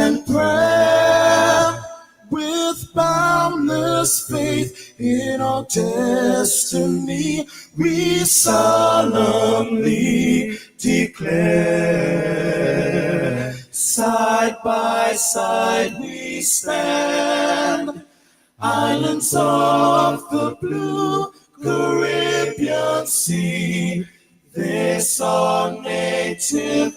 and prayer, with boundless faith in our destiny, we solemnly declare. Side by side we stand, islands of the blue Caribbean Sea, this our native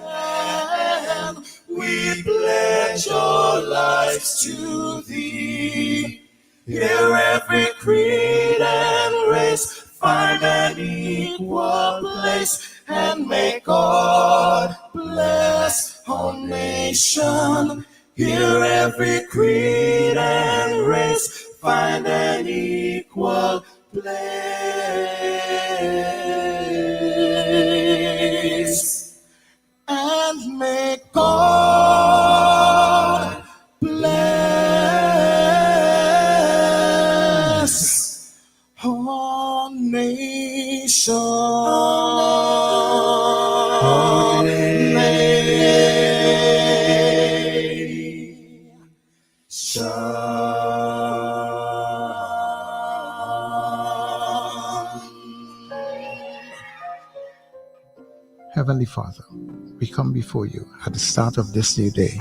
land. We pledge our lives to thee. Here every creed and race find an equal place, and may God bless our nation. Here every creed and race find an equal place, and may God bless our Heavenly Father, we come before you at the start of this new day,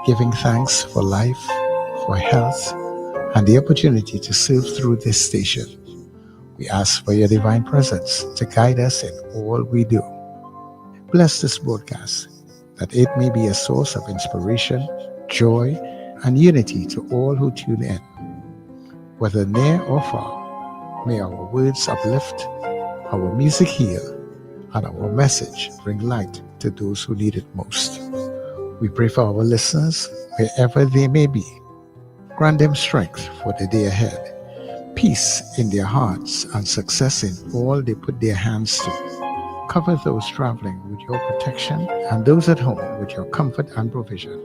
giving thanks for life, for health, and the opportunity to serve through this station. We ask for your divine presence to guide us in all we do. Bless this broadcast, that it may be a source of inspiration, joy, and unity to all who tune in. Whether near or far, may our words uplift, our music heal, and our message bring light to those who need it most. We pray for our listeners, wherever they may be. Grant them strength for the day ahead, peace in their hearts, and success in all they put their hands to. Cover those traveling with your protection, and those at home with your comfort and provision.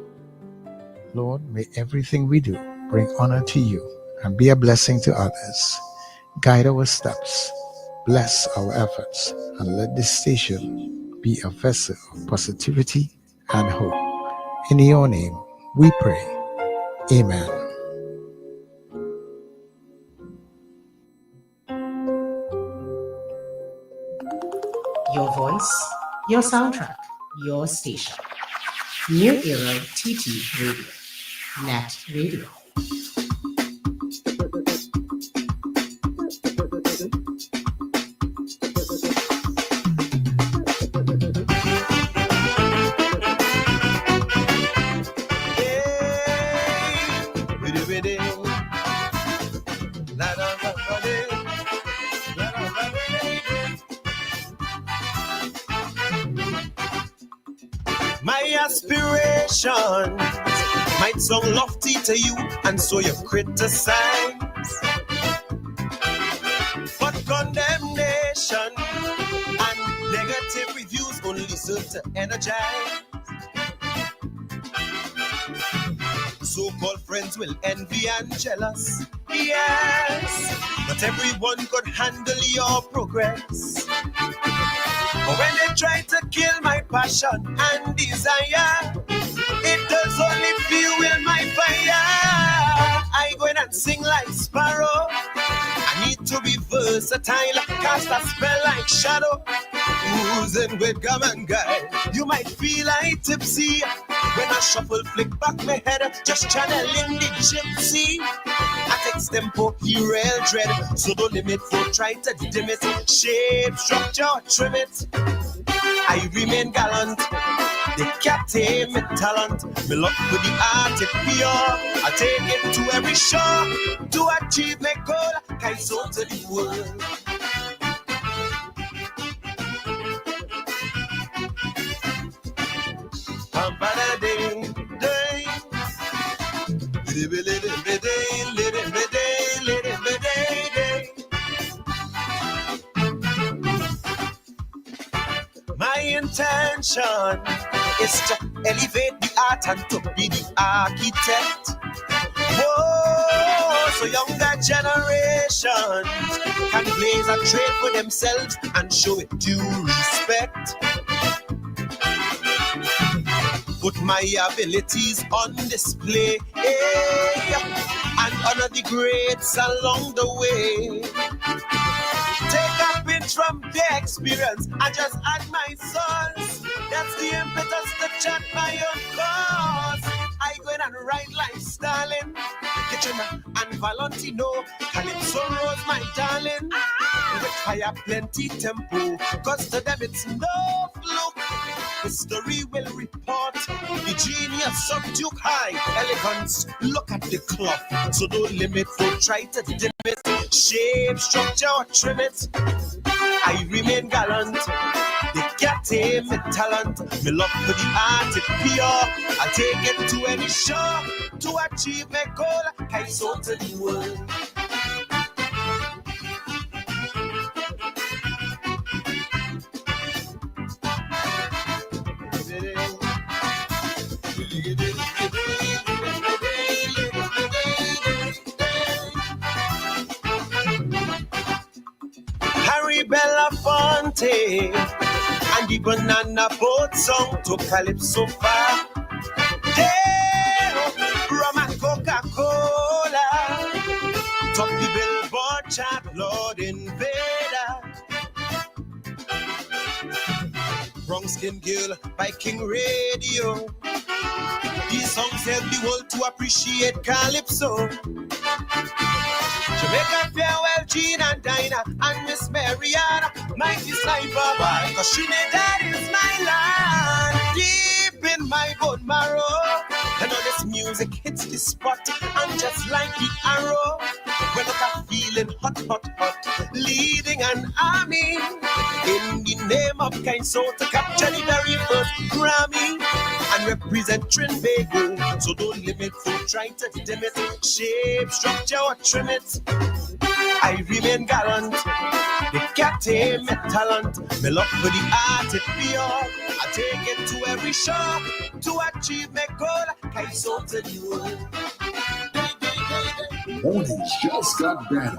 Lord, may everything we do bring honor to you and be a blessing to others. Guide our steps, bless our efforts, and let this station be a vessel of positivity and hope. In your name we pray. Amen. Your voice, your soundtrack, your station. New Era TT Radio, Net Radio. My aspirations might sound lofty to you, and so you criticize. But condemnation and negative reviews only serve to energize. So-called friends will envy and jealous. Yes, not everyone could handle your progress. But when they try to kill my passion and desire, it does only fuel my fire. I go in and sing like sparrow. I need to be versatile, cast a spell like shadow. Oozing with gum and guile. You might feel I tipsy when I shuffle, flick back my head, just channeling the gypsy. At extempo, he real dread, so don't limit, don't try to dim it. Shape, structure, trim it. I remain gallant, they can't tame my talent. Me love with the art, it pure. I take it to every shore to achieve my goal. I so to the world. My intention is to elevate the art and to be the architect. Whoa, so younger generations can blaze a trail for themselves and show it due respect. put my abilities on display. Hey, and honor the greats along the way. Take a pinch from their experience and just add my sons. That's the impetus to chant my own cause. I go in and write like Stalin, Kitchen and Valentino, Calypso Rose, my darling. Require plenty tempo, cause to them it's no fluke. History will report the genius of Duke High elegance. Look at the cloth, so don't limit, don't try to dim it. Shape, structure, or trim it. I remain gallant. They can't tame my talent. My love for the art is pure. I'll take it to any show to achieve my goal. I sold to the world. Harry Belafonte and the Banana Boat song to Calypso far. Yeah, rum and Coca-Cola, top the Billboard chart, Lord Invader. Brown Skin Girl by King Radio. These songs help the world to appreciate Calypso. Jamaica Farewell, Jean and Dinah and Miss Mariana, Mighty Sniper, why? Cause Trinidad is my land, deep in my bone marrow. And all this music hits the spot, and just like the arrow, when I'm feeling hot, hot, hot, leading an army in the name of kind soul to capture the very first Grammy and represent Trinidad. So don't limit, don't try to dim it, shape, structure, or trim it. I remain gallant. They can't tame my talent. My love for the art is pure. I take it to every show to achieve my goal. I soul to the world. Mornings just got better.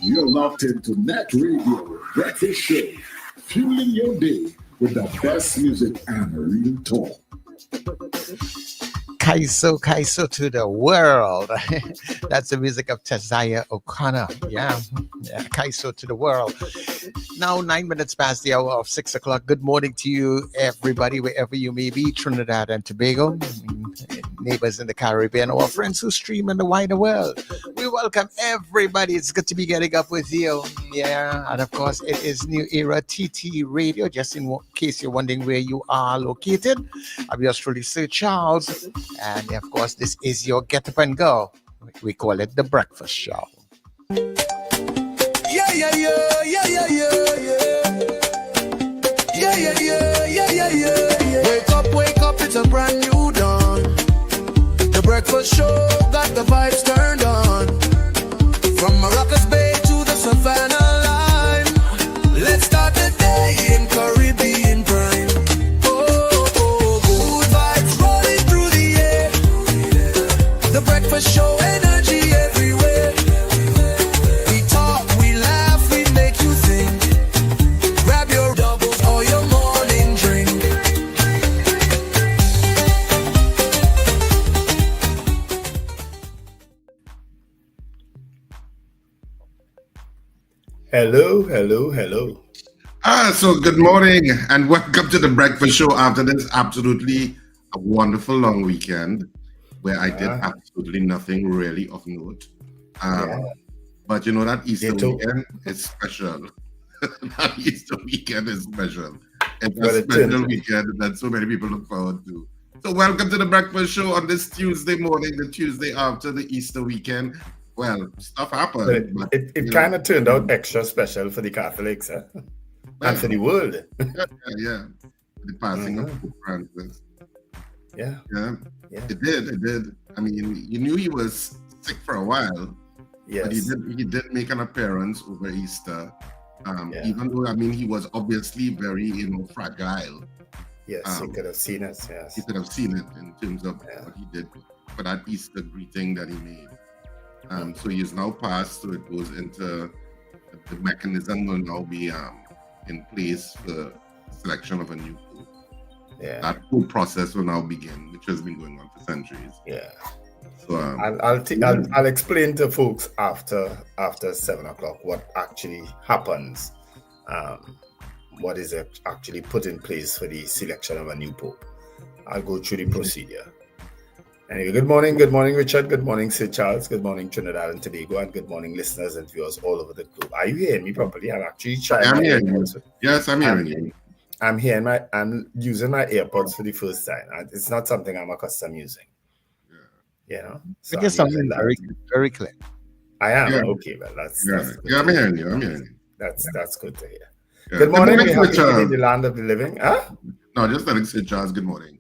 You're locked into Net Radio Breakfast Show, fueling your day with the best music and real talk. Kaiso to the world. That's the music of Tazaya O'Connor. Yeah, Kaiso to the world. Now 9 minutes past the hour of 6 o'clock. Good morning to you, everybody, wherever you may be, Trinidad and Tobago, neighbors in the Caribbean, our friends who stream in the wider world. We welcome everybody. It's good to be getting up with you. Yeah, and of course, it is New Era TT Radio, just in case you're wondering where you are located. I'm yours truly, Sir Charles. And of course, this is your Get Up and Go. We call it the Breakfast Show. Yeah, yeah, yeah, yeah, yeah, yeah, yeah. Yeah, yeah, yeah, yeah, yeah, yeah. Wake up, it's a brand new dawn. The Breakfast Show got the vibes turned on. From Maracas Bay to the Savannah line. Let's start the day in Caribbean prime. The Breakfast Show, energy everywhere. We talk, we laugh, we make you think. Grab your doubles or your morning drink. Hello, hello, hello. So good morning and welcome to the Breakfast Show after this absolutely a wonderful long weekend where I did absolutely nothing really of note. But you know that Easter weekend is special. That Easter weekend is special. It's a special weekend that so many people look forward to. So welcome to the Breakfast Show on this Tuesday morning, the Tuesday after the Easter weekend. Well, stuff happened. But it kind of turned out extra special for the Catholics, and for the world. Yeah. The passing of Pope Francis. Yeah. It did. I mean, you knew he was sick for a while. Yes. But he did make an appearance over Easter. Even though, I mean, he was obviously very, fragile. Yes, he could have seen it. Yes. He could have seen it in terms of what he did for that Easter greeting that he made. So he is now passed, so it goes into the mechanism will now be in place for selection of a new pope. that whole process will now begin, which has been going on for centuries. Yeah. So I'll explain to folks after 7 o'clock what actually happens. What is actually put in place for the selection of a new pope. I'll go through the procedure. Anyway, good morning, Richard. Good morning, Sir Charles. Good morning, Trinidad and Tobago, and good morning, listeners and viewers all over the globe. Are you hearing me properly? I'm actually trying. I'm hearing you. Yes, I'm hearing you. I'm using my AirPods for the first time. It's not something I'm accustomed using. Yeah. You know, so it's something very, very clear. I am. Yeah. Okay, well, that's I'm hearing you. That's good to hear. Yeah. Good morning. We're happy Richard. to be in the land of the living. Huh? No, just letting say, Charles, good morning.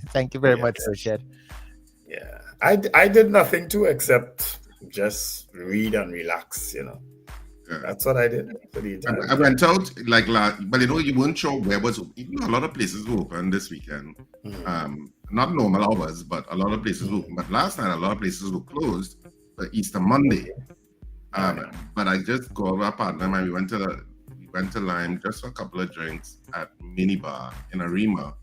Thank you very much, Sir Shed. Yeah, I did nothing to except just read and relax, you know. Yeah. That's what I did for the entire I went out like but you weren't sure where was open. You know, a lot of places were open this weekend. Not normal hours, but a lot of places were open. But last night, a lot of places were closed for Easter Monday. But I just got with our partner and we went to Lime just for a couple of drinks at Minibar in Arima.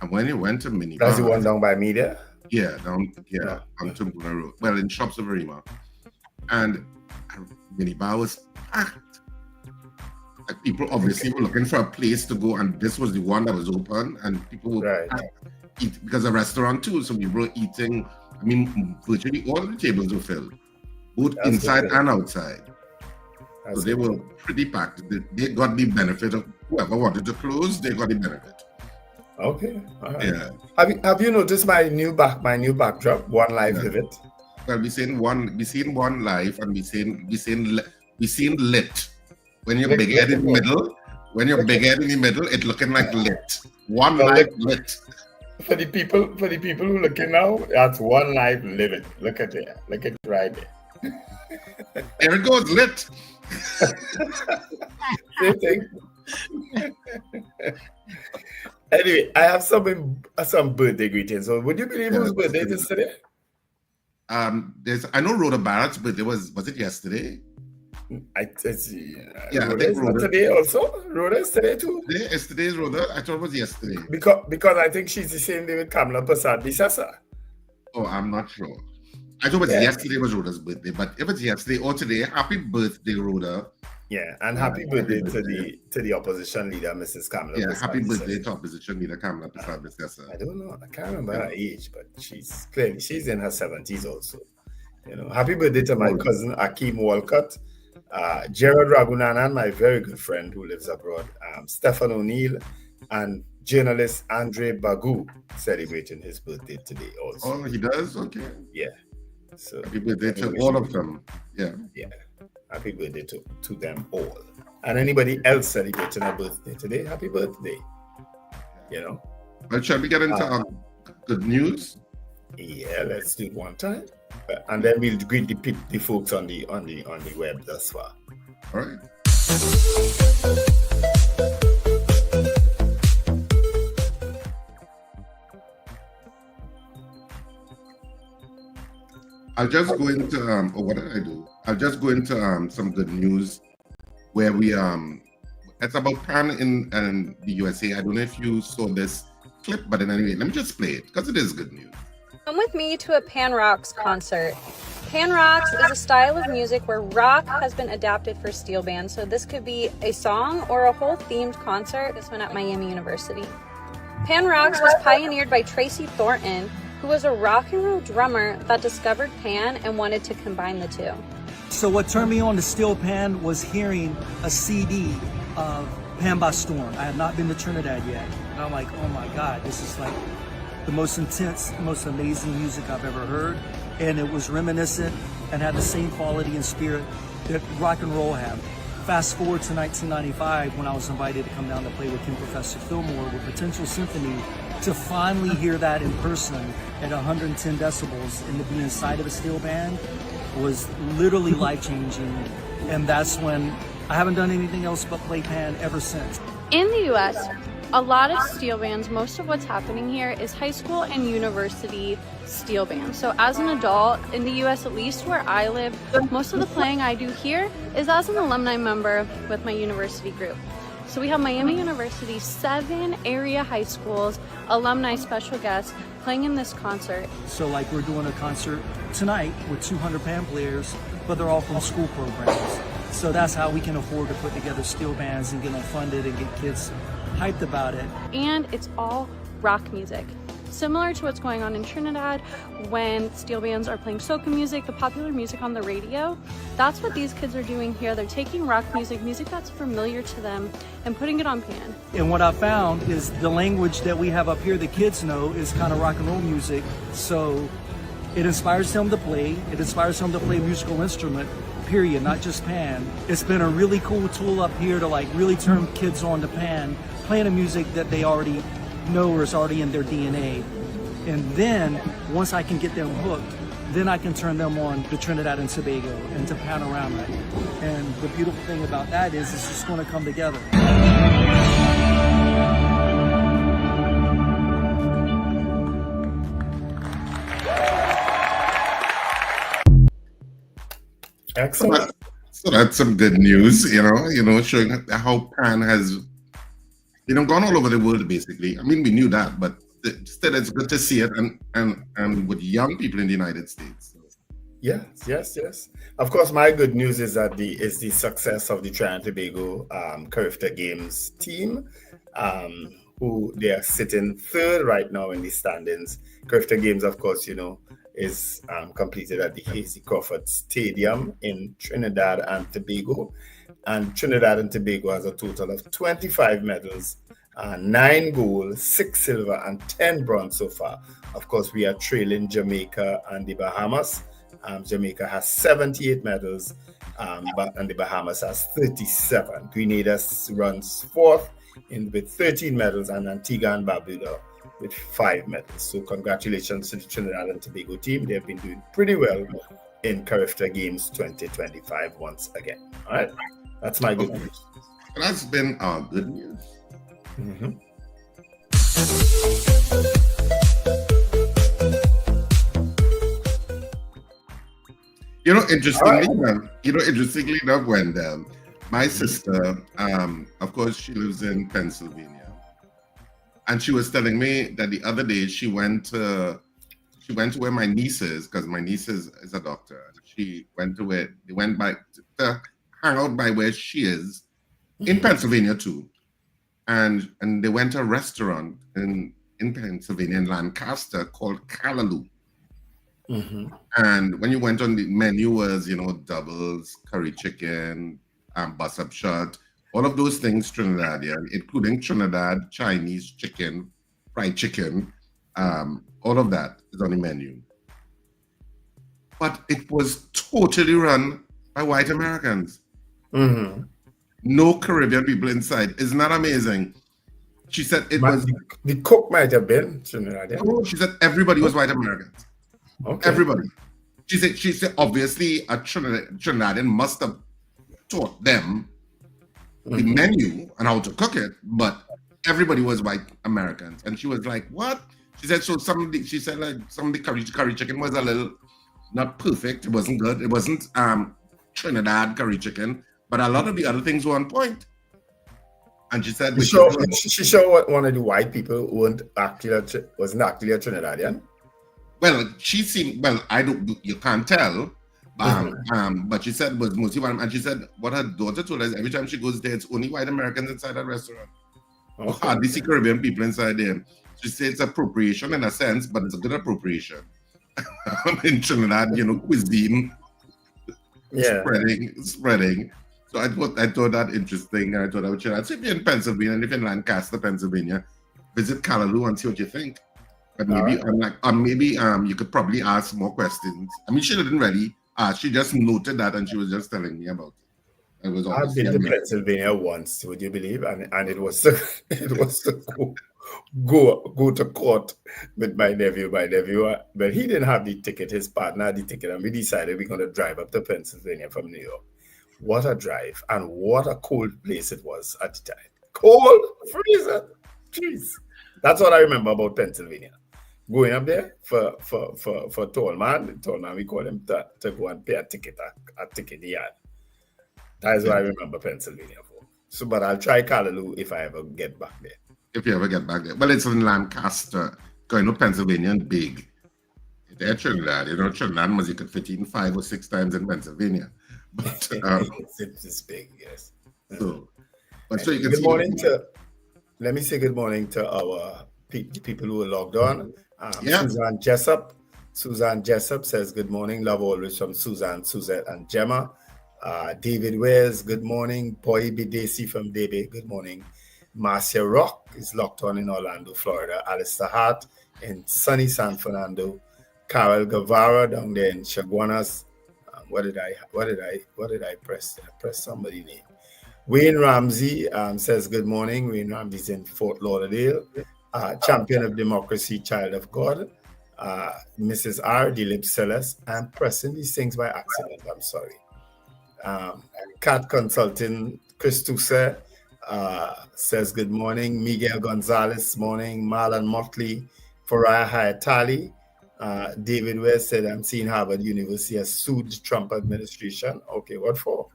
And when you went to Minibar, that's the one down by Media. Yeah, on Tumbuna Road. Well, in shops of Arima. And Minibar was packed. Like, people obviously were looking for a place to go, and this was the one that was open, and people were eat because a restaurant too. So we were eating. I mean, virtually all the tables were filled, both inside and outside. So they were pretty packed. They got the benefit of whoever wanted to close. They got the benefit. Okay. All right. Yeah. Have you noticed my new backdrop? One Life Live It. Well, we seen one life, and we seen lit. When you're big head in the middle, it looking like lit. One life lit. For the people who looking now, that's One Life Live It. Look at it. Look at it right there. There it goes, lit. Same thing. Anyway, I have some birthday greetings. So would you believe whose birthday is today? I know Rhoda Barrett's birthday was it yesterday? I think Rhoda. Today also. Rhoda is today too. Today's Rhoda. I thought it was yesterday. Because I think she's the same day with Kamala Prasad Bisasa. Oh, I'm not sure. I thought it was yesterday was Rhoda's birthday, but if it's yesterday or today, happy birthday, Rhoda. Yeah, and happy birthday to the opposition leader, Mrs. Kamala. Yeah, happy birthday to opposition leader Kamala Prasad Bisasa. I don't know. I can't remember her age, but she's in her 70s also. You know, happy birthday to my cousin Akeem Walcott, Gerard Ragunanan, my very good friend who lives abroad, Stefan O'Neill, and journalist Andre Bagu celebrating his birthday today also. Oh, he does? Okay. Yeah. So happy birthday to all of them. Yeah. Yeah. Happy birthday to them all. And anybody else celebrating a birthday today, happy birthday. You know. Well, shall we get into good news? Yeah, let's do it one time. And then we'll greet the folks on the web thus far. All right. I'll just go into what did I do? I'll just go into some good news where we it's about Pan in the USA. I don't know if you saw this clip, but anyway, let me just play it because it is good news. Come with me to a Pan Rocks concert. Pan Rocks is a style of music where rock has been adapted for steel bands, so this could be a song or a whole themed concert. This one at Miami University. Pan Rocks was pioneered by Tracy Thornton, who was a rock and roll drummer that discovered Pan and wanted to combine the two. So what turned me on to steel pan was hearing a CD of Pan by Storm. I have not been to Trinidad yet. And I'm like, oh my God, this is like the most intense, most amazing music I've ever heard. And it was reminiscent and had the same quality and spirit that rock and roll had. Fast forward to 1995 when I was invited to come down to play with King Professor Fillmore with Potential Symphony, to finally hear that in person at 110 decibels and to be inside of a steel band was literally life-changing. And that's when I haven't done anything else but play pan ever since. In the US, a lot of steel bands, most of what's happening here is high school and university steel bands. So as an adult, in the US, at least where I live, most of the playing I do here is as an alumni member with my university group. So we have Miami University's 7 area high schools, alumni special guests playing in this concert. So like we're doing a concert tonight with 200 pan players, but they're all from school programs. So that's how we can afford to put together steel bands and get them funded and get kids hyped about it. And it's all rock music. Similar to what's going on in Trinidad when steel bands are playing soca music, the popular music on the radio. That's what these kids are doing here. They're taking rock music, music that's familiar to them, and putting it on pan. And what I found is the language that we have up here the kids know is kind of rock and roll music. So it inspires them to play. It inspires them to play a musical instrument, period, not just pan. It's been a really cool tool up here to like really turn kids on to pan, playing a music that they already know or is already in their DNA. And then once I can get them hooked, then I can turn them on to Trinidad and Tobago and to Panorama. And the beautiful thing about that is it's just going to come together. Excellent. So that's some good news, showing how pan has, gone all over the world basically. I mean, we knew that, but still it's good to see it and with young people in the United States. Yes. Of course, my good news is that the success of the Trinidad and Tobago Carifta Games team, who they are sitting third right now in the standings. Carifta Games, of course, is completed at the Hazy Crawford Stadium in Trinidad and Tobago. And Trinidad and Tobago has a total of 25 medals, 9 gold, 6 silver, and 10 bronze so far. Of course, we are trailing Jamaica and the Bahamas. Jamaica has 78 medals, and the Bahamas has 37. Grenada runs fourth with 13 medals, and Antigua and Barbuda with 5 medals. So congratulations to the Trinidad and Tobago team. They've been doing pretty well in Carifta Games 2025 once again. All right, that's my good news. That's been our good news. Mm-hmm. Interestingly enough, Wendell, my sister, of course, she lives in Pennsylvania. And she was telling me that the other day she went to where my niece is, because my niece is a doctor. They went back to hang out by where she is in Pennsylvania too. And they went to a restaurant in Pennsylvania, in Lancaster, called Callaloo. Mm-hmm. And when you went on, the menu was, doubles, curry chicken, bus-up shot, all of those things Trinidadian, including Trinidad Chinese chicken, fried chicken, all of that is on the menu. But it was totally run by white Americans. Mm-hmm. No Caribbean people inside. Isn't that amazing? She said the cook might have been Trinidadian. Oh, she said everybody was white Americans. Okay. Everybody. She said obviously a Trinidadian must have taught them the menu and how to cook it, but everybody was white Americans. And she was like, what? She said some of the curry chicken was a little not perfect. It wasn't good. It wasn't Trinidad curry chicken, but a lot of the other things were on point. And she said, she showed one of the white people wasn't actually a Trinidadian. Well, she seemed, you can't tell. But she said was mostly white, and she said what her daughter told us, every time she goes there, it's only white Americans inside that restaurant. Okay. Hardly see Caribbean people inside there. She said it's appropriation in a sense, but it's a good appropriation. In Trinidad, cuisine spreading. So I thought that interesting, and I thought I would share that. So if you're in Pennsylvania, and if you're in Lancaster, Pennsylvania, visit Callaloo and see what you think. But maybe you could probably ask more questions. I mean, she didn't really ask. She just noted that, and she was just telling me about it. I've been to Pennsylvania once, would you believe? And it was to go to court with my nephew. But he didn't have the ticket. His partner had the ticket, and we decided we're going to drive up to Pennsylvania from New York. What a drive, and what a cold place it was at the time. Cold, freezing. Jeez. That's what I remember about Pennsylvania. Going up there for tall man, we call him to go and pay a ticket, a ticket yard. That is what I remember Pennsylvania for. So, but I'll try Callaloo if I ever get back there. If you ever get back there. Well, it's in Lancaster, going to Pennsylvania and big. They're Trinidad. Trinidad must you could fit in 5 or 6 times in Pennsylvania. But it's big, yes. So you can good morning let me say good morning to our people who are logged on. Suzanne Jessup says good morning. Love always from Suzanne, Suzette, and Gemma. David Wares, good morning. Boy Bidesi from Debe, good morning. Marcia Rock is locked on in Orlando, Florida. Alistair Hart in sunny San Fernando. Carol Guevara down there in Chaguanas. What did I press? I pressed somebody's name. Wayne Ramsey says good morning. Wayne Ramsey's in Fort Lauderdale. Champion of Democracy, Child of God. Mrs. R. Dilip Celeste. I'm pressing these things by accident. I'm sorry. Cat Consulting, Chris Tusse says good morning. Miguel Gonzalez, morning. Marlon Motley, Farah Hayatali. David West said, I'm seeing Harvard University has sued the Trump administration. Okay, what for?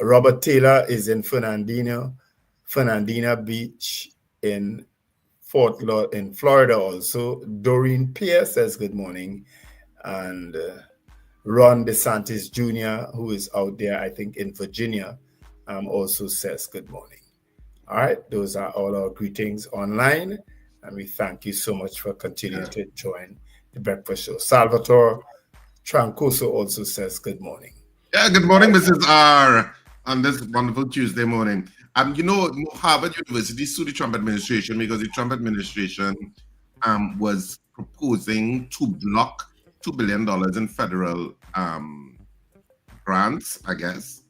Robert Taylor is in Fernandina Beach in Florida also. Doreen Pierce says good morning. And Ron DeSantis Jr., who is out there, I think, in Virginia, also says good morning. All right, those are all our greetings online. And we thank you so much for continuing to join the breakfast show. Salvatore Trancoso also says good morning. Yeah, good morning, Mrs. R, on this wonderful Tuesday morning. Harvard University sued the Trump administration because the Trump administration was proposing to block $2 billion in federal grants, I guess,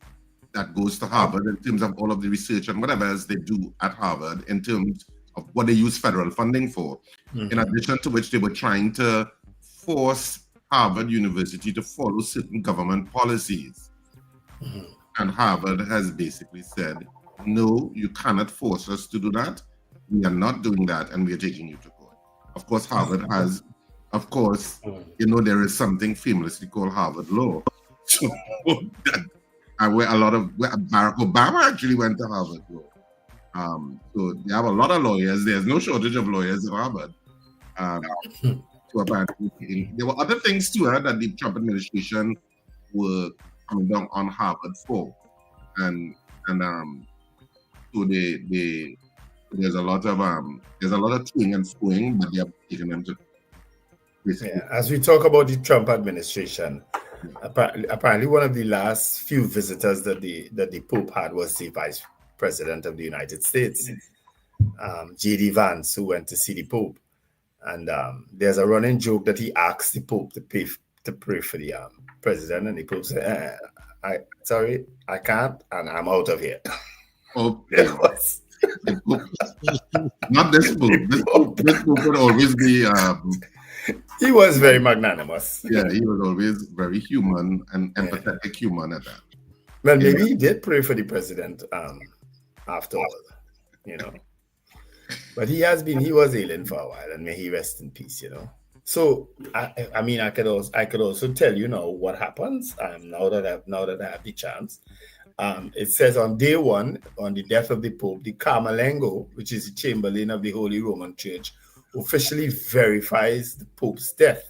that goes to Harvard in terms of all of the research and whatever else they do at Harvard in terms of what they use federal funding for. Mm-hmm. In addition to which they were trying to force Harvard University to follow certain government policies. Mm-hmm. And Harvard has basically said, no, you cannot force us to do that. We are not doing that, and we are taking you to court. Of course, Harvard has, there is something famously called Harvard law. So where Barack Obama actually went to Harvard law. So they have a lot of lawyers. There's no shortage of lawyers at Harvard. So apparently, there were other things too that the Trump administration were coming down on Harvard for, and so there's a lot of toing and froing, but they have taken them to. As we talk about the Trump administration, apparently one of the last few visitors that the Pope had was the Vice President of the United States, J.D. Vance, who went to see the Pope. And there's a running joke that he asked the Pope to pray for the president, and the Pope said, sorry, I can't, and I'm out of here. Oh, not this Pope. This Pope would always be... he was very magnanimous. Yeah, he was always very human and empathetic human at that. Well, maybe he did pray for the president after all, But he was ailing for a while, and may he rest in peace, So I could also tell you now what happens now that I have the chance. It says on day one, on the death of the Pope, the Carmelengo, which is the Chamberlain of the Holy Roman Church, officially verifies the Pope's death.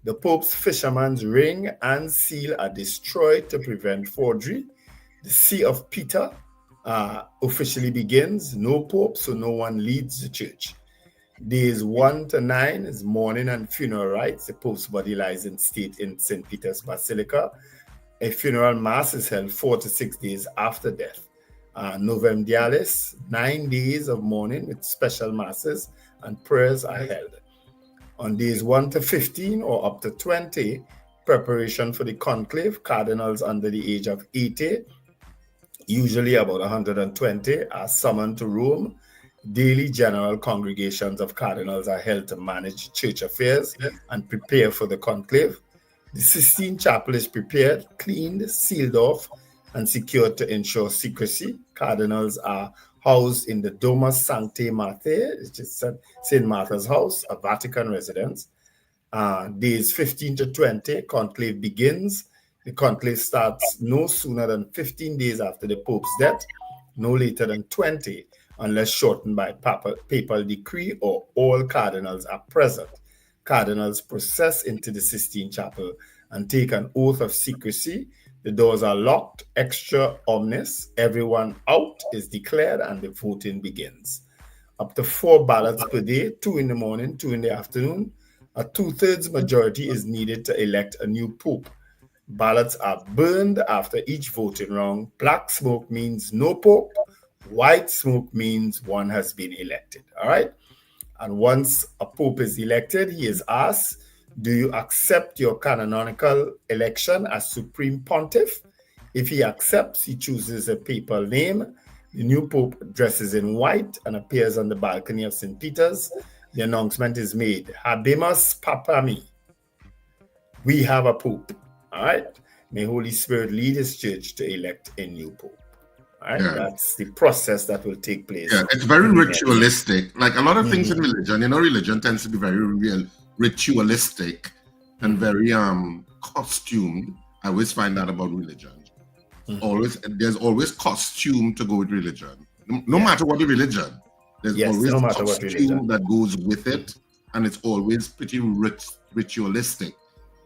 The Pope's fisherman's ring and seal are destroyed to prevent forgery. The See of Peter officially begins. No Pope, so no one leads the church. Days 1 to 9 is mourning and funeral rites. The Pope's body lies in state in St. Peter's Basilica. A funeral mass is held 4 to 6 days after death. Novem Dialis, 9 days of mourning with special masses and prayers are held. On days 1 to 15 or up to 20, preparation for the conclave. Cardinals under the age of 80, usually about 120, are summoned to Rome. Daily general congregations of cardinals are held to manage church affairs and prepare for the conclave. The Sistine Chapel is prepared, cleaned, sealed off, and secured to ensure secrecy. Cardinals are housed in the Domus Sanctae Marthae, which is St. Martha's House, a Vatican residence. Days 15 to 20, conclave begins. The conclave starts no sooner than 15 days after the Pope's death. no later than 20, unless shortened by papal decree or all cardinals are present. Cardinals process into the Sistine Chapel and take an oath of secrecy. The doors are locked, extra omnes. Everyone out is declared and the voting begins. Up to 4 ballots per day, 2 in the morning, 2 in the afternoon. A 2/3 majority is needed to elect a new pope. Ballots are burned after each voting round. Black smoke means no pope. White smoke means one has been elected. All right. And once a pope is elected, he is asked, do you accept your canonical election as supreme pontiff? If he accepts, he chooses a papal name. The new pope dresses in white and appears on the balcony of St. Peter's. The announcement is made, Habemus Papami. We have a pope. All right. May Holy Spirit lead his church to elect a new pope. All right. Yeah. That's the process that will take place. Yeah, it's very ritualistic. Like a lot of things in religion, religion tends to be very ritualistic and very costumed. I always find that about religion. There's always costume to go with religion. No matter what the religion, there's always costume that goes with it, and it's always pretty ritualistic.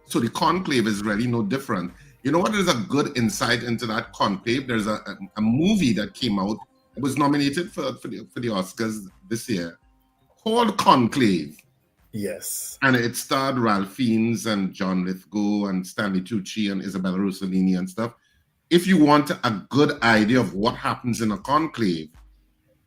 So the conclave is really no different. You know what is a good insight into that conclave? There's a movie that came out. It was nominated for the Oscars this year called Conclave. Yes. And it starred Ralph Fiennes and John Lithgow and Stanley Tucci and Isabella Rossellini and stuff. If you want a good idea of what happens in a conclave,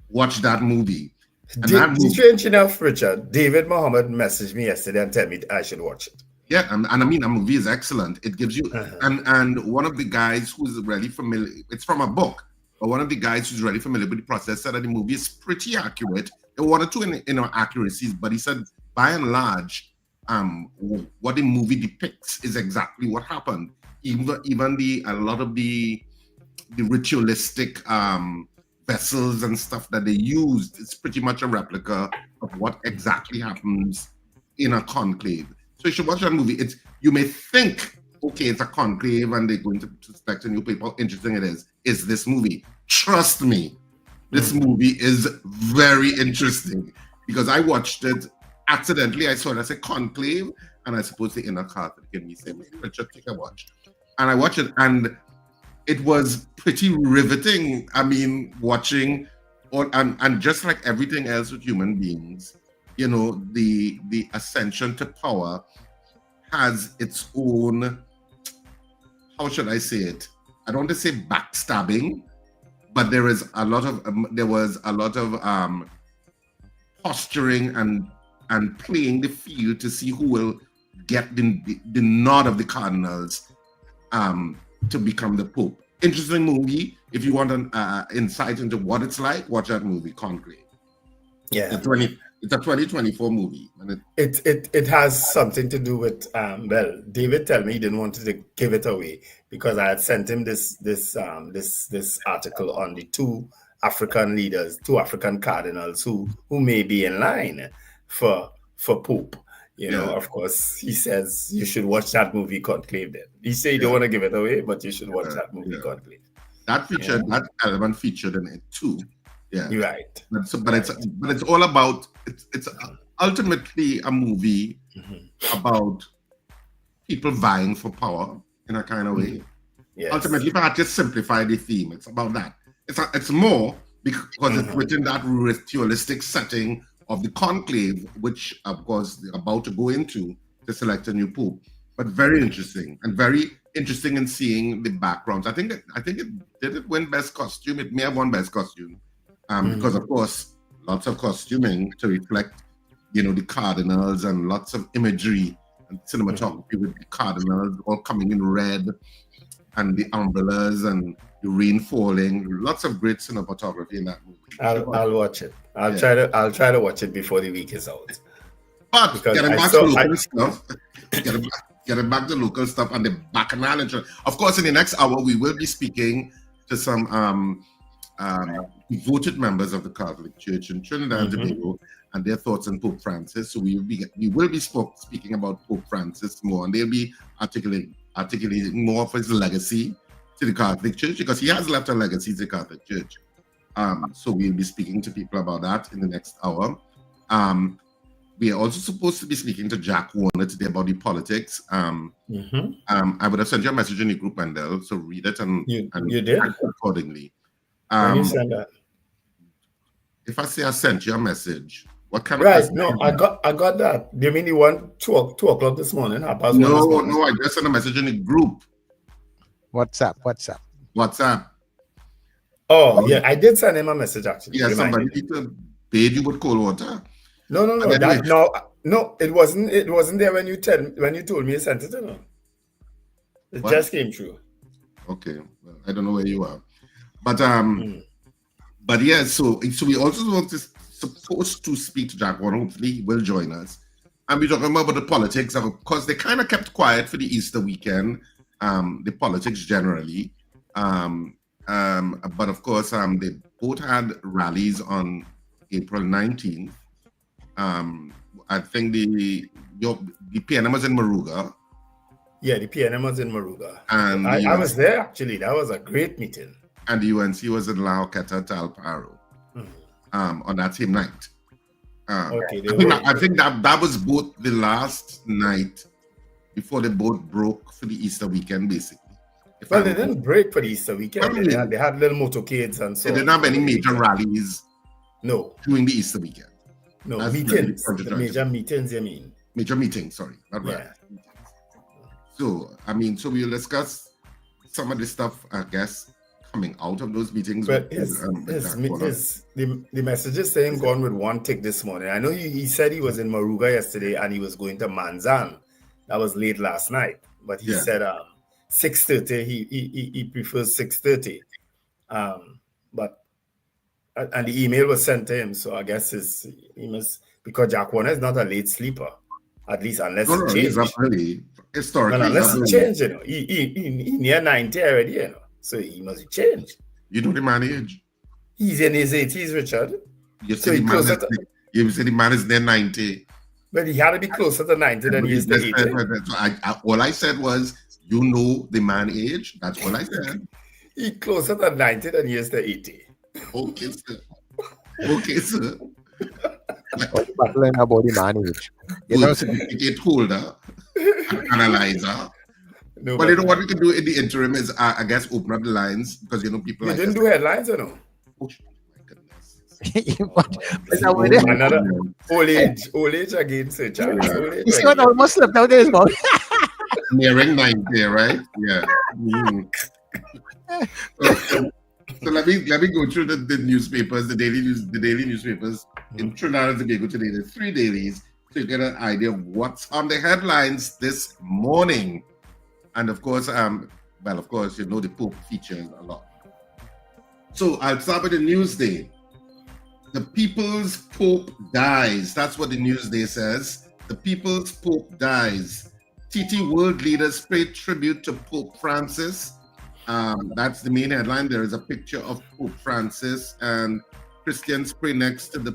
watch that movie. Strange enough, Richard, David Mohammed messaged me yesterday and told me I should watch it. Yeah, and I mean, a movie is excellent. It gives you, and one of the guys who's really familiar, it's from a book, but one of the guys who's really familiar with the process said that the movie is pretty accurate. There were 1 or 2 inaccuracies, but he said, by and large, what the movie depicts is exactly what happened. Even a lot of the ritualistic vessels and stuff that they used, it's pretty much a replica of what exactly happens in a conclave. So you should watch that movie. You may think, okay, it's a conclave and they're going to select a new paper. How interesting it is this movie. Trust me, this movie is very interesting because I watched it accidentally. I saw it as a conclave, and I suppose the inner Catholic in me said, Richard, take a watch. And I watched it, and it was pretty riveting. I mean, watching, and just like everything else with human beings, the ascension to power has its own, how should I say it? I don't want to say backstabbing, but there was a lot of posturing and playing the field to see who will get the nod of the cardinals to become the Pope. Interesting movie. If you want an insight into what it's like, watch that movie, Conclave. Yeah. It's a 2024 movie. And it has something to do with, David told me he didn't want to give it away because I had sent him this article on the 2 African leaders, 2 African cardinals who may be in line for Pope. Of course, he says you should watch that movie Conclave then. He said he don't want to give it away, but you should watch that movie Conclave. That element featured in it too. Yeah, you're right. But it's all about it's ultimately a movie about people vying for power in a kind of way. Yes. Ultimately, if I had to simplify the theme, it's about that. It's more because it's within that ritualistic setting of the conclave, which of course they're about to go into to select a new pope. But very interesting in seeing the backgrounds. I think it did win best costume. It may have won best costume. Because of course, lots of costuming to reflect, the cardinals and lots of imagery and cinematography with the cardinals all coming in red and the umbrellas and the rain falling. Lots of great cinematography in that movie. I'll watch it. I'll try to watch it before the week is out. But getting back to local stuff, getting back to local stuff and the bacchanal. Of course, in the next hour, we will be speaking to some devoted members of the Catholic Church in Trinidad and Tobago and their thoughts on Pope Francis. So we will be speaking about Pope Francis more, and they'll be articulating more of his legacy to the Catholic Church, because he has left a legacy to the Catholic Church. So we'll be speaking to people about that in the next hour. We are also supposed to be speaking to Jack Warner today about the politics. I would have sent you a message in the group, Wendell, so read it and you did accordingly. When you send that? If I say I sent you a message, what kind of right? No, I got that. Do you mean you want 2 o'clock this morning? No, I just sent a message in the group. WhatsApp. Oh yeah, I did send him a message actually. Yeah, somebody need to bathe you with cold water. No. It wasn't there when you told me you sent it. No, it just came through. Okay, well, I don't know where you are, but yeah. So we also supposed to speak to Jack Warner. Hopefully, he will join us, and we're talking about the politics. Of course, they kind of kept quiet for the Easter weekend. The politics generally, but of course, they both had rallies on April 19th. I think the PNM was in Moruga. Yeah, the PNM was in Moruga. And I was there actually. That was a great meeting. And the UNC was in La Oqueta, Talparo, on that same night. Okay. I think that was both the last night before they both broke for the Easter weekend, basically. Well, they didn't break for the Easter weekend. They had little motorcades and so. They didn't have any major rallies. No. During the Easter weekend. No, meetings. The major meetings, you mean? Major meetings, sorry. Not right. Yeah. So we'll discuss some of the stuff, I guess, coming out of those meetings. But the messages saying gone with one tick this morning. I know he said he was in Moruga yesterday and he was going to Manzan. That was late last night. But he said 6:30. He prefers 6:30. And the email was sent to him, so I guess he must, because Jack Warner is not a late sleeper, at least unless it changes. Really, historically, well, unless it changes, he near 90 already, so he must change. You know the man age? He's in his 80s, Richard. You said the man is near 90. But he had to be closer to 90 than he is to 80. All I said was, you know the man age. That's what I said. He's closer to 90 than he is to 80. Okay, sir. Battling about the manage. You know, certificate holder, analyzer. No, but you know what we can do in the interim is, I guess, open up the lines because people. You didn't do headlines or no? Oh my goodness! Another old age again, sir. You see what almost slipped out of his mouth. Nearing 90, right? Yeah. So let me go through the newspapers, the daily newspapers in Trinidad and Tobago today. There's 3 dailies, so you get an idea of what's on the headlines this morning. And of course, the Pope features a lot. So I'll start with the Newsday. The People's Pope dies. That's what the Newsday says. The People's Pope dies. TT world leaders pay tribute to Pope Francis. That's the main headline. There is a picture of Pope Francis, and Christians pray next to the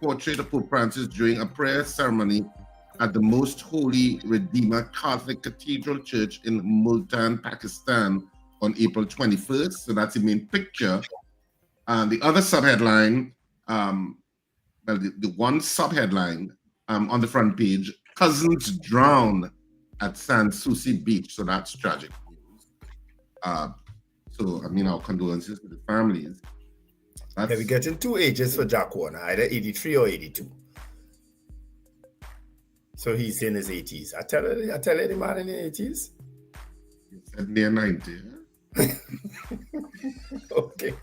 portrait of Pope Francis during a prayer ceremony at the Most Holy Redeemer Catholic Cathedral Church in Multan, Pakistan on April 21st. So that's the main picture. The other subheadline, the one subheadline on the front page, cousins drown at Sanssouci Beach. So that's tragic. Our condolences to the families. We're getting 2 ages for Jack Warner, either 83 or 82. So he's in his 80s. I tell you the man in the 80s. He said near 90. Okay.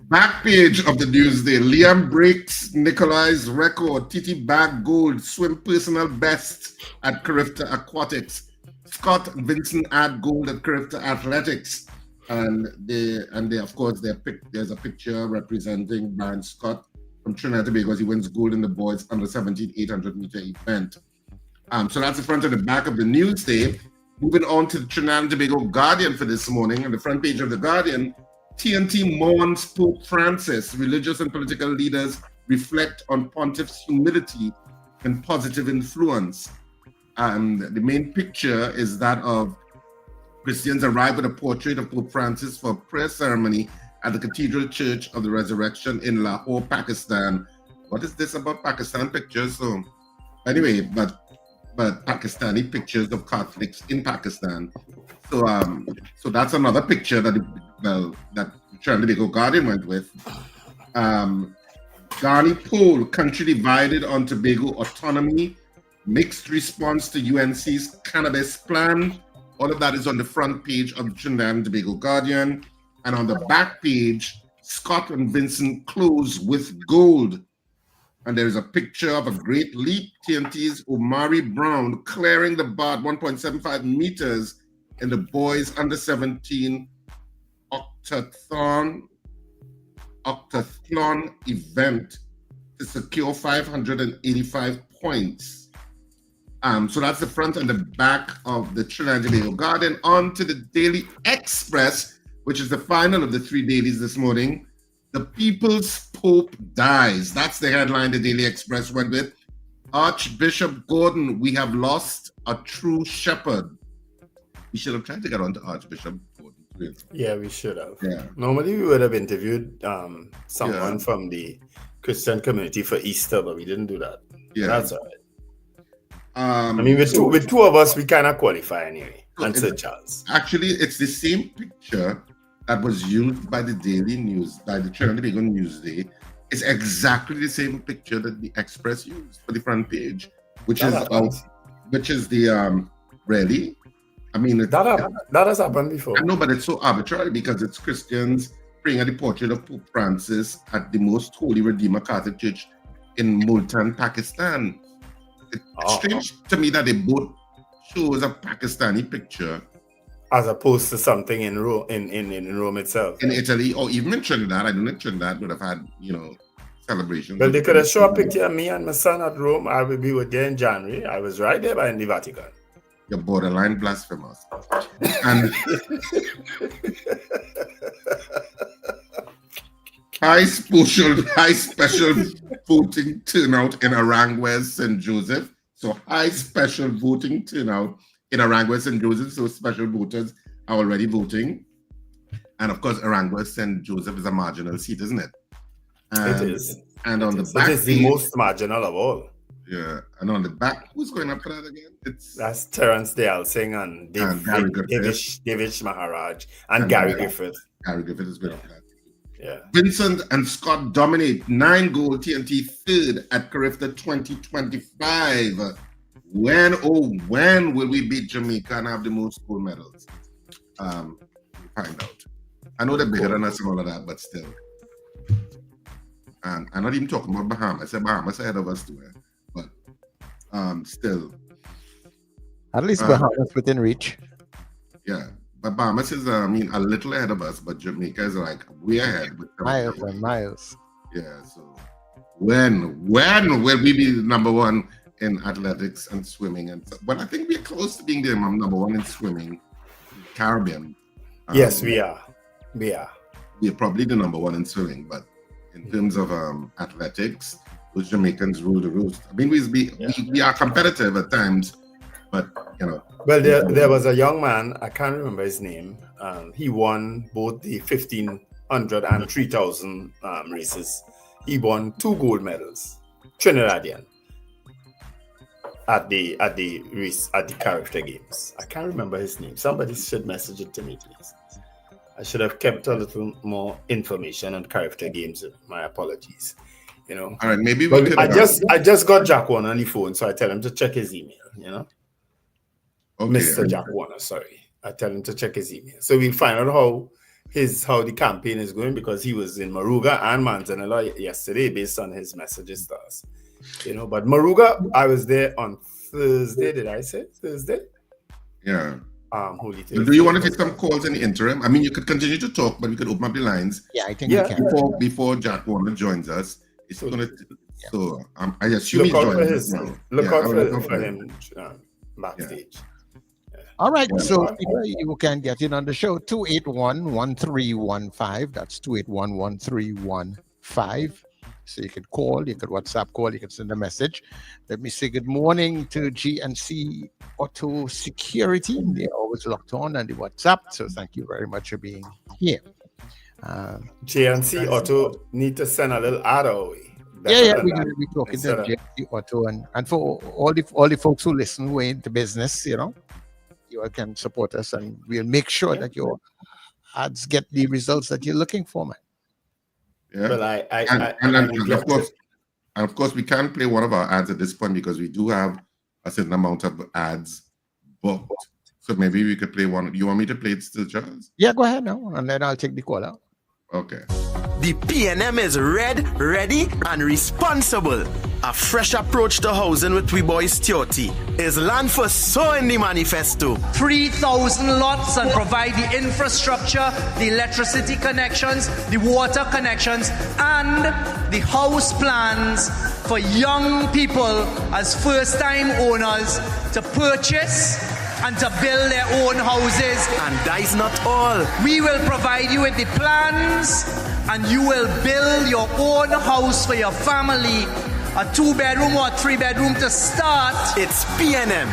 Back page of the Newsday. Liam breaks Nikolai's record. TT bag gold. Swim personal best at Carifta Aquatics. Scott Vincent add gold at Carifta Athletics. And of course, there's a picture representing Brian Scott from Trinidad and Tobago as he wins gold in the boys under 17 800-meter event. So that's the front and the back of the Newsday. Moving on to the Trinidad and Tobago Guardian for this morning. On the front page of the Guardian, TNT mourns Pope Francis. Religious and political leaders reflect on Pontiff's humility and positive influence. The main picture is that of Christians arrive at a portrait of Pope Francis for a prayer ceremony at the Cathedral Church of the Resurrection in Lahore, Pakistan. What is this about Pakistan pictures? So anyway, but Pakistani pictures of Catholics in Pakistan. So that's another picture that Trinidad and Tobago Guardian went with. Ghani poll, country divided on Tobago autonomy, mixed response to UNC's cannabis plan. All of that is on the front page of the Trinidad and Tobago Guardian. And on the back page, Scott and Vincent close with gold. And there is a picture of a great leap, TNT's Omari Brown clearing the bar 1.75 meters in the boys under 17 octathlon event to secure 585 points. So that's the front and the back of the Trinidad and Tobago Guardian. On to the Daily Express, which is the final of the 3 dailies this morning. The People's Pope dies. That's the headline the Daily Express went with. Archbishop Gordon, we have lost a true shepherd. We should have tried to get on to Archbishop Gordon. Yeah, we should have. Yeah. Normally we would have interviewed someone from the Christian community for Easter, but we didn't do that. Yeah. That's all right. I mean, with two of us, we cannot qualify anyway. And Sir Charles. Actually, it's the same picture that was used by the Daily News, by the Trinidad and Tobago Newsday. It's exactly the same picture that the Express used for the front page, which is the really. I mean, that has happened before. I know, but it's so arbitrary because it's Christians praying at the portrait of Pope Francis at the most holy Redeemer Catholic Church in Multan, Pakistan. It's strange to me that they both shows a Pakistani picture as opposed to something in Rome, in Rome itself, in Italy, or even in Trinidad. I don't think Trinidad would have had, celebrations. Well, they could have shown a picture of me and my son at Rome. We were there in January. I was right there in the Vatican. You're borderline blasphemous. And high special voting turnout in Arangua, St. Joseph. So high special voting turnout in Arangua, St. Joseph. So special voters are already voting. And of course, Arangua, St. Joseph is a marginal seat, isn't it? It is. And on the back, it is the most marginal of all. Yeah, and on the back, who's going up for that again? That's Terence Dale Singh and Davish Maharaj and Gary Griffith. Gary Griffith is going up for that. Yeah. Vincent and Scott dominate 9-goal TNT third at Carifta 2025. When will we beat Jamaica and have the most gold medals? We'll find out. I know they're bigger than us and all of that, but still. And I'm not even talking about Bahamas. I said Bahamas ahead of us too. But still. At least Bahamas within reach. Yeah. But Bahamas is, a little ahead of us, but Jamaica is like way ahead. Miles. Yeah, so when will we be number one in athletics and swimming? But I think we're close to being the number one in swimming, Caribbean. Yes, we are. We're probably the number one in swimming, but in terms of athletics, those Jamaicans rule the roost. I mean, we are competitive at times, but Well, there was a young man, I can't remember his name. He won both the 1,500 and 3,000 races. He won 2 gold medals, Trinidadian, at the character games. I can't remember his name. Somebody should message it to me, please. I should have kept a little more information on character games. My apologies. All right, maybe we could. I just got Jack Warner on the phone, so I tell him to check his email. Okay, Mr. Jack Warner, sorry. I tell him to check his email. So we'll find out how the campaign is going, because he was in Maruga and Manzanilla yesterday based on his messages to us. But Maruga, I was there on Thursday. Did I say Thursday? Yeah. Holy Thursday. Do you want to take some calls in the interim? I mean, you could continue to talk, but we could open up the lines. Yeah, I think we can. Before Jack Warner joins us. So I assume he's joining us now. Look out for him backstage. Yeah. All right, so you can get in on the show, 281-1315. That's 281-1315. So you can call, you can WhatsApp call, you can send a message. Let me say good morning to GNC Auto Security. They're always locked on the WhatsApp, so thank you very much for being here. JNC Auto need to send a little ad away. Yeah, we're talking to JNC Auto, and for all the folks who listen who are into business, you all can support us, and we'll make sure that your ads get the results that you're looking for, man. Yeah. Well, and of course, we can't play one of our ads at this point because we do have a certain amount of ads booked. So maybe we could play one. You want me to play it still, Charles? Yeah, go ahead now, and then I'll take the call out. Okay. The PNM is ready, and responsible. A fresh approach to housing with we boys Theoti is land for so in the manifesto. 3,000 lots and provide the infrastructure, the electricity connections, the water connections, and the house plans for young people as first-time owners to purchase and to build their own houses. And that is not all. We will provide you with the plans, and you will build your own house for your family. A 2-bedroom or 3-bedroom to start. It's PNM.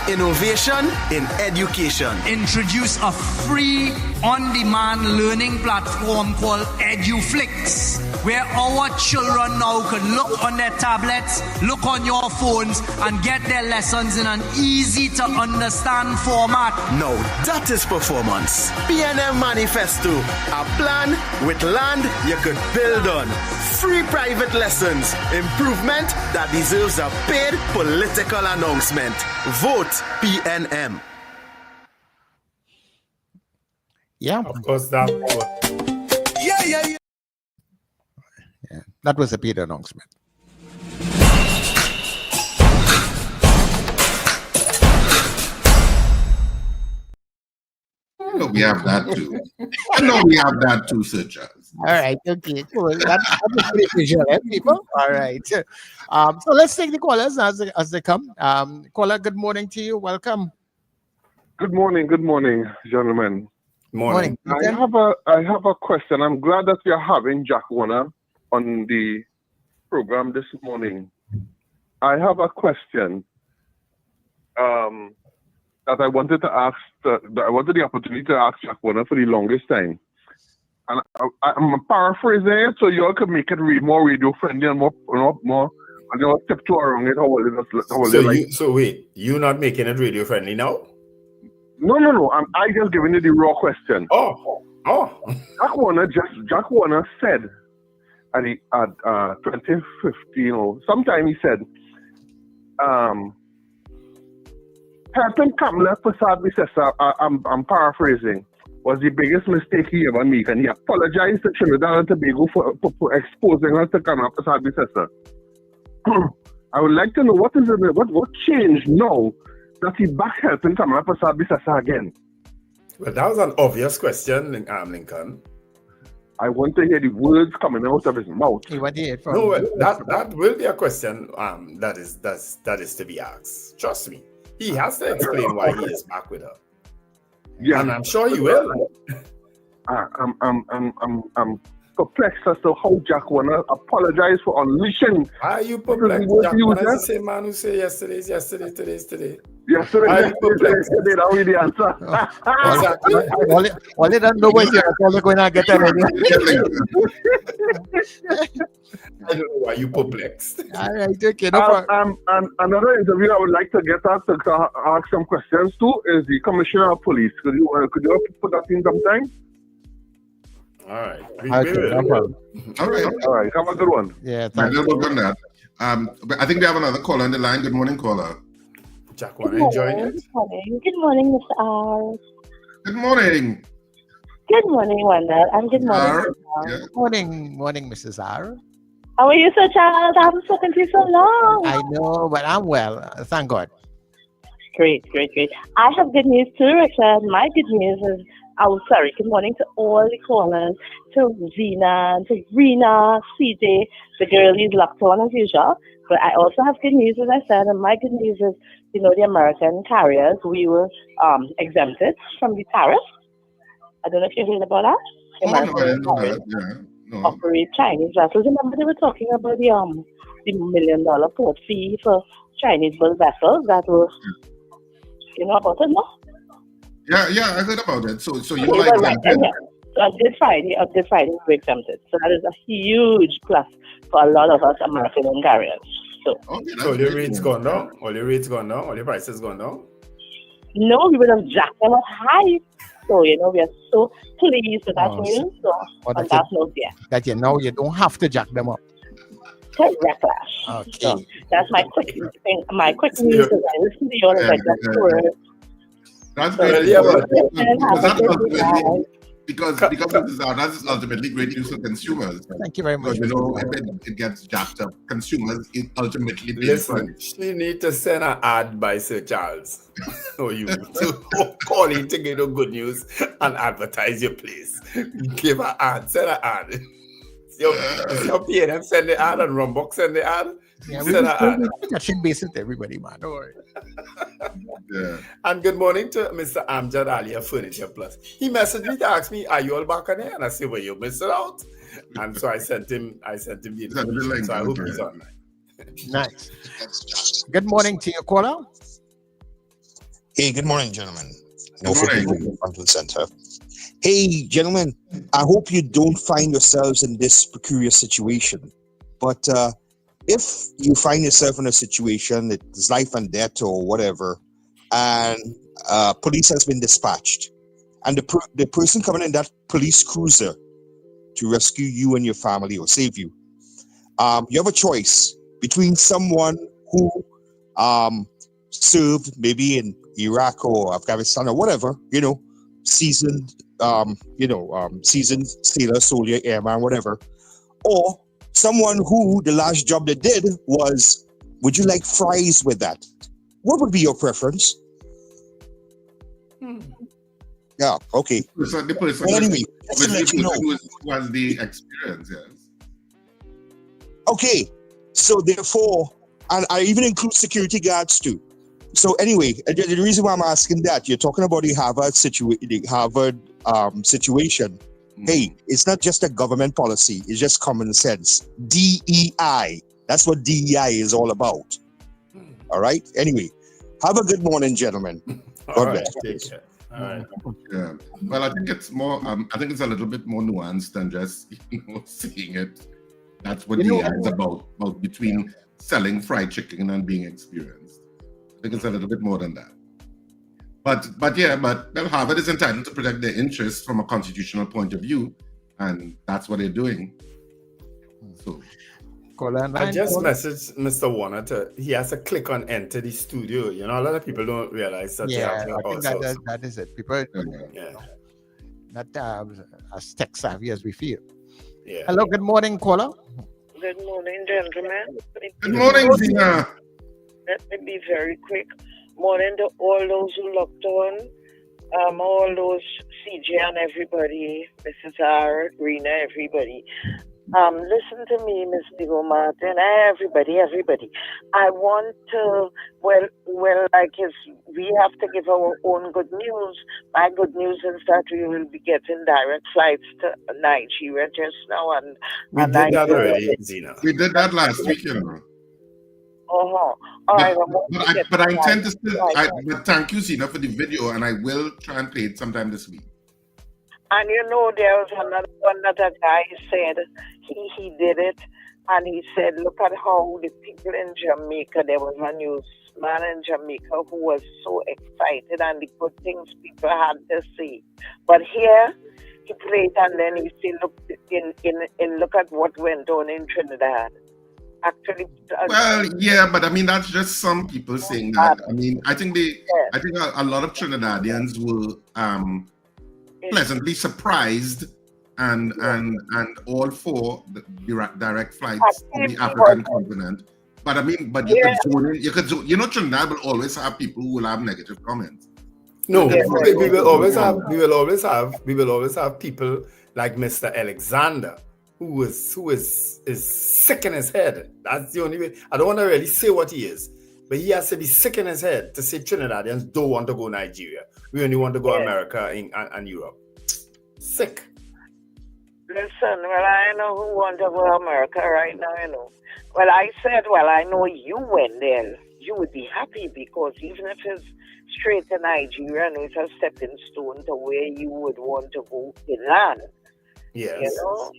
Innovation in education. Introduce a free on-demand learning platform called EduFlix, where our children now can look on their tablets, look on your phones, and get their lessons in an easy-to-understand format. Now that is performance. PNM Manifesto, a plan with land you could build on. Free private lessons, improvement that deserves a paid political announcement. Vote PNM. Yeah, of course that. Yeah. That was a paid announcement. We have that too. I know we have that too, Sir Charles. All right, okay, cool. That's pretty visual, people. All right. So let's take the callers as they come. Caller, good morning to you. Welcome. Good morning, gentlemen. Morning. I have a question. I'm glad that we are having Jack Warner on the program this morning. I have a question that I wanted to ask. I wanted the opportunity to ask Jack Warner for the longest time, and I'm paraphrasing it so you all can make it more radio friendly and more, and you tiptoe around it. So wait, you're not making it radio friendly now? No. I just giving you the raw question. Oh. Jack Warner said at 2015 or sometime he said, helping Kamala Prasad Visesa, I'm paraphrasing, was the biggest mistake he ever made, and he apologized to Trinidad and Tobago for exposing her to Kamala Prasad Visesa. I would like to know what changed now that he back helping Kamala Prasad Visesa again. Well, that was an obvious question, Lincoln. I want to hear the words coming out of his mouth. That will be a question that is to be asked. Trust me. He has to explain why he is back with her. Yeah, and I'm sure he will. I'm perplexed as to how Jack Warner apologized for unleashing. Are you perplexed? Jack Warner is the same man who said yesterday is yesterday, today is today. Yesterday, are you perplexed? That will be the answer. All they don't know is you're going to get that. I don't know why you perplexed. All right, okay. No problem. And another interview I would like to get at to ask some questions to is the Commissioner of Police. Could you put that in sometime? All right. No problem. All right. Have a good one. Yeah, thank you. Work on that. But I think we have another caller on the line. Good morning, caller. Jack, want to enjoy it? Good morning, Mr. R. Good morning. Good morning, Wendell. And good morning, yeah. Morning, Mrs. R. How are you, Sir Charles? I haven't spoken to you so long. I know, but I'm well. Thank God. Great. I have good news too, Richard. My good news is, good morning to all the callers, to Zena, to Rena, CJ, the girlies locked on as usual. But I also have good news, as I said, and my good news is, the American carriers, we were exempted from the tariff. I don't know if you heard about that. American carriers operate Chinese vessels. Remember they were talking about the $1 million port fee for Chinese-built vessels that were, about it, no? Yeah, I heard about it. So you like that? So on Good Friday, we're exempted. So that is a huge plus for a lot of us American Hungarians. So, so your rates gone down? All your rates gone down? All your prices gone down? No, we would have jacked them up high. So, we are so pleased with that news. So, on that note, that you don't have to jack them up. Correct. Okay. So that's my quick thing. My quick news is I listen to you all like that. That's great. Because that's ultimately great news for consumers. Thank you very much. Because, if it gets jacked up, consumers it ultimately listen. She need to send an ad by Sir Charles or you to call in to get good news and advertise your place. Give an ad, send an ad. Your PNM send the ad and Rumbox send the ad. Yeah, we're touching base with everybody, man. Don't worry. Yeah. And good morning to Mr. Amjad Ali of Furniture Plus. He messaged me to ask me, "Are you all back on there?" And I said, "Well, you missed it out." And so I sent him the information. So I hope he's online. Nice. Good morning to you, caller. Hey, good morning, gentlemen. No front to the center. Hey, gentlemen, I hope you don't find yourselves in this precarious situation. But if you find yourself in a situation that is life and death or whatever, and police has been dispatched, and the person coming in that police cruiser to rescue you and your family or save you, you have a choice between someone who served maybe in Iraq or Afghanistan or whatever, seasoned, seasoned sailor, soldier, airman, whatever, or someone who the last job they did was, would you like fries with that? What would be your preference? Yeah, okay. So the person anyway, who has the experience, yes. Okay, so therefore, and I even include security guards too. So anyway, the reason why I'm asking that, you're talking about the Harvard situation. Hey, it's not just a government policy. It's just common sense. DEI. That's what DEI is all about. All right? Anyway, have a good morning, gentlemen. God bless. Take care. All right. Yeah. Well, I think it's more, I think it's a little bit more nuanced than just, seeing it. That's what DEI is about between selling fried chicken and being experienced. I think it's a little bit more than that. But Harvard is entitled to protect their interests from a constitutional point of view, and that's what they're doing. So, I just messaged Mr. Warner he has to click on enter the studio. A lot of people don't realize that. Yeah, I think that is it. People not as tech savvy as we feel. Yeah. Hello, good morning, caller. Good morning, gentlemen. Good morning, Zina. Let me be very quick. Morning to all those who looked on, all those CJ and everybody, Mrs. R, Rena, everybody. Listen to me, Miss Digo Martin, everybody. I want to, we have to give our own good news. My good news is that we will be getting direct flights to Nigeria just now. And we did that already, Zina. We did that last week, All right. But I intend to still. But thank you, Zina, for the video, and I will try and play it sometime this week. And there was another one that a guy said he did it, and he said, look at how the people in Jamaica. There was a newsman in Jamaica who was so excited and the good things people had to say. But here he played, and then he said, look at what went on in Trinidad. Actually, well, yeah, but I mean that's just some people saying that. I mean, I think a lot of Trinidadians were pleasantly surprised and all for the direct flights to the African continent. But I mean, you could Trinidad will always have people who will have negative comments. No, we will always have people like Mr. Alexander, who is sick in his head. That's the only way. I don't want to really say what he is, but he has to be sick in his head to say Trinidadians don't want to go Nigeria. We only want to go America and Europe. Sick. Listen, I know who want to go America right now, Well, I said, I know you, Wendell. You would be happy because even if it's straight to Nigeria, and it's a stepping stone to where you would want to go in land. Yes. You know,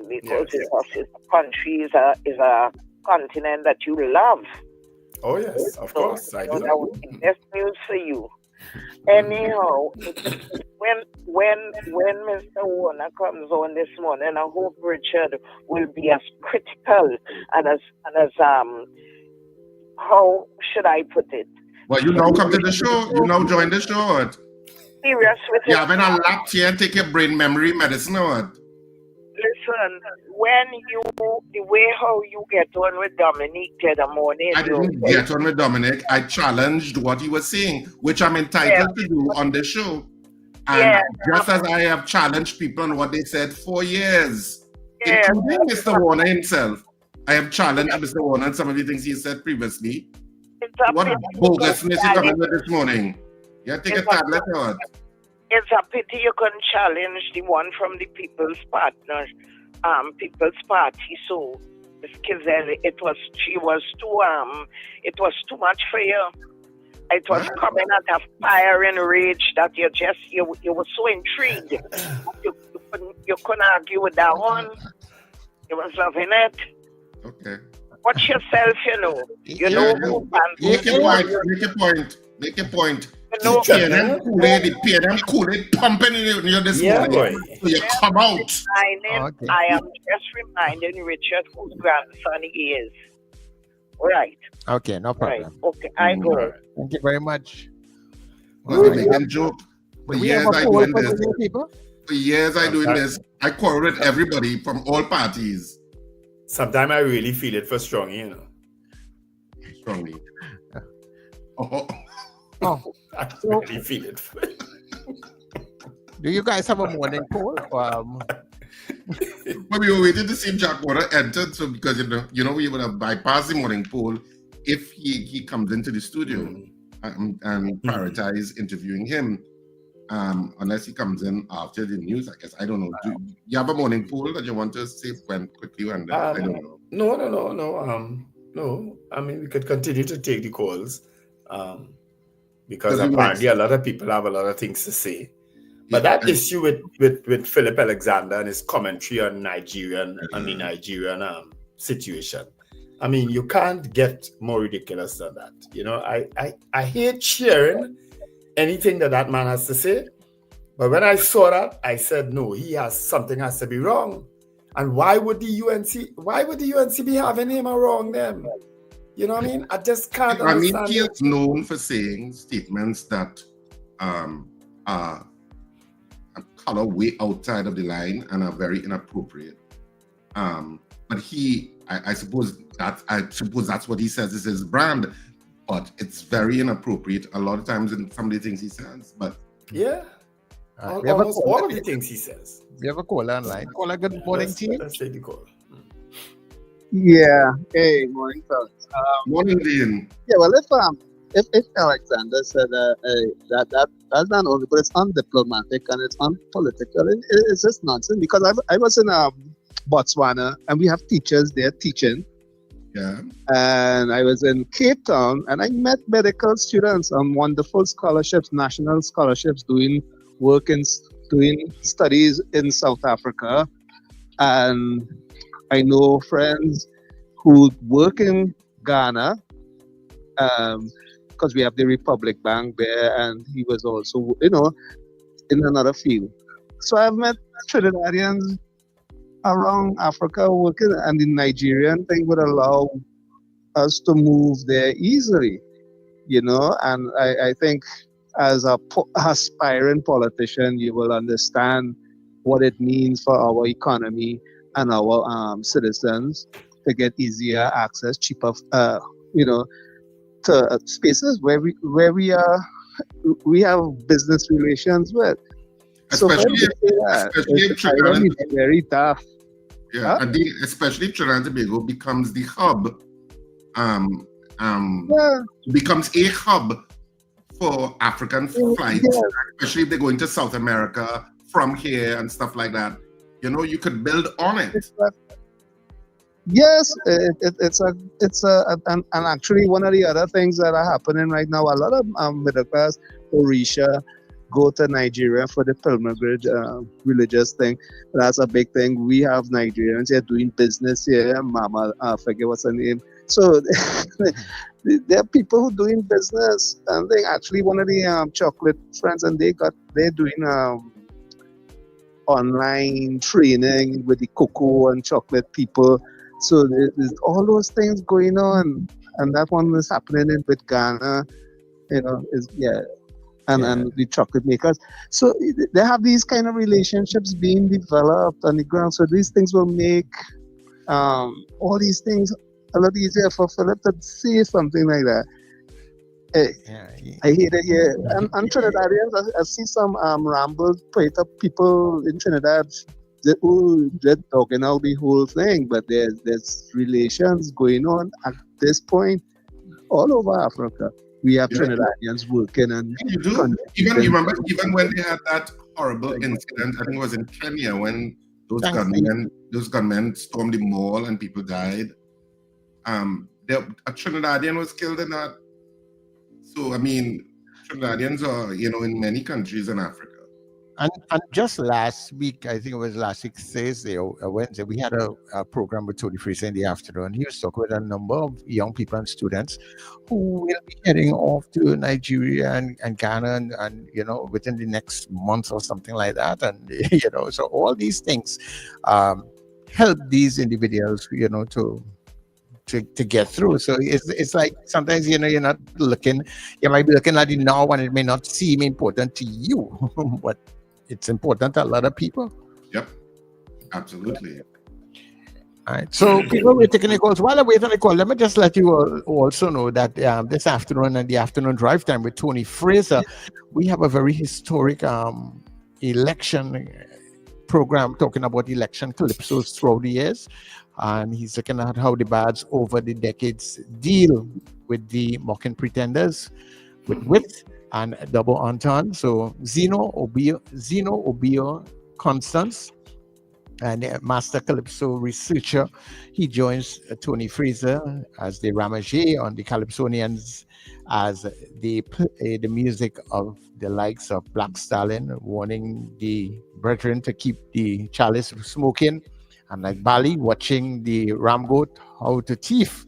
because it's a country, is a continent that you love. Oh yes, of course, I do. That would be best news for you. Anyhow, when Mr. Warner comes on this morning, I hope Richard will be as critical and as how should I put it? Well, you now come to the show. You now join the show. What? Serious with you having a lap here and take your brain memory medicine or what? Listen, the way how you get on with Dominic the morning. I didn't get on with Dominic. I challenged what he was saying, which I'm entitled to do on the show. And just as I have challenged people on what they said for years, including Mr. Warner himself, I have challenged Mr. Warner and some of the things he said previously. What bogusness you coming with this morning? You take a tablet or what? It's a pity you couldn't challenge the one from the People's Partner, People's Party. So, it was too much for you. It was coming at a fire and rage that you were so intrigued. You couldn't argue with that one. You was loving it. Okay. Watch yourself, you know. Make a point. The PNM Kool-Aid pumping in you this morning. So you come out. I am just reminding Richard whose grandson he is. Right. Okay, no problem. Right. Okay, I go. Thank you very much. Making joke. For years I doing this. For years I doing this. I quarrel with everybody from all parties. Sometimes I really feel it for Strongy, you know. Strongy. I really feel it. Do you guys have a morning poll? Well, we were waiting to see if Jack Warner entered, so because you know we would have bypassed the morning poll if he comes into the studio and prioritize interviewing him. Unless he comes in after the news, I guess. I don't know. Do you have a morning poll that you want to say quickly? And I don't know. No. I mean, we could continue to take the calls because apparently a lot of people have a lot of things to say. But that issue with Philip Alexander and his commentary on the Nigerian situation, I mean, you can't get more ridiculous than that. You know, I hate sharing anything that man has to say. But when I saw that, I said, no, something has to be wrong. And why would the UNC be having him wrong then? You know what I mean? I just can't understand. I mean, he is known for saying statements that are color way outside of the line and are very inappropriate. But I suppose that's what he says is his brand. But it's very inappropriate a lot of times in some of the things he says. But almost all of the things he says. We have a caller online. Caller, good morning, team. Let's take the call. Yeah. Hey, morning, fellas. Morning, Deacon. Yeah. Well, if Alexander said that's not only, but it's undiplomatic and it's unpolitical. It's just nonsense. Because I was in Botswana and we have teachers there teaching. Yeah. And I was in Cape Town and I met medical students on wonderful scholarships, national scholarships, doing studies in South Africa. And I know friends who work in Ghana because we have the Republic Bank there, and he was also, in another field. So I've met Trinidadians around Africa working, and the Nigerian thing would allow us to move there easily, and I think as a aspiring politician, you will understand what it means for our economy and our citizens to get easier access, cheaper, to spaces where we have business relations with. Especially if Trinidad is very tough. Yeah, huh? Especially if Trinidad and Tobago becomes the hub. Becomes a hub for African flights, especially if they're going to South America from here and stuff like that. You could build on it. Yes, and actually one of the other things that are happening right now, a lot of middle class Orisha go to Nigeria for the pilgrimage religious thing. That's a big thing. We have Nigerians here doing business here. Mama, I forget what's her name. So there are people who doing business, and they actually one of the chocolate friends, and they're doing online training with the cocoa and chocolate people. So there's all those things going on, and that one is happening with Ghana, and the chocolate makers. So they have these kind of relationships being developed on the ground. So these things will make all these things a lot easier for Philip to say something like that. I hate it here. And Trinidadians, I see some rambles, people in Trinidad they're talking out the whole thing, but there's relations going on at this point all over Africa. We have Trinidadians working and you do. Even when they had that horrible incident, I think it was in Kenya when those gunmen stormed the mall and people died. A Trinidadian was killed in that. So I mean, Trinidadians are in many countries in Africa. And just last week, I think it was last week, Thursday or Wednesday, we had a program with Tony Fraser in the afternoon. He was talking with a number of young people and students who will be heading off to Nigeria and Ghana and within the next month or something like that. And, so all these things help these individuals, to get through. So it's like sometimes you're not looking, you might be looking at it now and it may not seem important to you, but it's important to a lot of people. Yep, absolutely. All right, so people were taking the calls. While I wait on the call, let me just let you all also know that this afternoon and the afternoon drive time with Tony Fraser, we have a very historic election program talking about election calypsos throughout the years. And he's looking at how the bards over the decades deal with the mocking pretenders with wit and double entendre. So Zeno Obio Constance, and a master calypso researcher, he joins Tony Fraser as the Ramage on the Calypsonians as they play the music of the likes of Black Stallion, warning the brethren to keep the chalice smoking, and like Bali watching the ram goat how to thief.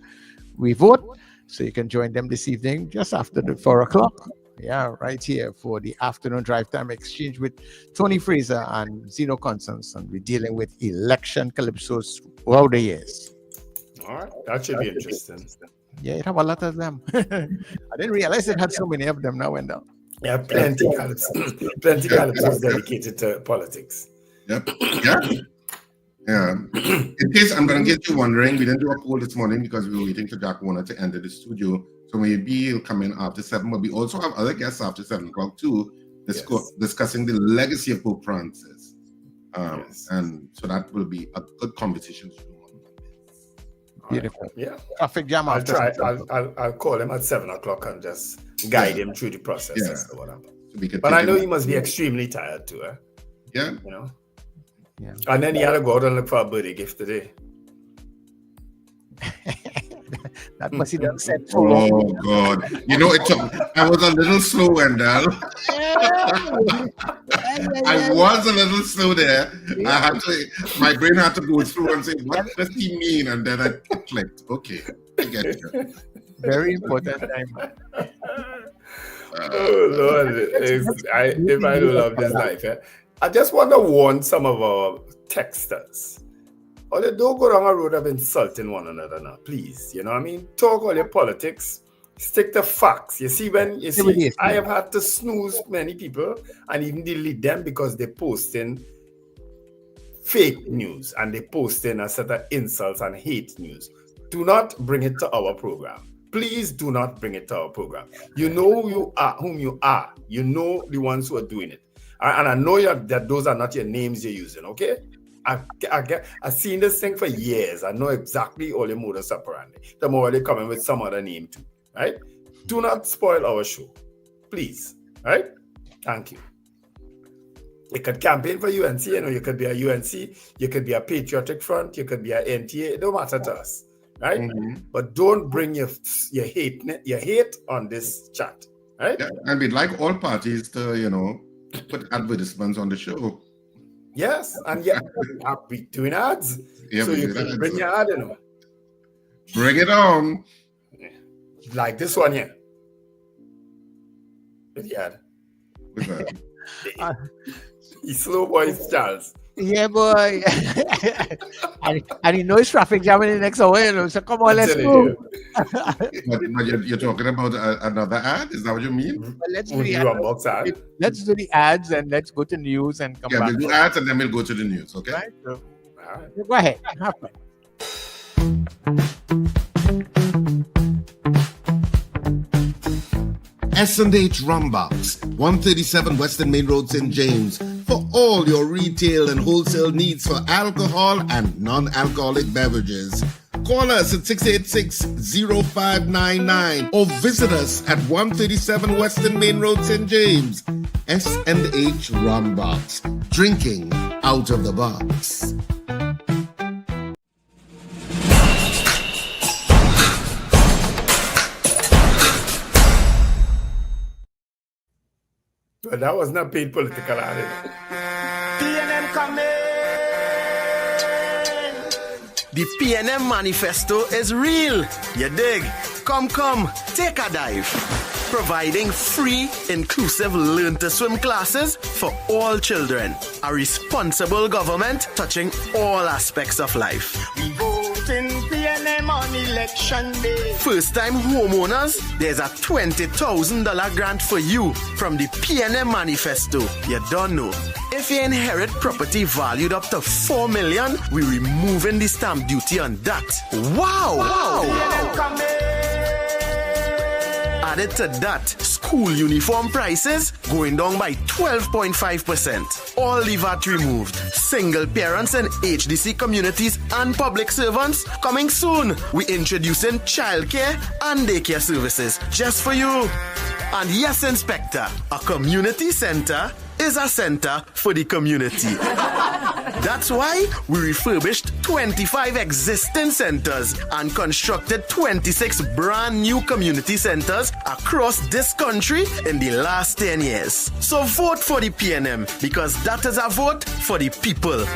We vote, so you can join them this evening just after the 4 o'clock. Yeah, right here for the afternoon drive time exchange with Tony Fraser and Zeno Constance, and we're dealing with election calypsos throughout the years. All right, that should be interesting. Yeah, it have a lot of them. I didn't realize it had so many of them now, Wendell. Yeah, plenty calypsos dedicated to politics. Yep. Yeah. In case I'm going to get you wondering, we didn't do a poll this morning because we were waiting for Jack Warner to enter the studio. So maybe he'll come in after 7, but we also have other guests after 7 o'clock too, discussing the legacy of Pope Francis. And so that will be a good conversation. Beautiful. Yeah. Traffic jam. I'll call him at 7 o'clock and just guide him through the process as to what happened. So but I know he must be extremely tired too. Yeah. Yeah. And then he had to go out and look for a birthday gift today. That must be done said. Oh God! I was a little slow, Wendell. I was a little slow there. My brain had to go through and say, "What does he mean?" And then I clicked. Okay, I get you. Very important time. Oh Lord! If I don't love this life, I just want to warn some of our texters. Or they don't go down a road of insulting one another now, please. You know what I mean? Talk all your politics, stick to facts. I have had to snooze many people and even delete them because they're posting fake news and they're posting a set of insults and hate news. Do not bring it to our program. Please do not bring it to our program. You know whom you are. You know the ones who are doing it. And I know that those are not your names you're using, okay? I've seen this thing for years. I know exactly all your modus operandi. The more they come in with some other name too, right? Do not spoil our show, please, right? Thank you. You could campaign for UNC, you could be a UNC, you could be a Patriotic Front, you could be a NTA, it don't matter to us, right? But don't bring your hate on this chat, right? Yeah, and we'd like all parties to, put advertisements on the show. Yes, and we're doing ads. Yeah, so you can bring your ad, Bring it on. Like this one here. With the ad. What's that? He's slow boys, Charles. Yeah, boy. and he knows traffic jamming in the next hour, so come on, let's go. But you're talking about another ad? Is that what you mean? Well, let's do the ads and let's go to news and come back. Yeah, we'll do ads and then we'll go to the news, okay? Right, so, go ahead. Have fun. S&H Rumbox, 137 Western Main Road, St. James, for all your retail and wholesale needs for alcohol and non-alcoholic beverages. Call us at 686-0599 or visit us at 137 Western Main Road, St. James. S&H Rumbox, drinking out of the box. But that was not paid political ad. PNM coming. The PNM manifesto is real. You dig? Come, take a dive. Providing free, inclusive learn to swim classes for all children. A responsible government touching all aspects of life. We vote in PNM on election day. First-time homeowners, there's a $20,000 grant for you from the PNM manifesto. You don't know. If you inherit property valued up to $4 million, we're removing the stamp duty on that. Wow! Added to that, school uniform prices going down by 12.5%. All the VAT removed. Single parents in HDC communities and public servants coming soon. We introducing childcare and daycare services just for you. And yes, Inspector, a community center is a center for the community. That's why we refurbished 25 existing centers and constructed 26 brand new community centers across this country in the last 10 years. So vote for the PNM because that is a vote for the people.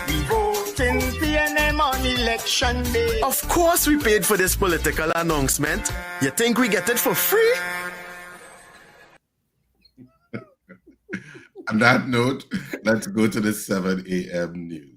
We vote in PNM on election day. Of course we paid for this political announcement. You think we get it for free? On that note, let's go to the 7 a.m. news.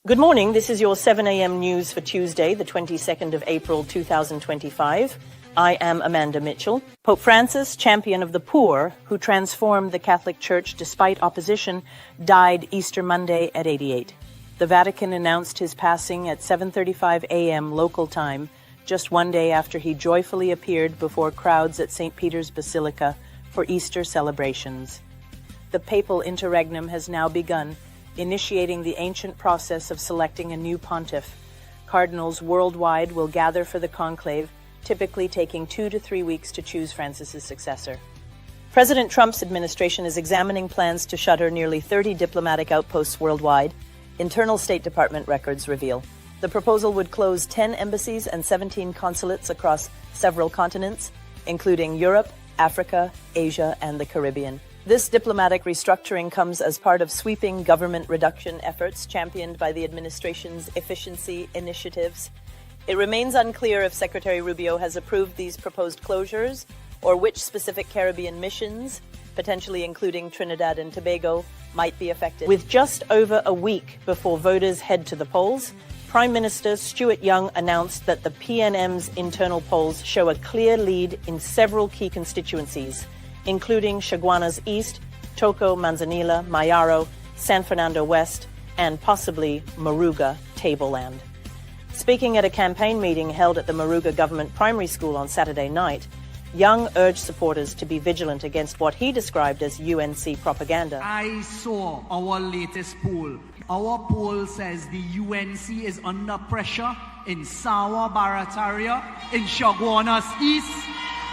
Good morning. This is your 7 a.m. news for Tuesday, the 22nd of April, 2025. I am Amanda Mitchell. Pope Francis, champion of the poor, who transformed the Catholic Church despite opposition, died Easter Monday at 88. The Vatican announced his passing at 7:35 a.m. local time, just one day after he joyfully appeared before crowds at St. Peter's Basilica for Easter celebrations. The papal interregnum has now begun, initiating the ancient process of selecting a new pontiff. Cardinals worldwide will gather for the conclave, typically taking 2 to 3 weeks to choose Francis's successor. President Trump's administration is examining plans to shutter nearly 30 diplomatic outposts worldwide, internal State Department records reveal. The proposal would close 10 embassies and 17 consulates across several continents, including Europe, Africa, Asia, and the Caribbean. This diplomatic restructuring comes as part of sweeping government reduction efforts championed by the administration's efficiency initiatives. It remains unclear if Secretary Rubio has approved these proposed closures or which specific Caribbean missions, potentially including Trinidad and Tobago, might be affected. With just over a week before voters head to the polls, Prime Minister Stuart Young announced that the PNM's internal polls show a clear lead in several key constituencies, including Chaguanas East, Toco, Manzanilla, Mayaro, San Fernando West, and possibly Moruga, Tableland. Speaking at a campaign meeting held at the Moruga Government Primary School on Saturday night, Young urged supporters to be vigilant against what he described as UNC propaganda. I saw our latest poll Our poll says the UNC is under pressure in Sawa Barataria, in Chaguanas East,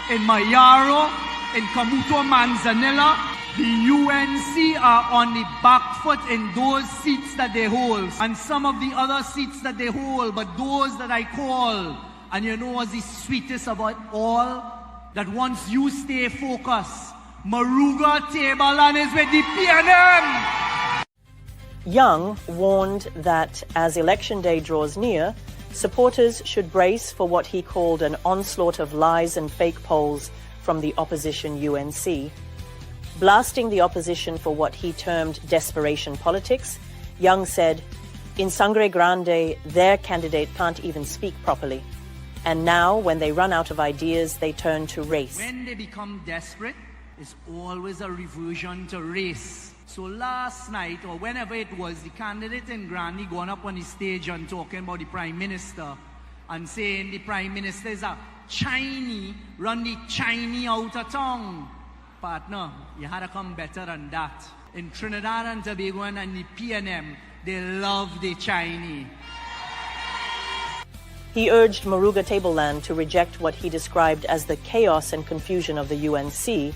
in Mayaro, in Kamuto Manzanilla. The UNC are on the back foot in those seats that they hold, and some of the other seats that they hold, but those that I call. And you know what's the sweetest about all? That once you stay focused, Maruga Tableland is with the PNM. Young warned that as Election Day draws near, supporters should brace for what he called an onslaught of lies and fake polls from the opposition UNC. Blasting the opposition for what he termed desperation politics, Young said, "In Sangre Grande, their candidate can't even speak properly. And now, when they run out of ideas, they turn to race." When they become desperate, it's always a reversion to race. So last night, or whenever it was, the candidate in Grande going up on the stage and talking about the Prime Minister and saying the Prime Minister is a Chinese, run the Chinese out of town. Partner, you had to come better than that. In Trinidad and Tobago and the PNM, they love the Chinese. He urged Maruga Tableland to reject what he described as the chaos and confusion of the UNC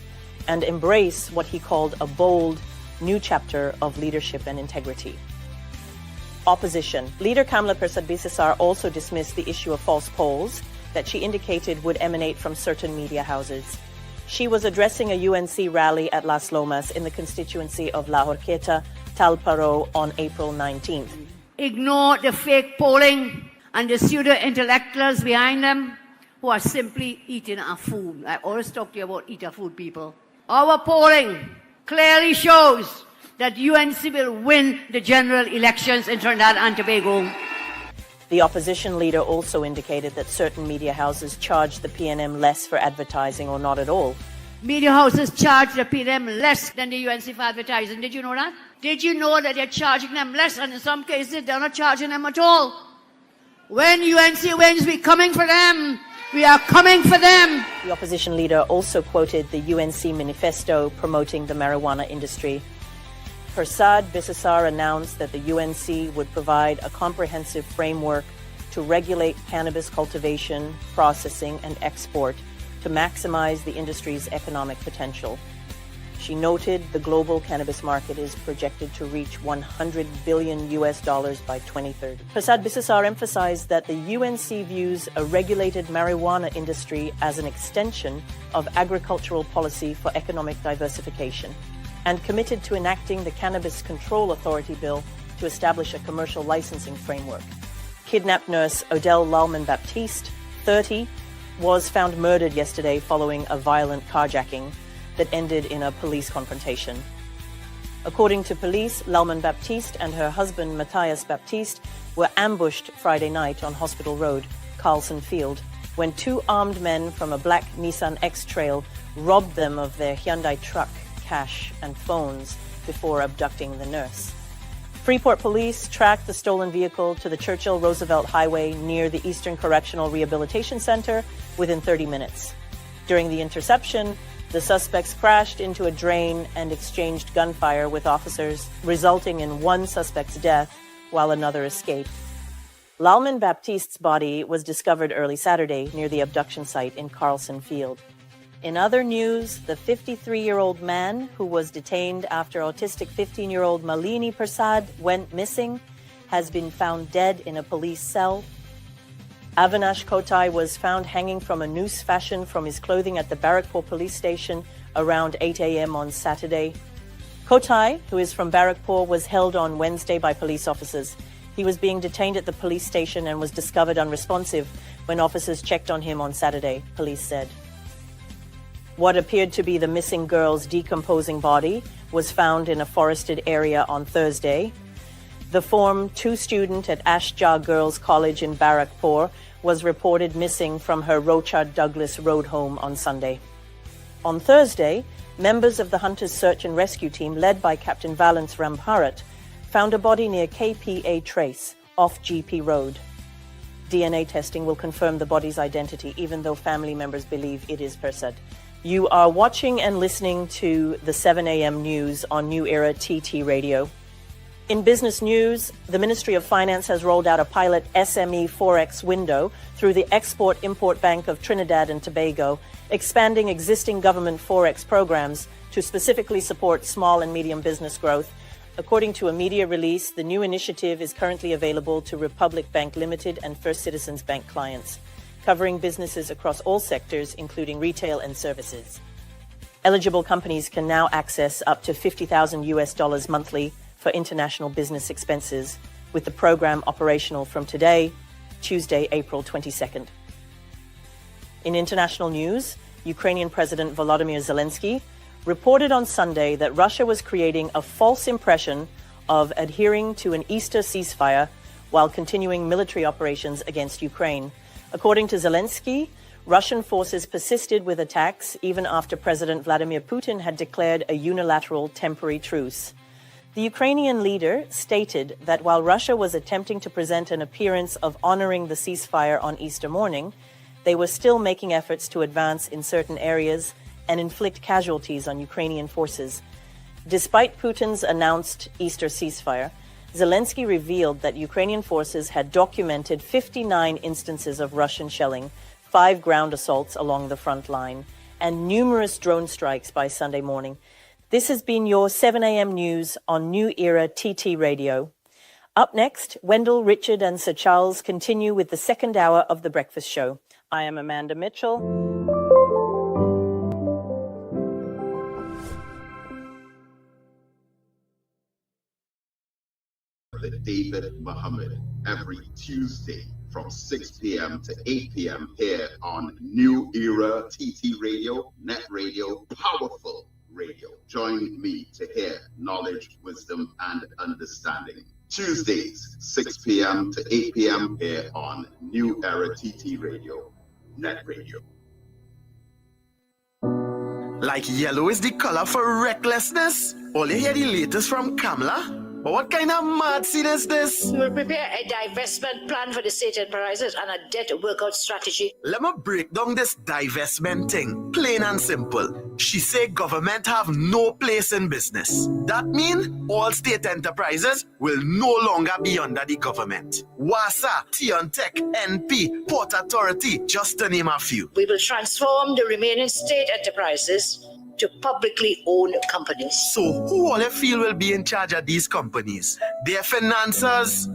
and embrace what he called a bold, new chapter of leadership and integrity. Opposition. Leader Kamla Persad-Bissessar also dismissed the issue of false polls that she indicated would emanate from certain media houses. She was addressing a UNC rally at Las Lomas in the constituency of La Horqueta, Talparo on April 19th. Ignore the fake polling and the pseudo-intellectuals behind them who are simply eating our food. I always talk to you about eat our food, people. Our polling clearly shows that UNC will win the general elections in Trinidad and Tobago. The opposition leader also indicated that certain media houses charge the PNM less for advertising or not at all. Media houses charge the PNM less than the UNC for advertising. Did you know that? Did you know that they're charging them less, and in some cases they're not charging them at all? When UNC wins, we're coming for them. We are coming for them. The opposition leader also quoted the UNC manifesto promoting the marijuana industry. Persad-Bissessar announced that the UNC would provide a comprehensive framework to regulate cannabis cultivation, processing, and export to maximize the industry's economic potential. She noted the global cannabis market is projected to reach $100 billion by 2030. Persad-Bissessar emphasized that the UNC views a regulated marijuana industry as an extension of agricultural policy for economic diversification, and committed to enacting the Cannabis Control Authority Bill to establish a commercial licensing framework. Kidnapped nurse Odell Lalman-Baptiste, 30, was found murdered yesterday following a violent carjacking that ended in a police confrontation. According to police, Lalman-Baptiste and her husband Matthias Baptiste were ambushed Friday night on Hospital Road, Carlson Field, when two armed men from a black Nissan X-Trail robbed them of their Hyundai truck, cash, and phones before abducting the nurse. Freeport police tracked the stolen vehicle to the Churchill Roosevelt Highway near the Eastern Correctional Rehabilitation Center within 30 minutes. During the interception, the suspects crashed into a drain and exchanged gunfire with officers, resulting in one suspect's death while another escaped. Lalman-Baptiste's body was discovered early Saturday near the abduction site in Carlson Field. In other news, the 53-year-old man who was detained after autistic 15-year-old Malini Persad went missing has been found dead in a police cell. Avinash Kotai was found hanging from a noose fashioned from his clothing at the Barrackpore police station around 8 a.m. on Saturday. Kotai, who is from Barrackpore, was held on Wednesday by police officers. He was being detained at the police station and was discovered unresponsive when officers checked on him on Saturday, police said. What appeared to be the missing girl's decomposing body was found in a forested area on Thursday. The Form 2 student at Ashjar Girls College in Barrackpore was reported missing from her Rochard Douglas Road home on Sunday. On Thursday, members of the Hunters Search and Rescue Team, led by Captain Valence Rambharat, found a body near KPA Trace off GP Road. DNA testing will confirm the body's identity, even though family members believe it is Persad. You are watching and listening to the 7 a.m. news on New Era TT Radio. In business news, the Ministry of Finance has rolled out a pilot SME Forex window through the Export-Import Bank of Trinidad and Tobago, expanding existing government Forex programs to specifically support small and medium business growth. According to a media release, the new initiative is currently available to Republic Bank Limited and First Citizens Bank clients, covering businesses across all sectors, including retail and services. Eligible companies can now access up to $50,000 monthly for international business expenses, with the program operational from today, Tuesday, April 22nd. In international news, Ukrainian President Volodymyr Zelensky reported on Sunday that Russia was creating a false impression of adhering to an Easter ceasefire while continuing military operations against Ukraine. According to Zelensky, Russian forces persisted with attacks even after President Vladimir Putin had declared a unilateral temporary truce. The Ukrainian leader stated that while Russia was attempting to present an appearance of honoring the ceasefire on Easter morning, they were still making efforts to advance in certain areas and inflict casualties on Ukrainian forces. Despite Putin's announced Easter ceasefire, Zelensky revealed that Ukrainian forces had documented 59 instances of Russian shelling, 5 ground assaults along the front line, and numerous drone strikes by Sunday morning. This has been your 7 a.m. news on New Era TT Radio. Up next, Wendell, Richard, and Sir Charles continue with the second hour of The Breakfast Show. I am Amanda Mitchell. David Muhammad every Tuesday from 6 p.m. to 8 p.m. here on New Era TT Radio, Net Radio, Powerful Radio. Join me to hear knowledge, wisdom, and understanding. Tuesdays, 6 p.m. to 8 p.m. here on New Era TT Radio, Net Radio. Like yellow is the color for recklessness? All you hear the latest from Kamala? But what kind of mad scene is this? We will prepare a divestment plan for the state enterprises and a debt workout strategy. Let me break down this divestment thing, plain and simple. She say government have no place in business. That mean all state enterprises will no longer be under the government. WASA, Tiontech, NP, Port Authority, just to name a few. We will transform the remaining state enterprises to publicly owned companies. So who all you feel will be in charge of these companies? Their financiers,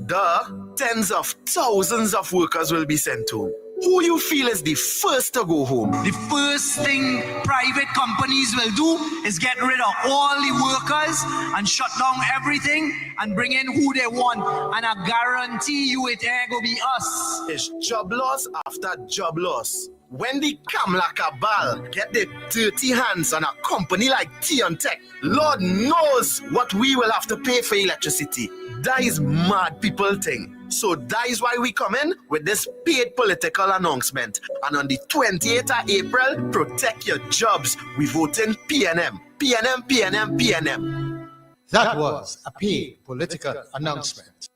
tens of thousands of workers will be sent home. Who you feel is the first to go home? The first thing private companies will do is get rid of all the workers and shut down everything and bring in who they want. And I guarantee you it ain't gonna be us. It's job loss after job loss. When the Kamala cabal get their dirty hands on a company like Tiontech, Lord knows what we will have to pay for electricity. That is mad people thing. So that is why we come in with this paid political announcement. And on the 28th of April, protect your jobs. We vote in PNM. PNM, PNM, PNM. That was a paid political announcement.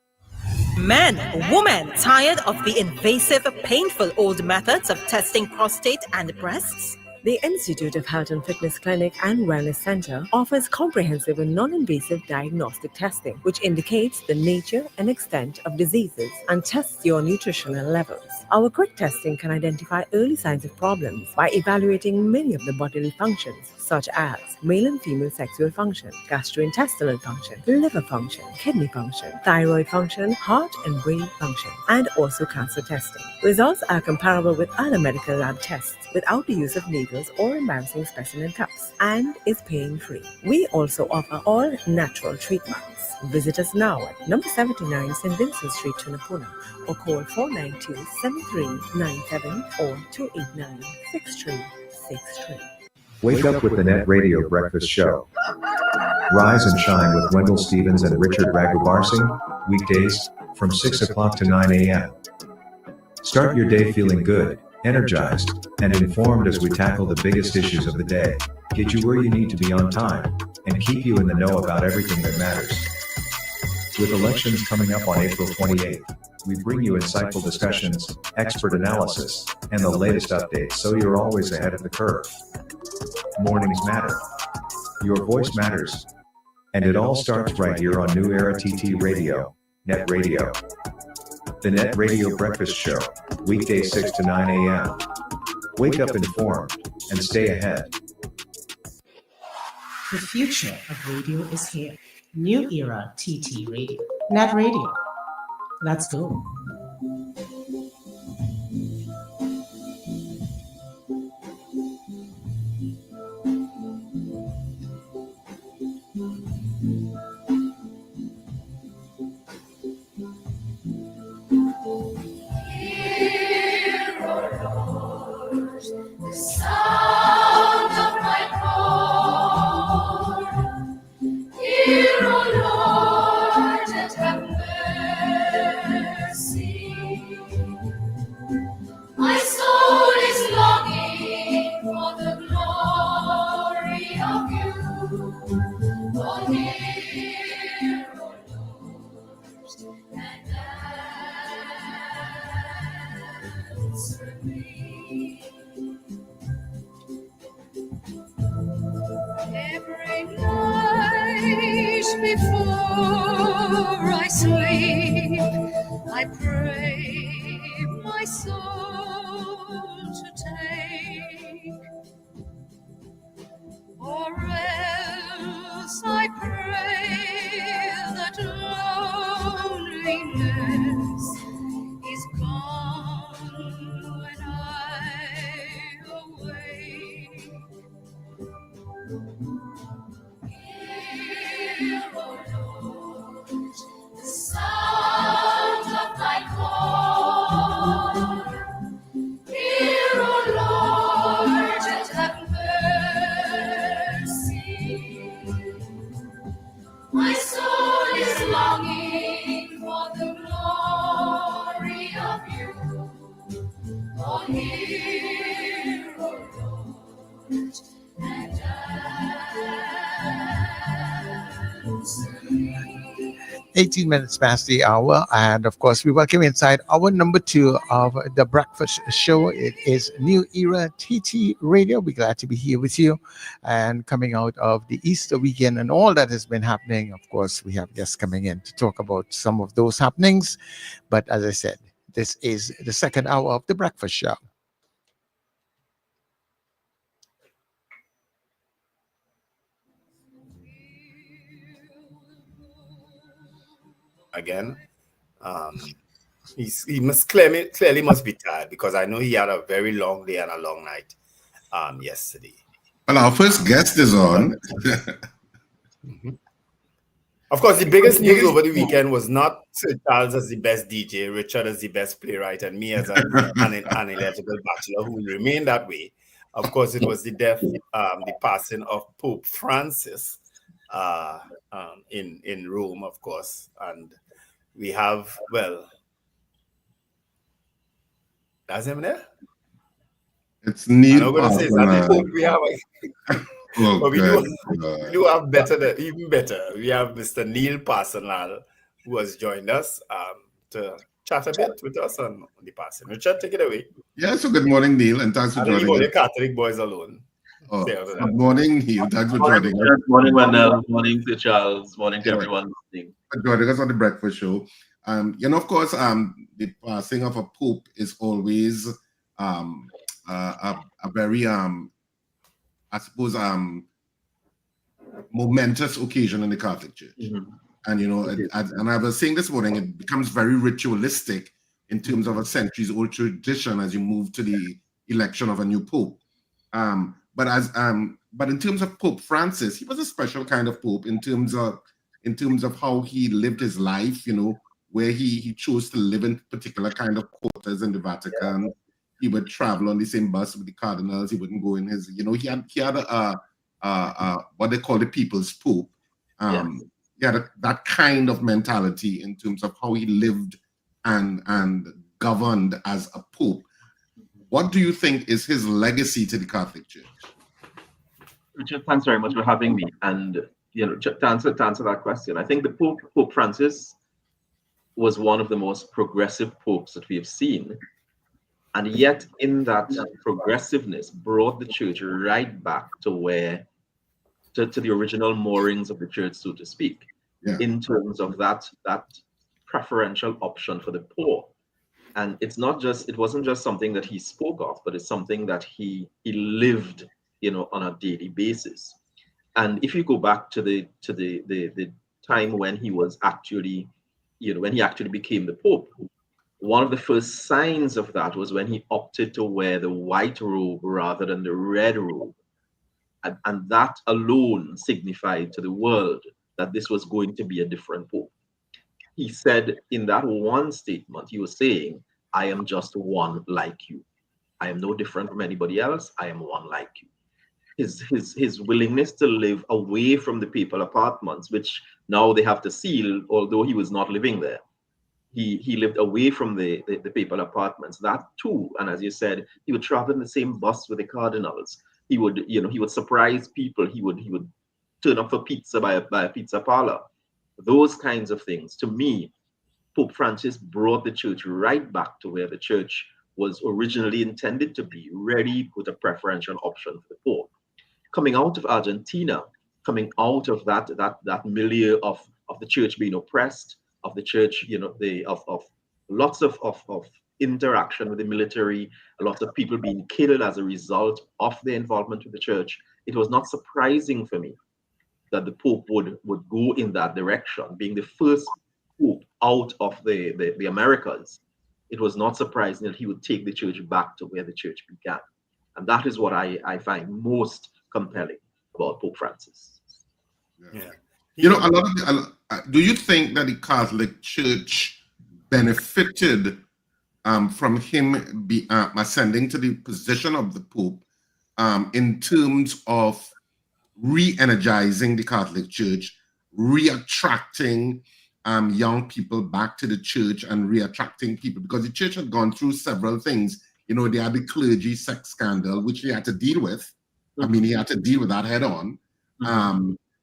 Men, women tired of the invasive, painful old methods of testing prostate and breasts? The Institute of Health and Fitness Clinic and Wellness Center offers comprehensive and non-invasive diagnostic testing, which indicates the nature and extent of diseases and tests your nutritional levels. Our quick testing can identify early signs of problems by evaluating many of the bodily functions, such as male and female sexual function, gastrointestinal function, liver function, kidney function, thyroid function, heart and brain function, and also cancer testing. Results are comparable with other medical lab tests without the use of needles or embarrassing specimen cups, and is pain-free. We also offer all natural treatments. Visit us now at number 79 St. Vincent Street, Tunapuna, or call 492-7397 or 289-6363. Wake up with the Net Radio Breakfast Show. Rise and shine with Wendell Stevens and Richard Raghubarsing, weekdays from 6 o'clock to 9 a.m. Start your day feeling good, energized, and informed as we tackle the biggest issues of the day, get you where you need to be on time, and keep you in the know about everything that matters. With elections coming up on April 28th, we bring you insightful discussions, expert analysis, and the latest updates so you're always ahead of the curve. Mornings matter. Your voice matters. And it all starts right here on New Era TT Radio, Net Radio. The Net Radio Breakfast Show, weekdays 6 to 9 a.m. Wake up informed and stay ahead. The future of radio is here. New Era TT Radio. Net Radio. Let's go. The sound of my call. Hear, O Lord, and have mercy. My soul is longing for the glory of you. Oh, hear, O Lord, and answer me. Every night before I sleep, I pray my soul to take, or else I pray that loneliness is gone when I awake. Hear, O Lord, the sound of my call. Hear, O Lord, and have mercy. My soul is longing for the glory of you. Oh, hear, O Lord, and answer me. 18 minutes past the hour, and of course we welcome you inside hour number 2 of the breakfast show. It is New Era TT Radio. We're glad to be here with you, and coming out of the Easter weekend and all that has been happening. Of course, we have guests coming in to talk about some of those happenings, but as I said, this is the second hour of the breakfast show. Again, he must clearly must be tired, because I know he had a very long day and a long night yesterday. Well, our first guest is on. Of course, the biggest news over the weekend was not Sir Charles as the best DJ, Richard as the best playwright, and me as an ineligible bachelor who will remain that way. Of course, it was the death, the passing of Pope Francis in Rome, of course. And we have, well, that's him there? It's Neil. I'm not going to say that. We have but we do have even better. We have Mr. Neil Parsonal, who has joined us to chat a bit with us on the passing. Richard, take it away. Yeah, so good morning, Neil, and thanks for joining us. The Catholic boys alone. Oh, good morning, Neil. Thanks for joining us. Good morning, Wendell. Morning to Charles. Morning to everyone listening. Joining us on the breakfast show. Of course, the passing of a pope is always a very, I suppose, momentous occasion in the Catholic Church. Mm-hmm. And, and I was saying this morning, it becomes very ritualistic in terms of a centuries-old tradition as you move to the election of a new pope. But in terms of Pope Francis, he was a special kind of pope in terms of how he lived his life, where he chose to live in particular kind of quarters in the Vatican. Yeah. He would travel on the same bus with the cardinals. He wouldn't go in his, he had what they call the people's pope. He had that kind of mentality in terms of how he lived and governed as a pope. What do you think is his legacy to the Catholic Church? Richard, thanks very much for having me. And to answer that question, I think the Pope Francis was one of the most progressive popes that we have seen, and yet in that progressiveness brought the church right back to where to the original moorings of the church, so to speak, in terms of that preferential option for the poor. And it wasn't just something that he spoke of, but it's something that he lived, on a daily basis. And if you go back to the time when he was actually, when he actually became the Pope, one of the first signs of that was when he opted to wear the white robe rather than the red robe. And that alone signified to the world that this was going to be a different Pope. He said in that one statement, he was saying, I am just one like you. I am no different from anybody else. I am one like you. His willingness to live away from the papal apartments, which now they have to seal, although he was not living there. He lived away from the papal apartments, that too. And as you said, he would travel in the same bus with the cardinals. He would surprise people. He would turn up for pizza by a pizza parlor. Those kinds of things. To me, Pope Francis brought the church right back to where the church was originally intended to be, ready with a preferential option for the Pope. Coming out of Argentina, coming out of that milieu of the church being oppressed, of the church, of lots of interaction with the military, a lot of people being killed as a result of their involvement with the church, it was not surprising for me that the Pope would go in that direction, being the first Pope out of the Americas. It was not surprising that he would take the church back to where the church began. And that is what I find most compelling about Pope Francis. Yeah. Do you think that the Catholic Church benefited from him ascending to the position of the Pope in terms of re-energizing the Catholic Church, re-attracting young people back to the church and re-attracting people? Because the church had gone through several things. They had the clergy sex scandal, which he had to deal with. I mean, he had to deal with that head on.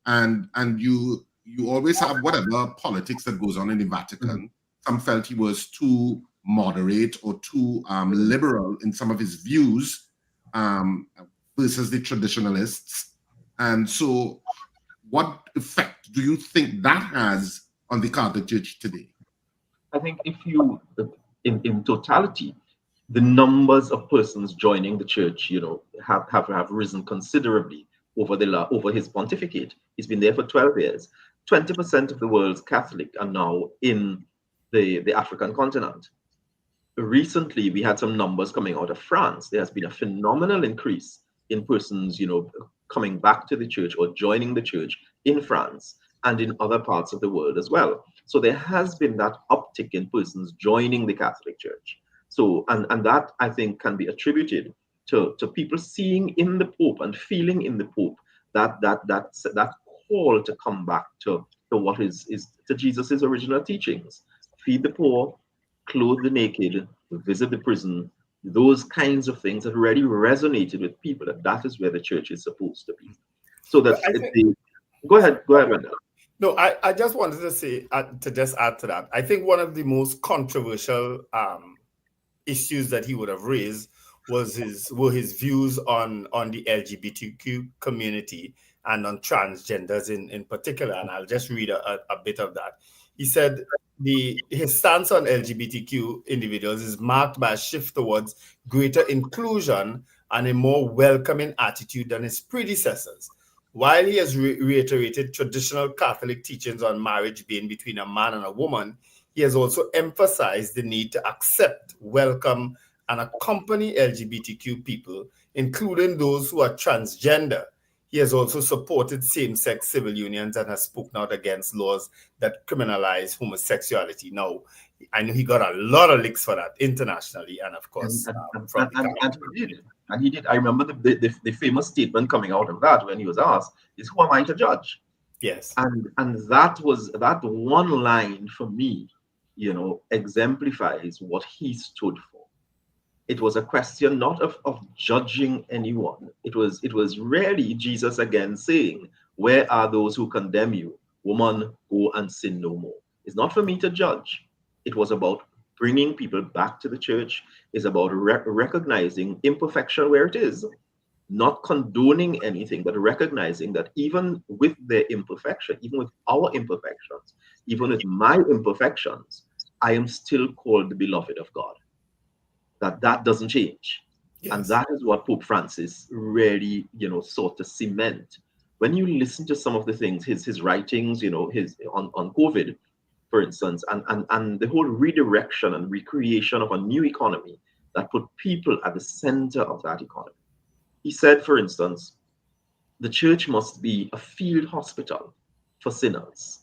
And you always have whatever politics that goes on in the Vatican. Some felt he was too moderate or too liberal in some of his views versus the traditionalists. And so what effect do you think that has on the Catholic Church today? I think if you, in totality, the numbers of persons joining the church, have risen considerably over his pontificate. He's been there for 12 years. 20% of the world's Catholic are now in the African continent. Recently, we had some numbers coming out of France. There has been a phenomenal increase in persons, coming back to the church or joining the church in France and in other parts of the world as well. So there has been that uptick in persons joining the Catholic Church. So, and that I think can be attributed to people seeing in the Pope and feeling in the Pope that call to come back to what is to Jesus's original teachings: feed the poor, clothe the naked, visit the prison. Those kinds of things that already resonated with people, that is where the church is supposed to be. So that go ahead, Wendell. No, I just wanted to say, to just add to that, I think one of the most controversial issues that he would have raised were his views on the LGBTQ community and on transgenders in particular. And I'll just read a bit of that. He said his stance on LGBTQ individuals is marked by a shift towards greater inclusion and a more welcoming attitude than his predecessors. While he has reiterated traditional Catholic teachings on marriage being between a man and a woman, he has also emphasized the need to accept, welcome, and accompany LGBTQ people, including those who are transgender. He has also supported same-sex civil unions and has spoken out against laws that criminalize homosexuality. Now, I know he got a lot of licks for that internationally, and of course, and he did. I remember the famous statement coming out of that when he was asked, "Is who am I to judge?" Yes, and that one line for me, exemplifies what he stood for. It was a question not of judging anyone. It was really Jesus again saying, "Where are those who condemn you? Woman, go and sin no more." It's not for me to judge. It was about bringing people back to the church. It's about recognizing imperfection where it is, not condoning anything, but recognizing that even with their imperfection, even with our imperfections, even with my imperfections, I am still called the beloved of God. That doesn't change. Yes. And that is what Pope Francis really, sought to cement. When you listen to some of the things, his writings, his on COVID, for instance, and the whole redirection and recreation of a new economy that put people at the center of that economy. He said, for instance, the church must be a field hospital for sinners.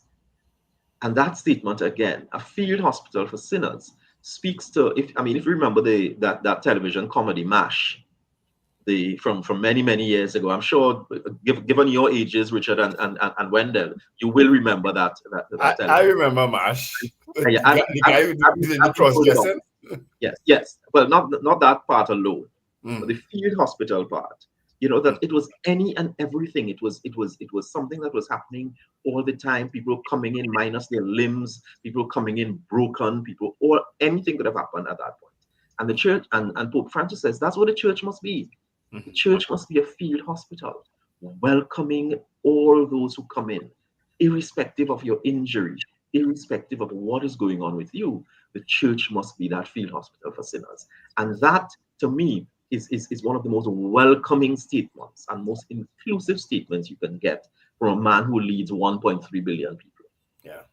And that statement, again, a field hospital for sinners, speaks to, if you remember that television comedy MASH, from many years ago. I'm sure, given your ages, Richard and Wendell, you will remember that I remember MASH. The guy who did the cross-dressing. Yes. Well, not that part alone, but the field hospital part. That it was any and everything. It was something that was happening all the time. People coming in minus their limbs, people coming in broken, or anything could have happened at that point. And the church and Pope Francis says that's what the church must be. The church must be a field hospital, welcoming all those who come in, irrespective of your injury, irrespective of what is going on with you. The church must be that field hospital for sinners. And that, to me, is one of the most welcoming statements and most inclusive statements you can get from a man who leads 1.3 billion people. Yeah.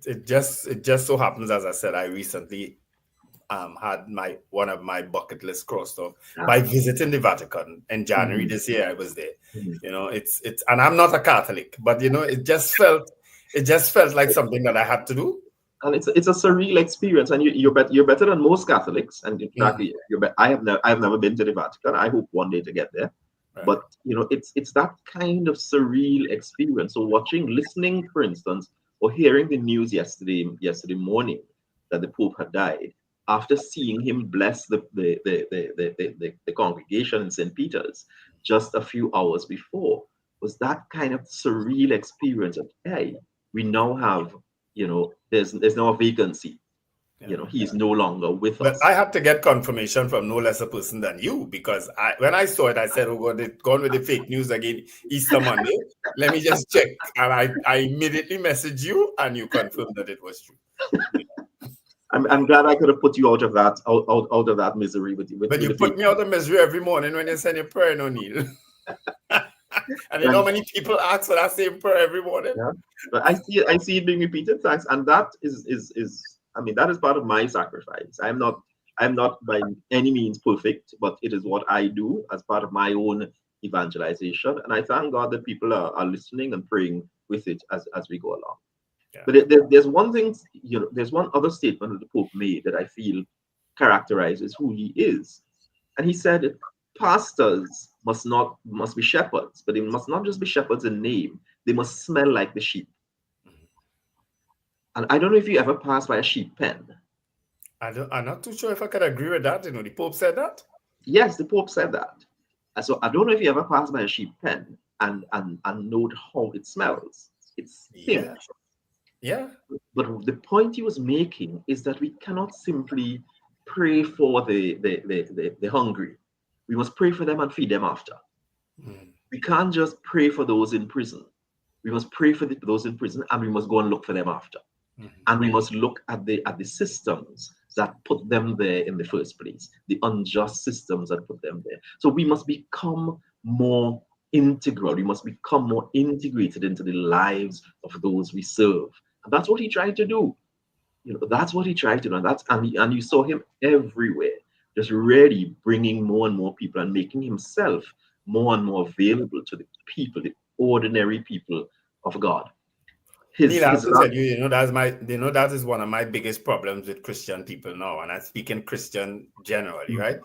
It just so happens, as I said, I recently had one of my bucket list crossed off by visiting the Vatican in January this year. I was there. It's and I'm not a Catholic, but it just felt like something that I had to do. And it's a surreal experience, and you're better than most Catholics. And in fact, I've never been to the Vatican. I hope one day to get there. Right. But it's that kind of surreal experience. So listening, for instance, or hearing the news yesterday morning that the Pope had died, after seeing him bless the congregation in St. Peter's just a few hours before, was that kind of surreal experience of, hey, we now have, there's now a vacancy. He's no longer with us. But I had to get confirmation from no less a person than you, because when I saw it, I said, oh, they've gone with the fake news again, Easter Monday. Let me just check. And I immediately messaged you, and you confirmed that it was true. I'm glad I could have put you out of that misery with you. But you put me out of misery every morning when you send your prayer, O'Neill. And how many people ask for that same prayer every morning? Yeah. But I see it being repeated, thanks, and that is that is part of my sacrifice. I'm not by any means perfect, but it is what I do as part of my own evangelization, and I thank God that people are listening and praying with it as we go along. Yeah. But there's one thing, there's one other statement that the Pope made that I feel characterizes who he is, and he said pastors must be shepherds, but they must not just be shepherds in name. They must smell like the sheep. And I don't know if you ever passed by a sheep pen. I'm not too sure if I could agree with that. The Pope said that? Yes, the Pope said that. So I don't know if you ever passed by a sheep pen and note how it smells. It's thick. Yeah. But the point he was making is that we cannot simply pray for the hungry. We must pray for them and feed them after. We can't just pray for those in prison. We must pray for those in prison, and we must go and look for them after. And we must look at the systems that put them there in the first place, the unjust systems that put them there. So we must become more integral. We must become more integrated into the lives of those we serve. And that's what he tried to do. That's what he tried to do. And you saw him everywhere, just really bringing more and more people and making himself more and more available to the people, the ordinary people of God. That is one of my biggest problems with Christian people now, and I'm speaking Christian generally, right?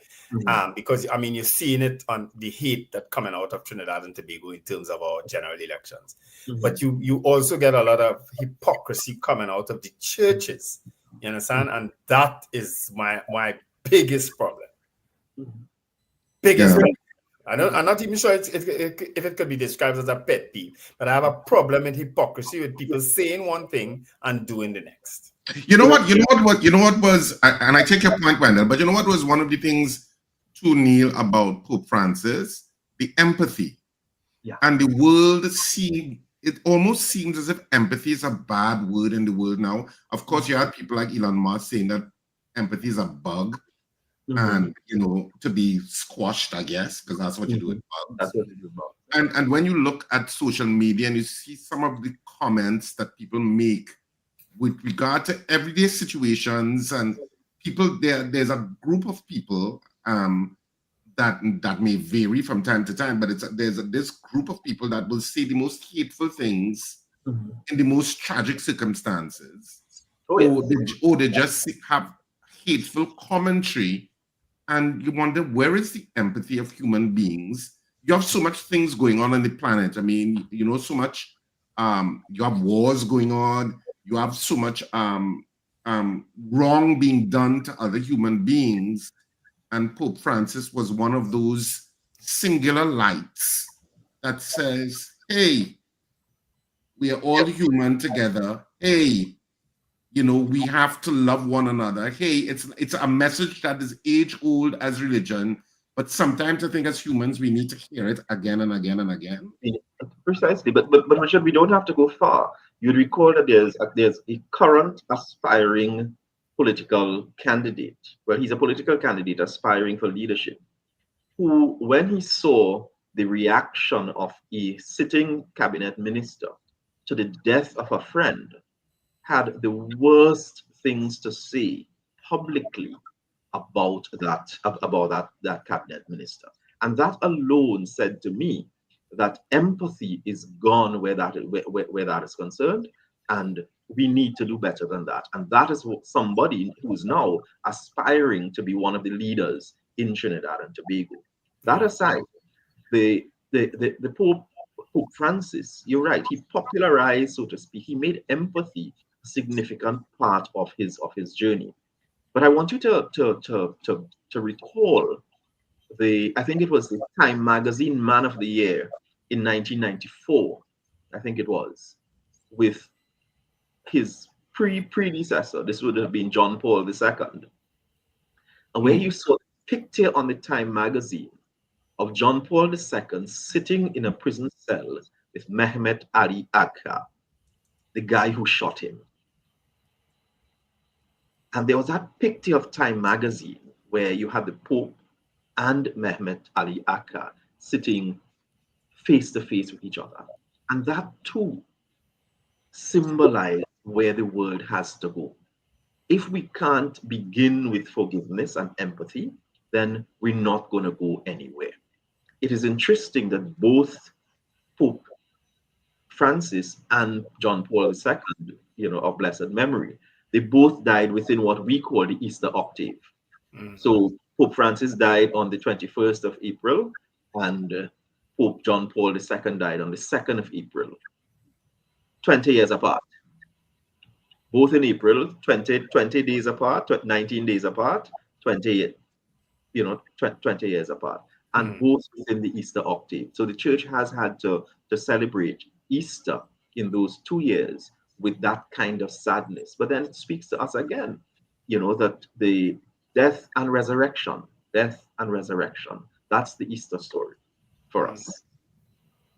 Because you're seeing it on the hate that coming out of Trinidad and Tobago in terms of our general elections, but you also get a lot of hypocrisy coming out of the churches. You understand? And that is my biggest problem. Biggest problem. I'm not even sure if it could be described as a pet peeve, but I have a problem with hypocrisy with people saying one thing and doing the next. You know what was, and I take your point, Wendell, but you know what was one of the things to Neil about Pope Francis? The empathy. Yeah. And the world it almost seems as if empathy is a bad word in the world now. Of course, you have people like Elon Musk saying that empathy is a bug. And to be squashed, I guess, because that's what you do with bugs. That's what you do with bugs. And when you look at social media and you see some of the comments that people make with regard to everyday situations, and people there's a group of people that may vary from time to time, but there's this group of people that will say the most hateful things in the most tragic circumstances, or they just have hateful commentary. And you wonder, where is the empathy of human beings? You have so much things going on the planet. I mean, so much, you have wars going on. You have so much wrong being done to other human beings. And Pope Francis was one of those singular lights that says, hey, we are all human together. Hey, we have to love one another. Hey, it's a message that is age-old as religion, but sometimes I think as humans, we need to hear it again and again and again. Precisely, but Richard, we don't have to go far. You'd recall that there's a current aspiring political candidate. Well, he's a political candidate aspiring for leadership, who, when he saw the reaction of a sitting cabinet minister to the death of a friend, had the worst things to say publicly about that cabinet minister. And that alone said to me that empathy is gone where that is concerned, and we need to do better than that. And that is what somebody who is now aspiring to be one of the leaders in Trinidad and Tobago. That aside, the Pope Francis, you're right, he popularized, so to speak, he made empathy a significant part of his journey. But I want you to recall I think it was the Time Magazine Man of the Year in 1994, I think it was, with his predecessor. This would have been John Paul II. And where you saw a picture on the Time Magazine of John Paul II sitting in a prison cell with Mehmet Ali Agha, the guy who shot him. And there was that picture of Time Magazine where you had the Pope and Mehmet Ali Agha sitting face to face with each other. And that too symbolized where the world has to go. If we can't begin with forgiveness and empathy, then we're not going to go anywhere. It is interesting that both Pope Francis and John Paul II, of blessed memory, they both died within what we call the Easter octave. So Pope Francis died on the 21st of April, and Pope John Paul II died on the 2nd of April, 20 years apart. Both in April, 20 days apart, 19 days apart, 20 years apart, and both within the Easter octave. So the church has had to celebrate Easter in those 2 years with that kind of sadness. But then it speaks to us again, that the death and resurrection, that's the Easter story for us.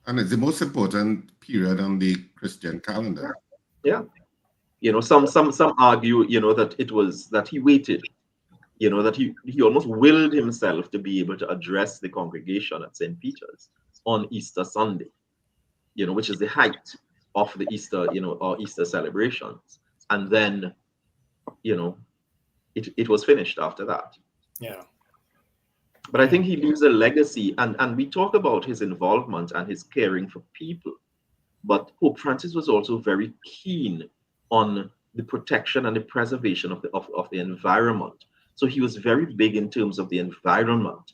And it's the most important period on the Christian calendar. Yeah. Some argue, that it was that he waited, that he almost willed himself to be able to address the congregation at St. Peter's on Easter Sunday, which is the height of the Easter, or Easter celebrations. And then, it was finished after that. Yeah. But I think he leaves a legacy, and we talk about his involvement and his caring for people. But Pope Francis was also very keen on the protection and the preservation of the environment. So he was very big in terms of the environment.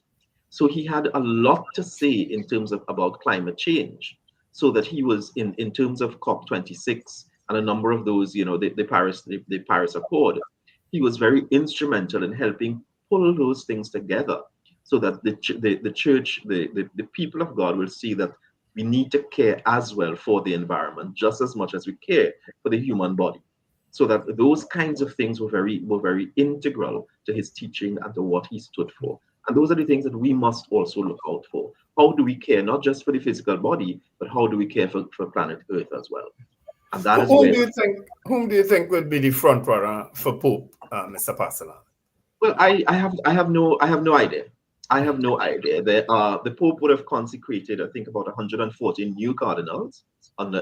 So he had a lot to say in terms of about climate change. So that he was in terms of COP26 and a number of those, the Paris Accord, he was very instrumental in helping pull those things together so that the church, the people of God will see that we need to care as well for the environment, just as much as we care for the human body. So that those kinds of things were very integral to his teaching and to what he stood for. And those are the things that we must also look out for. How do we care not just for the physical body, but how do we care for planet Earth as well? And that is whom do you think would be the front runner for Pope, Mr. Pasalan? Well, I have no idea. I have no idea. The Pope would have consecrated, I think, about 140 new cardinals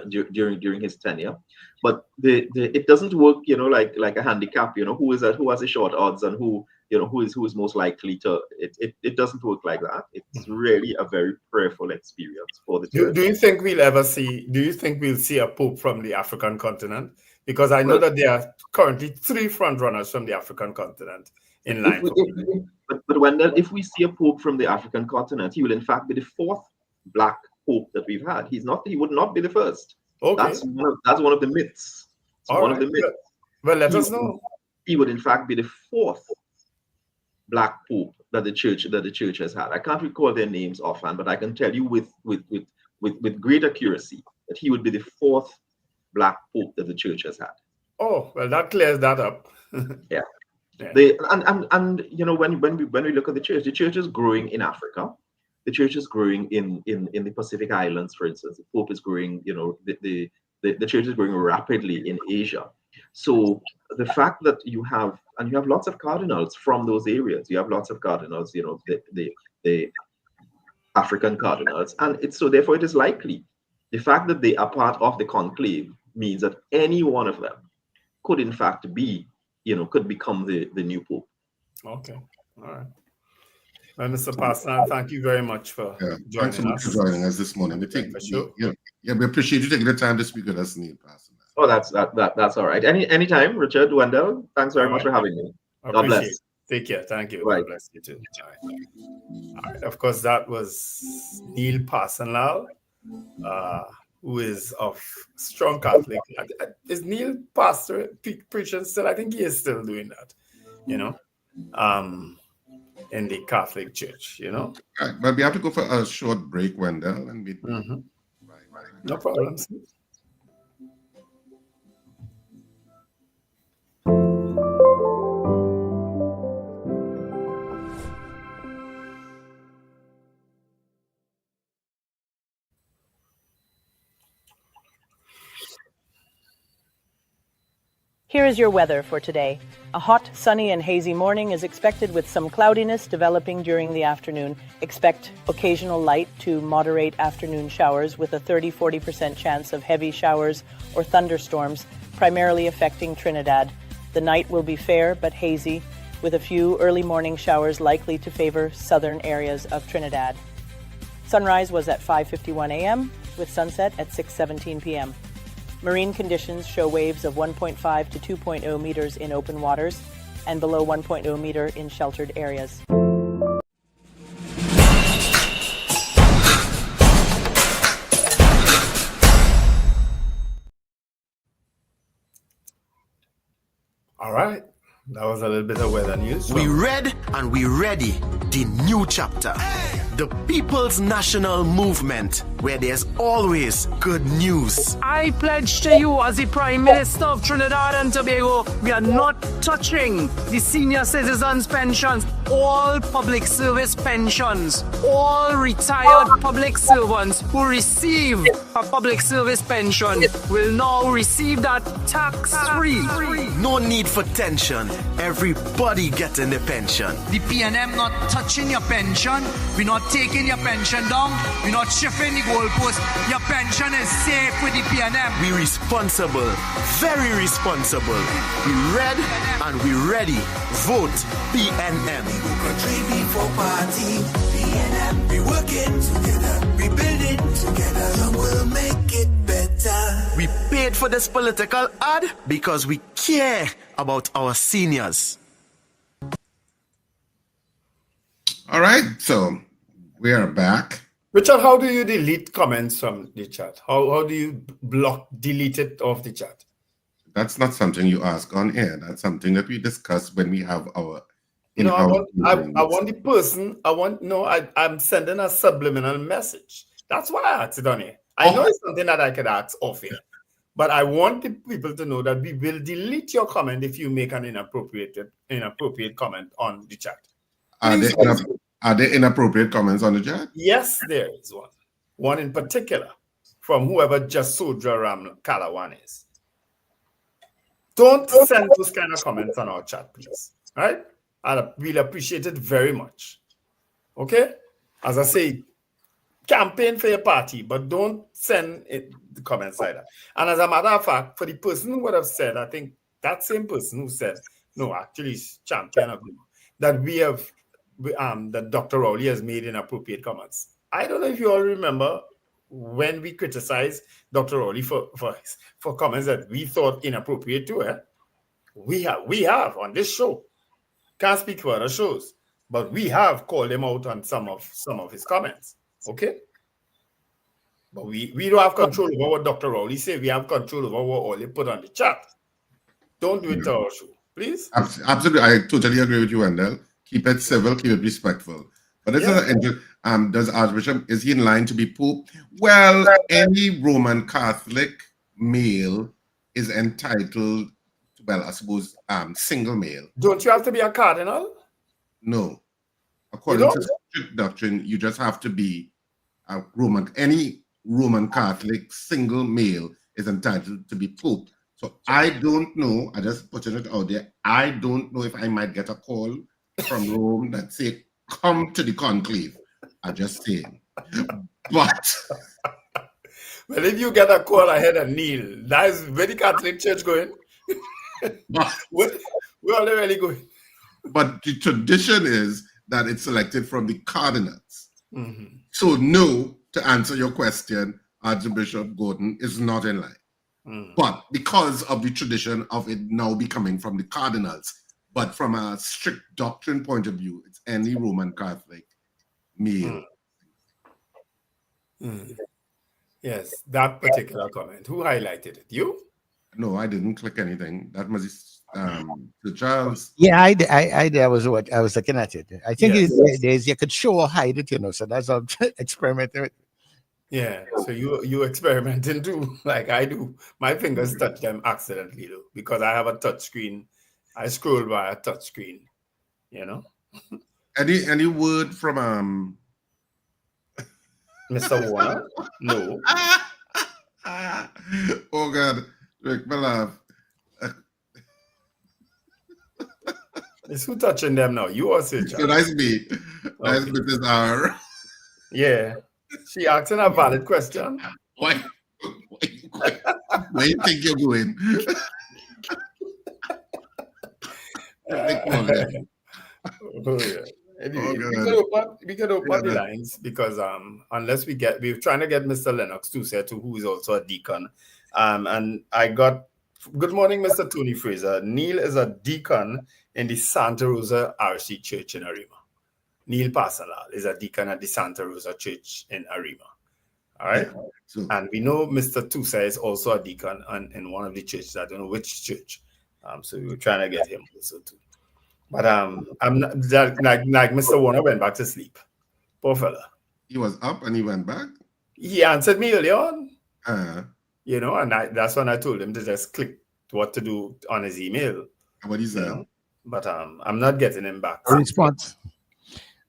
during his tenure, but it doesn't work, like a handicap. Who has the short odds and who is most likely to. It doesn't work like that. It's really a very prayerful experience for the church. Do you think we'll see a Pope from the African continent? Because I know that there are currently 3 front runners from the African continent in line. But Wendell, if we see a Pope from the African continent, he will in fact be the 4th Black Pope that we've had. He would not be the first. Okay. That's one of the myths. Of the myths. Well, let us know. He would in fact be the 4th Black Pope that the church has had. I can't recall their names offhand, but I can tell you with great accuracy that he would be the 4th Black Pope that the church has had. Oh, well, that clears that up. Yeah. When we look at the church is growing in Africa. The church is growing in the Pacific Islands, for instance. The Pope is growing, the church is growing rapidly in Asia. So the fact that you have lots of cardinals from those areas, you have lots of cardinals, the African cardinals, and therefore it is likely. The fact that they are part of the conclave means that any one of them could in fact be, could become the new Pope. Okay. All right. Well, Mr. Pasalan, thank you very much for joining us. Thanks so much for joining us this morning. We appreciate you taking the time to speak with us, Neil Pasalan. Oh, that's all right. Anytime, Richard, Wendell, thanks very much for having me. God bless. It. Take care. Thank you. Right. God bless you too. All right. Of course, that was Neil Pasalan, who is of strong Catholic. Is Neil pastor preaching still? I think he is still doing that. In the Catholic Church, Right, but we have to go for a short break, Wendell, and we. No problem. Here is your weather for today. A hot, sunny, and hazy morning is expected with some cloudiness developing during the afternoon. Expect occasional light to moderate afternoon showers with a 30-40% chance of heavy showers or thunderstorms, primarily affecting Trinidad. The night will be fair but hazy, with a few early morning showers likely to favor southern areas of Trinidad. Sunrise was at 5:51 a.m., with sunset at 6:17 p.m. Marine conditions show waves of 1.5 to 2.0 meters in open waters and below 1.0 meter in sheltered areas. All right. That was a little bit of weather news. We read and we ready the new chapter. The People's National Movement, where there's always good news. I pledge to you as the Prime Minister of Trinidad and Tobago, we are not touching the senior citizens' pensions, all public service pensions, all retired public servants who receive a public service pension will now receive that tax-free. No need for tension. Everybody getting the pension. The PNM not touching your pension. We're not taking your pension down. We're not shifting the goalpost. Your pension is safe with the PNM. We responsible, very responsible. We read and we ready. Vote PNM. We go country before party. PNM, we working together. We building together. And we'll make it better. We paid for this political ad because we care about our seniors. All right, so we are back. Richard, how do you delete comments from the chat? How do you delete it off the chat? That's not something you ask on air. That's something that we discuss when we have our You know, I want the person. I'm sending a subliminal message. That's why I asked it on here. I know it's something that I could ask off here, but I want the people to know that we will delete your comment if you make an inappropriate comment on the chat. Are there inappropriate comments on the chat? Yes, there is one. One in particular from whoever Jasudra Ram Kalawan is. Don't send those kind of comments on our chat, please. All right? We'll appreciate it very much. Okay? As I say, campaign for your party, but don't send the comments like that. And as a matter of fact, for the person who would have said, I think that same person who said, no, actually, it's champion of that that Dr. Rowley has made inappropriate comments. I don't know if you all remember when we criticized Dr. Rowley for comments that we thought inappropriate too. We have on this show. Can't speak for other shows, but we have called him out on some of his comments. Okay? But we don't have control over what Dr. Rowley said. We have control over what all he put on the chat. Don't do it to our show, please. Absolutely. I totally agree with you, Wendell. Keep it civil, keep it respectful. But this does Archbishop, is he in line to be Pope? Well, any Roman Catholic male is entitled, I suppose, single male. Don't you have to be a cardinal? No. According to strict doctrine, you just have to be a any Roman Catholic single male is entitled to be Pope. So I don't know, I just putting it out there, I don't know if I might get a call from Rome that say, come to the conclave. I'm just saying. But well, if you get a call ahead of Neil, that is where the Catholic Church going. We're already going. But the tradition is that it's selected from the cardinals. Mm-hmm. So no, to answer your question, Archbishop Gordon is not in line. Mm. But because of the tradition of it now becoming from the cardinals, but from a strict doctrine point of view, it's any Roman Catholic male. Yes, that particular comment. Who highlighted it? You? No, I didn't click anything. That must the Charles. Yeah, I was what I was looking at it. I think you could show or hide it, so that's how experimenting. Yeah, so you experimenting too, like I do. My fingers touch them accidentally though, because I have a touch screen. I scroll by a touch screen, Any word from Mr. Warner? No. Oh God, Rick, my love. Is who touching them now? You or Sir So that's me. That's Mrs. R. Yeah. She asking a valid question. Why you think you're going? Anyway, we can open the lines because unless we're trying to get Mr. Lennox too, who is also a deacon. And I got good morning, Mr. Tony Fraser. Neil is a deacon in the Santa Rosa RC Church in Arima. Neil Pasanal is a deacon at the Santa Rosa Church in Arima. All right. Yeah. And we know Mr. Tusa is also a deacon in one of the churches. I don't know which church. So we were trying to get him also too. But I'm not, like Mr. Warner went back to sleep. Poor fella. He was up and he went back? He answered me early on. Uh-huh. And that's when I told him to just click what to do on his email. What he said. But I'm not getting him back. Response.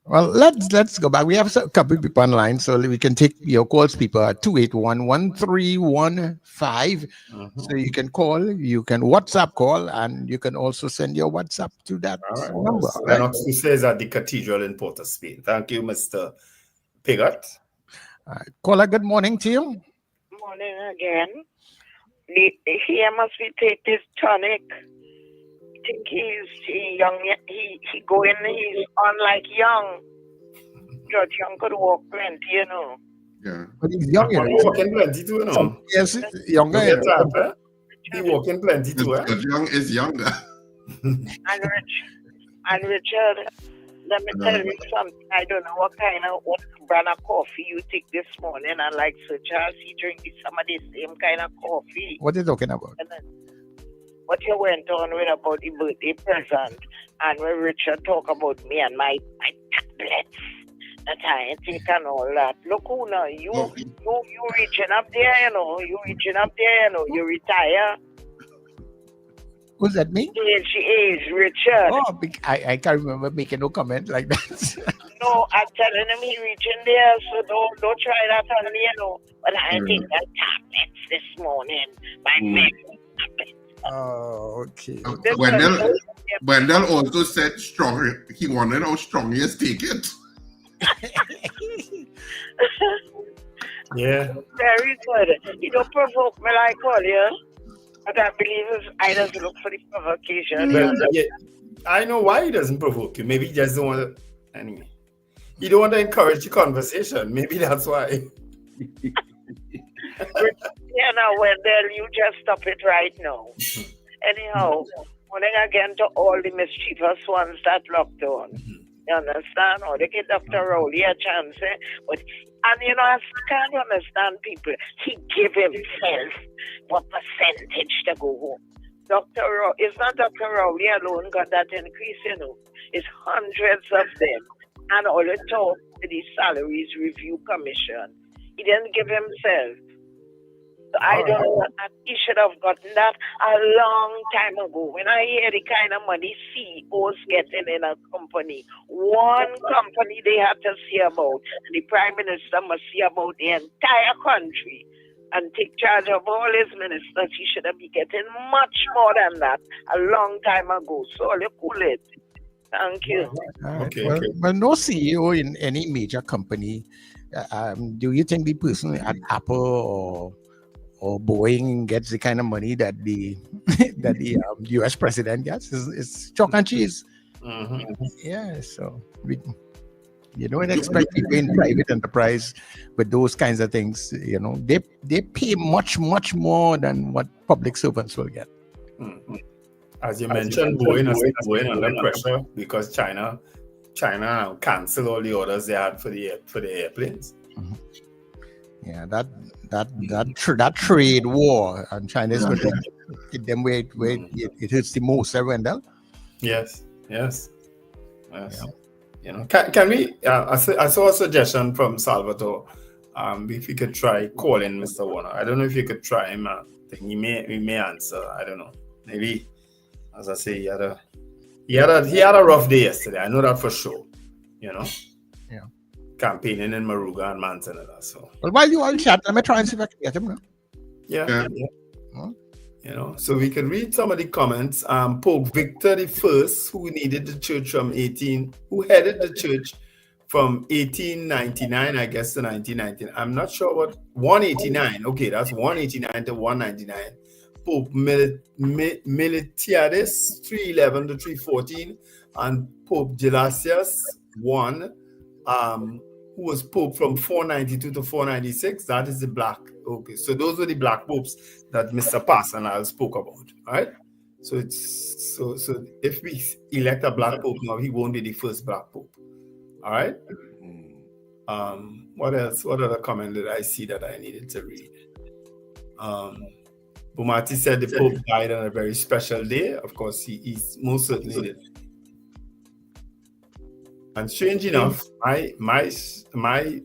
Well, let's go back. We have a couple of people online, so we can take your calls, people, at 281-1315. So you can call, you can WhatsApp call, and you can also send your WhatsApp to that number. Lennox says at the Cathedral in Port of Spain. Thank you, Mr. Pigot. Caller, good morning to you. Morning again. He must be take this tonic. I think he's young. He he's on like young. George Young could walk plenty, Yeah. But he's young, He's walking plenty too, Yes, younger. He walking plenty too, George Young is younger. And Richard, let me tell you something. I don't know what brand of coffee you take this morning. And like Sir Charles, he drink some of the same kind of coffee. What are you talking about? what you went on with about the birthday present, and when Richard talk about me and my tablets that I take and all that. Look who now, you reaching up there, you retire. Who's that, me? She is, Richard. Oh, I can't remember making no comment like that. No, I'm telling him he reaching there, so don't try that on me, But I take the tablets this morning. My tablets. Oh, okay. Wendell also said strong. He wanted how strong he is take it. Yeah. Very good. You don't provoke me like all you. But I believe I just look for the provocation. Yeah, I know why he doesn't provoke you. Maybe he just don't want to. Anyway, he don't want to encourage the conversation. Maybe that's why. Wendell, you just stop it right now. Anyhow, morning again to all the mischievous ones that locked on. You understand? Or they give Dr. Rowley a chance. But I can't understand people. He give himself what percentage to go home. It's not Dr. Rowley alone got that increase, It's hundreds of them. And all the talk to the Salaries Review Commission. He didn't give himself. So I don't know that he should have gotten that a long time ago. When I hear the kind of money CEOs getting in a company, one company they have to see about, and the Prime Minister must see about the entire country and take charge of all his ministers. He should have been getting much more than that a long time ago. So you cool it. Thank you. Okay. Well, no CEO in any major company. Do you think the person at Apple or Boeing gets the kind of money that the U.S. president gets? It's chalk and cheese. Yeah, so you don't expect people in private enterprise with those kinds of things. They pay much more than what public servants will get. As you mentioned, Boeing under pressure because China canceled all the orders they had for the airplanes. Yeah, that trade war, and China is going to hit them where it hurts the most, Wendell. Yes. Yeah. Can we? I saw a suggestion from Salvatore. If we could try calling Mr. Warner. I don't know if you could try him. I think he may answer. I don't know. Maybe, as I say, he had a rough day yesterday. I know that for sure. Yeah. Campaigning in Maruga and Manzanilla. So. Well, while you all chat, let me try and see if I can get him now. Yeah. So we can read some of the comments. Pope Victor I, who headed the church from 1899, I guess, to 1919. I'm not sure what 189. Okay, that's 189 to 199. Pope Militiadis 311 to 314, and Pope Gelasius I, who was Pope from 492 to 496. That is the black. Okay, so those were the black popes that Mr. Pasanal spoke about. All right. So it's so if we elect a black pope now, he won't be the first black pope. All right. What else? What other comment did I see that I needed to read? Bumati said the Pope died on a very special day. Of course, he most certainly did. And strange enough, my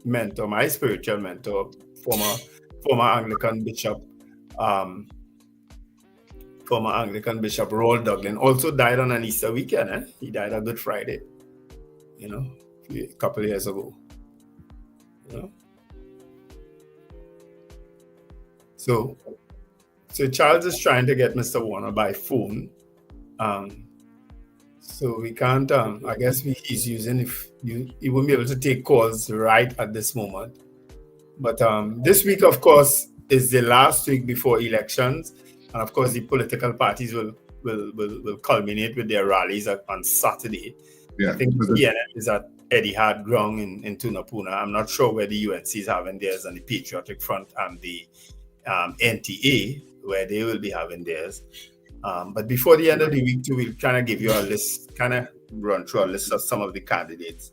mentor, my spiritual mentor, former Anglican Bishop Roald Dublin, also died on an Easter weekend. He died on Good Friday, a couple of years ago. So Charles is trying to get Mr. Warner by phone. So we can't, I guess he's using, he won't be able to take calls right at this moment. But this week, of course, is the last week before elections. And of course, the political parties will culminate with their rallies on Saturday. Yeah. I think the CNN is at Etihad Ground in Tunapuna. I'm not sure where the UNC is having theirs on the Patriotic Front and the NTA, where they will be having theirs. But before the end of the week, we'll kind of give you a list, kind of run through a list of some of the candidates,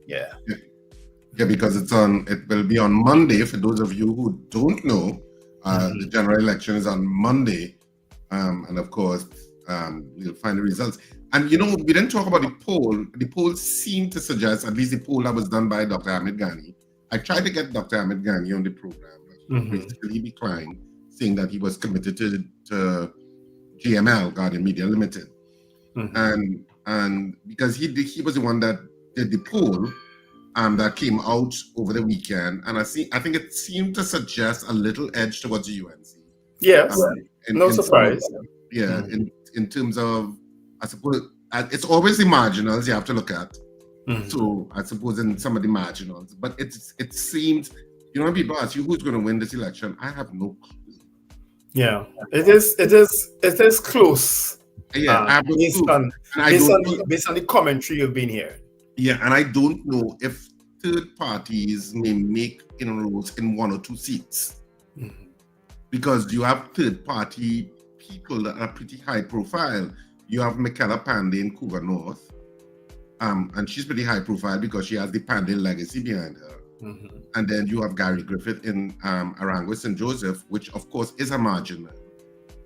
Yeah, because it will be on Monday. For those of you who don't know, The general election is on Monday, and of course, we'll find the results. And we didn't talk about the poll. The poll seemed to suggest, at least the poll that was done by Dr. Ahmed Ghani. I tried to get Dr. Ahmed Ghani on the program, but basically declined, saying that he was committed to GML, Guardian Media Limited, and because he was the one that did the poll that came out over the weekend, and I think it seemed to suggest a little edge towards the UNC. Yes, no surprise. In terms of, I suppose it's always the marginals you have to look at. So I suppose in some of the marginals, but it seems, when people ask you who's going to win this election, I have no clue. Yeah, it is close. Yeah, based on the commentary you've been hearing. Yeah, and I don't know if third parties may make inroads in one or two seats, because you have third party people that are pretty high profile. You have Michaela Pandey in Cougar North, and she's pretty high profile because she has the Pandey legacy behind her. And then you have Gary Griffith in Arango St. Joseph, which of course is a marginal.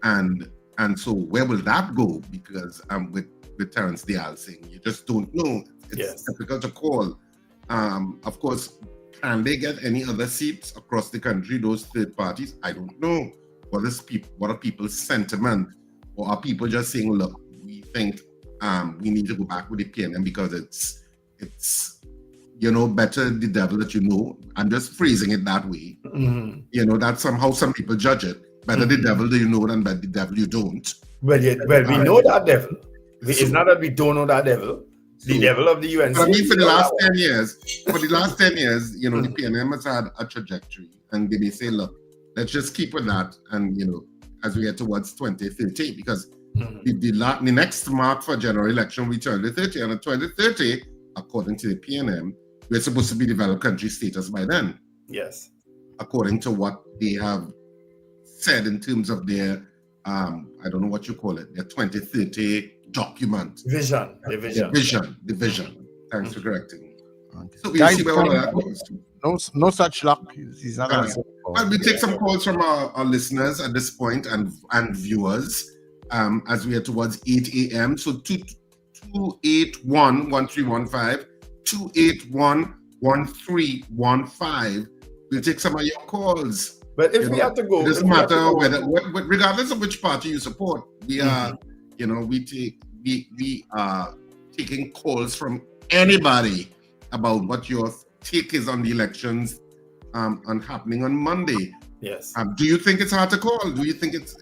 And so where will that go? Because with Terence Dial saying, you just don't know. It's difficult to call. Of course, can they get any other seats across the country, those third parties? I don't know. What are people's sentiment? Or are people just saying, look, we think we need to go back with the PNM because it's better the devil that you know. I'm just phrasing it that way. That's somehow some people judge it. Better the devil that you know than better the devil you don't. Well, we know that devil. It's not that we don't know that devil. The devil of the UNC. I mean, for the last 10 years, the PNM has had a trajectory. And they may say, look, let's just keep with that. And, as we get towards 2030, because the next mark for general election will be 2030. And in 2030, according to the PNM, we're supposed to be developed country status by then. Yes. According to what they have said in terms of their, I don't know what you call it, their 2030 document. Vision. The vision. Thanks for correcting me. So we Guys, see where all that goes. No such luck. He's not gonna say. Well, we take some calls from our listeners at this point and viewers as we are towards 8 a.m. So 281-1315, 281-1315. We'll take some of your calls. But if we have to go, it doesn't matter regardless of which party you support. We are, we are taking calls from anybody about what your take is on the elections and happening on Monday. Yes. Do you think it's hard to call? Do you think it's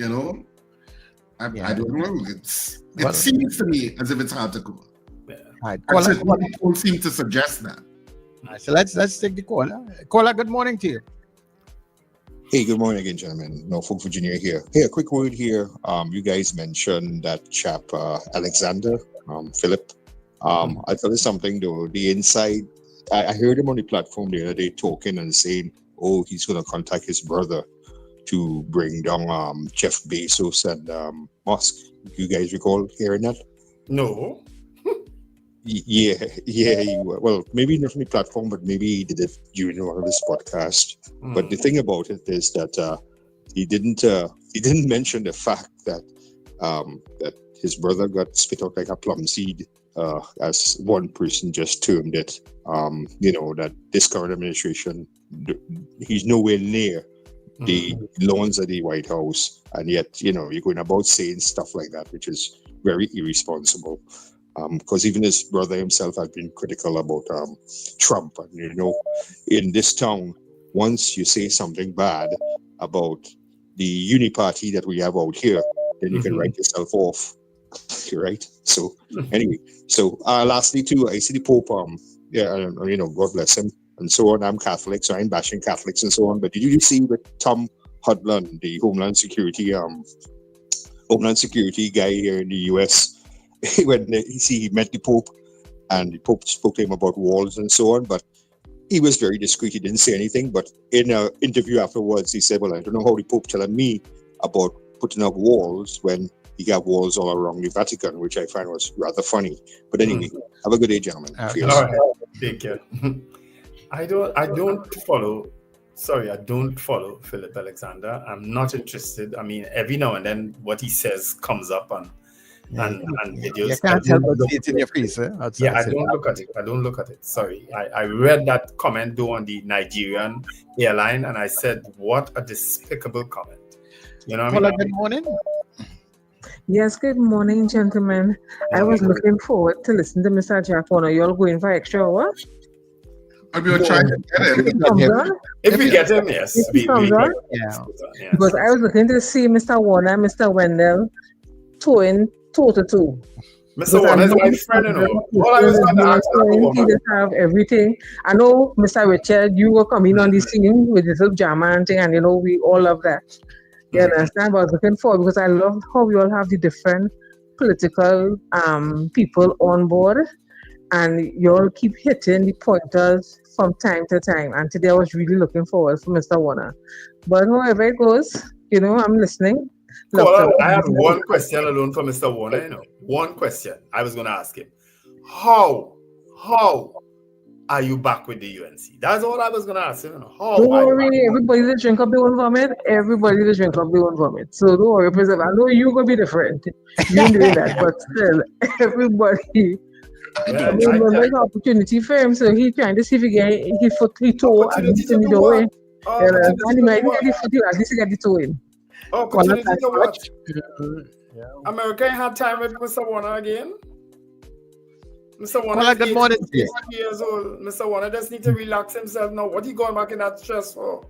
I don't know. It seems to me as if it's hard to call. Right. People seem to suggest that. So let's take the caller. Caller, good morning to you. Hey, good morning again, gentlemen. Norfolk, Virginia here. Hey, a quick word here. You guys mentioned that chap Alexander Philip. I'll tell you something though. The inside, I heard him on the platform the other day talking and saying, "Oh, he's going to contact his brother to bring down Jeff Bezos and Musk." You guys recall hearing that? No. Yeah. Well, maybe not on the platform, but maybe he did it during one of his podcasts. But the thing about it is that he didn't mention the fact that that his brother got spit out like a plum seed, as one person just termed it. That this current administration, he's nowhere near the lawns of the White House, and yet you're going about saying stuff like that, which is very irresponsible. Because even his brother himself has been critical about Trump. And, in this town, once you say something bad about the uni-party that we have out here, then you can write yourself off, right? So, anyway. So, lastly, too, I see the Pope, God bless him, and so on. I'm Catholic, so I'm bashing Catholics and so on. But did you see with Tom Hudland, the Homeland Security guy here in the U.S., when he met the Pope, and the Pope spoke to him about walls and so on, but he was very discreet. He didn't say anything. But in an interview afterwards, he said, "Well, I don't know how the Pope telling me about putting up walls when he got walls all around the Vatican," which I find was rather funny. But anyway, have a good day, gentlemen. All right, take care. I don't follow Sorry, I don't follow Philip Alexander. I'm not interested. I mean, every now and then what he says comes up and videos. You can't help but see it in your face. Yeah, I don't look at it. I don't look at it. Sorry. I read that comment though on the Nigerian airline and I said, what a despicable comment. You know what I mean? Good morning. Yes, good morning, gentlemen. I was looking forward to listen to Mr. Jack Warner. You all going for extra hour? We were trying to get him. If we get him, yes. Yeah. Because I was looking to see Mr. Warner, Mr. Wendell, towing 2-2. Mr. Warner is my friend, you know. All I was going to ask he just have everything. I know, Mr. Richard, you were coming on the scene with this little drama and thing, and you know, we all love that. You understand? But I was looking forward because I love how we all have the different political people on board, and you all keep hitting the pointers from time to time. And today I was really looking forward for Mr. Warner. But however it goes, you know, I'm listening. I have one question alone for Mr. Warner, you know. One question I was going to ask him. How are you back with the UNC? That's all I was going to ask him. You know. Don't worry, everybody that drink up their own vomit, everybody that drink up their own vomit. So don't worry, President. I know you're going to be different. You're doing that, but still, everybody. Yeah, I mean, there's an opportunity for him, so he's trying to see if he get his foot, he toe at least in the way. And he might get the foot, at least he get the toe in. Opportunity to watch. America ain't had time with Mr. Warner again. Mr. Warner, good morning. 81 years old. Mr. Warner just need to relax himself now. What are you going back in that stress for?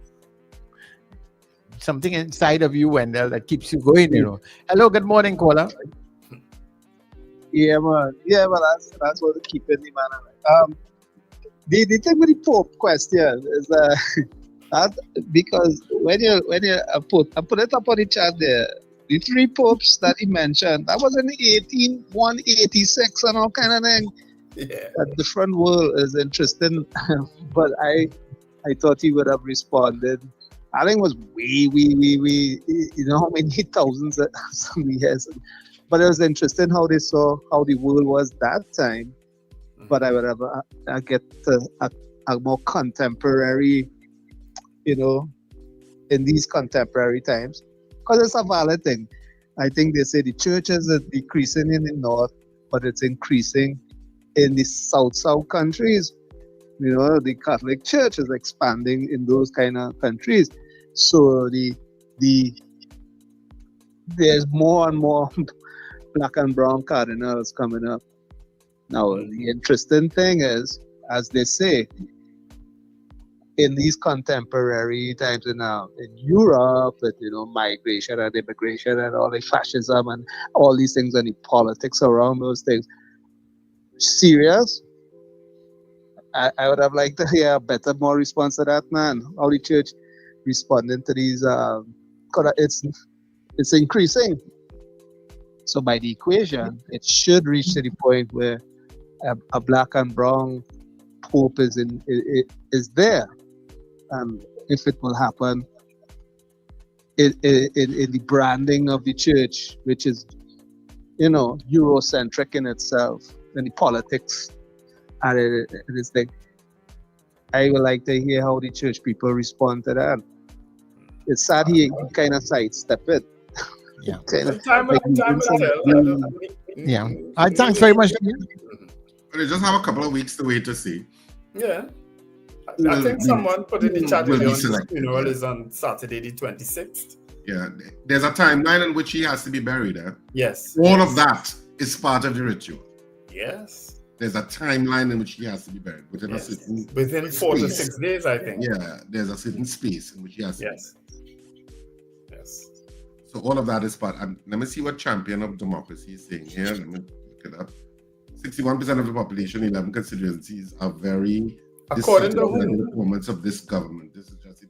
Something inside of you, Wendell, that keeps you going, you know. Hello, good morning, caller. Yeah, man. Yeah, but that's what keeping the man. The thing with the Pope question is that because when you put it up on the chat there, the 3 popes that he mentioned, that was in 186 and all kind of thing. Yeah. That different world is interesting, but I thought he would have responded. I think it was way, you know how many thousands of some years. But it was interesting how they saw how the world was that time. But I would have get a more contemporary, you know, in these contemporary times. Because it's a valid thing. I think they say the churches are decreasing in the north, but it's increasing in the south countries. You know, the Catholic Church is expanding in those kind of countries. So there's more and more black and brown cardinals coming up. Now, the interesting thing is, as they say, in these contemporary times in Europe, with, you know, migration and immigration and all the fascism and all these things and the politics around those things, serious? I would have liked to hear a better, more response to that, man. How the church responding to these, it's increasing. So by the equation, it should reach to the point where a black and brown pope is there. And if it will happen in the branding of the church, which is, you know, Eurocentric in itself, and the politics and this thing, I would like to hear how the church people respond to that. It's sad he kind of sidestep it. Yeah. Yeah. Thanks very much. They just have a couple of weeks to wait to see. Yeah. I think someone put in the chat earlier on his funeral is on Saturday the 26th. Yeah. There's a timeline in which he has to be buried. Yes. All of that is part of the ritual. Yes. There's a timeline in which he has to be buried. Within a certain within 4 to 6 days, I think. Yeah. There's a certain space in which he has to be buried. Yes. So all of that is part. And let me see what champion of democracy is saying here. Let me look it up. 61% of the population, 11 constituencies are very according to who? In the performance of this government. This is just in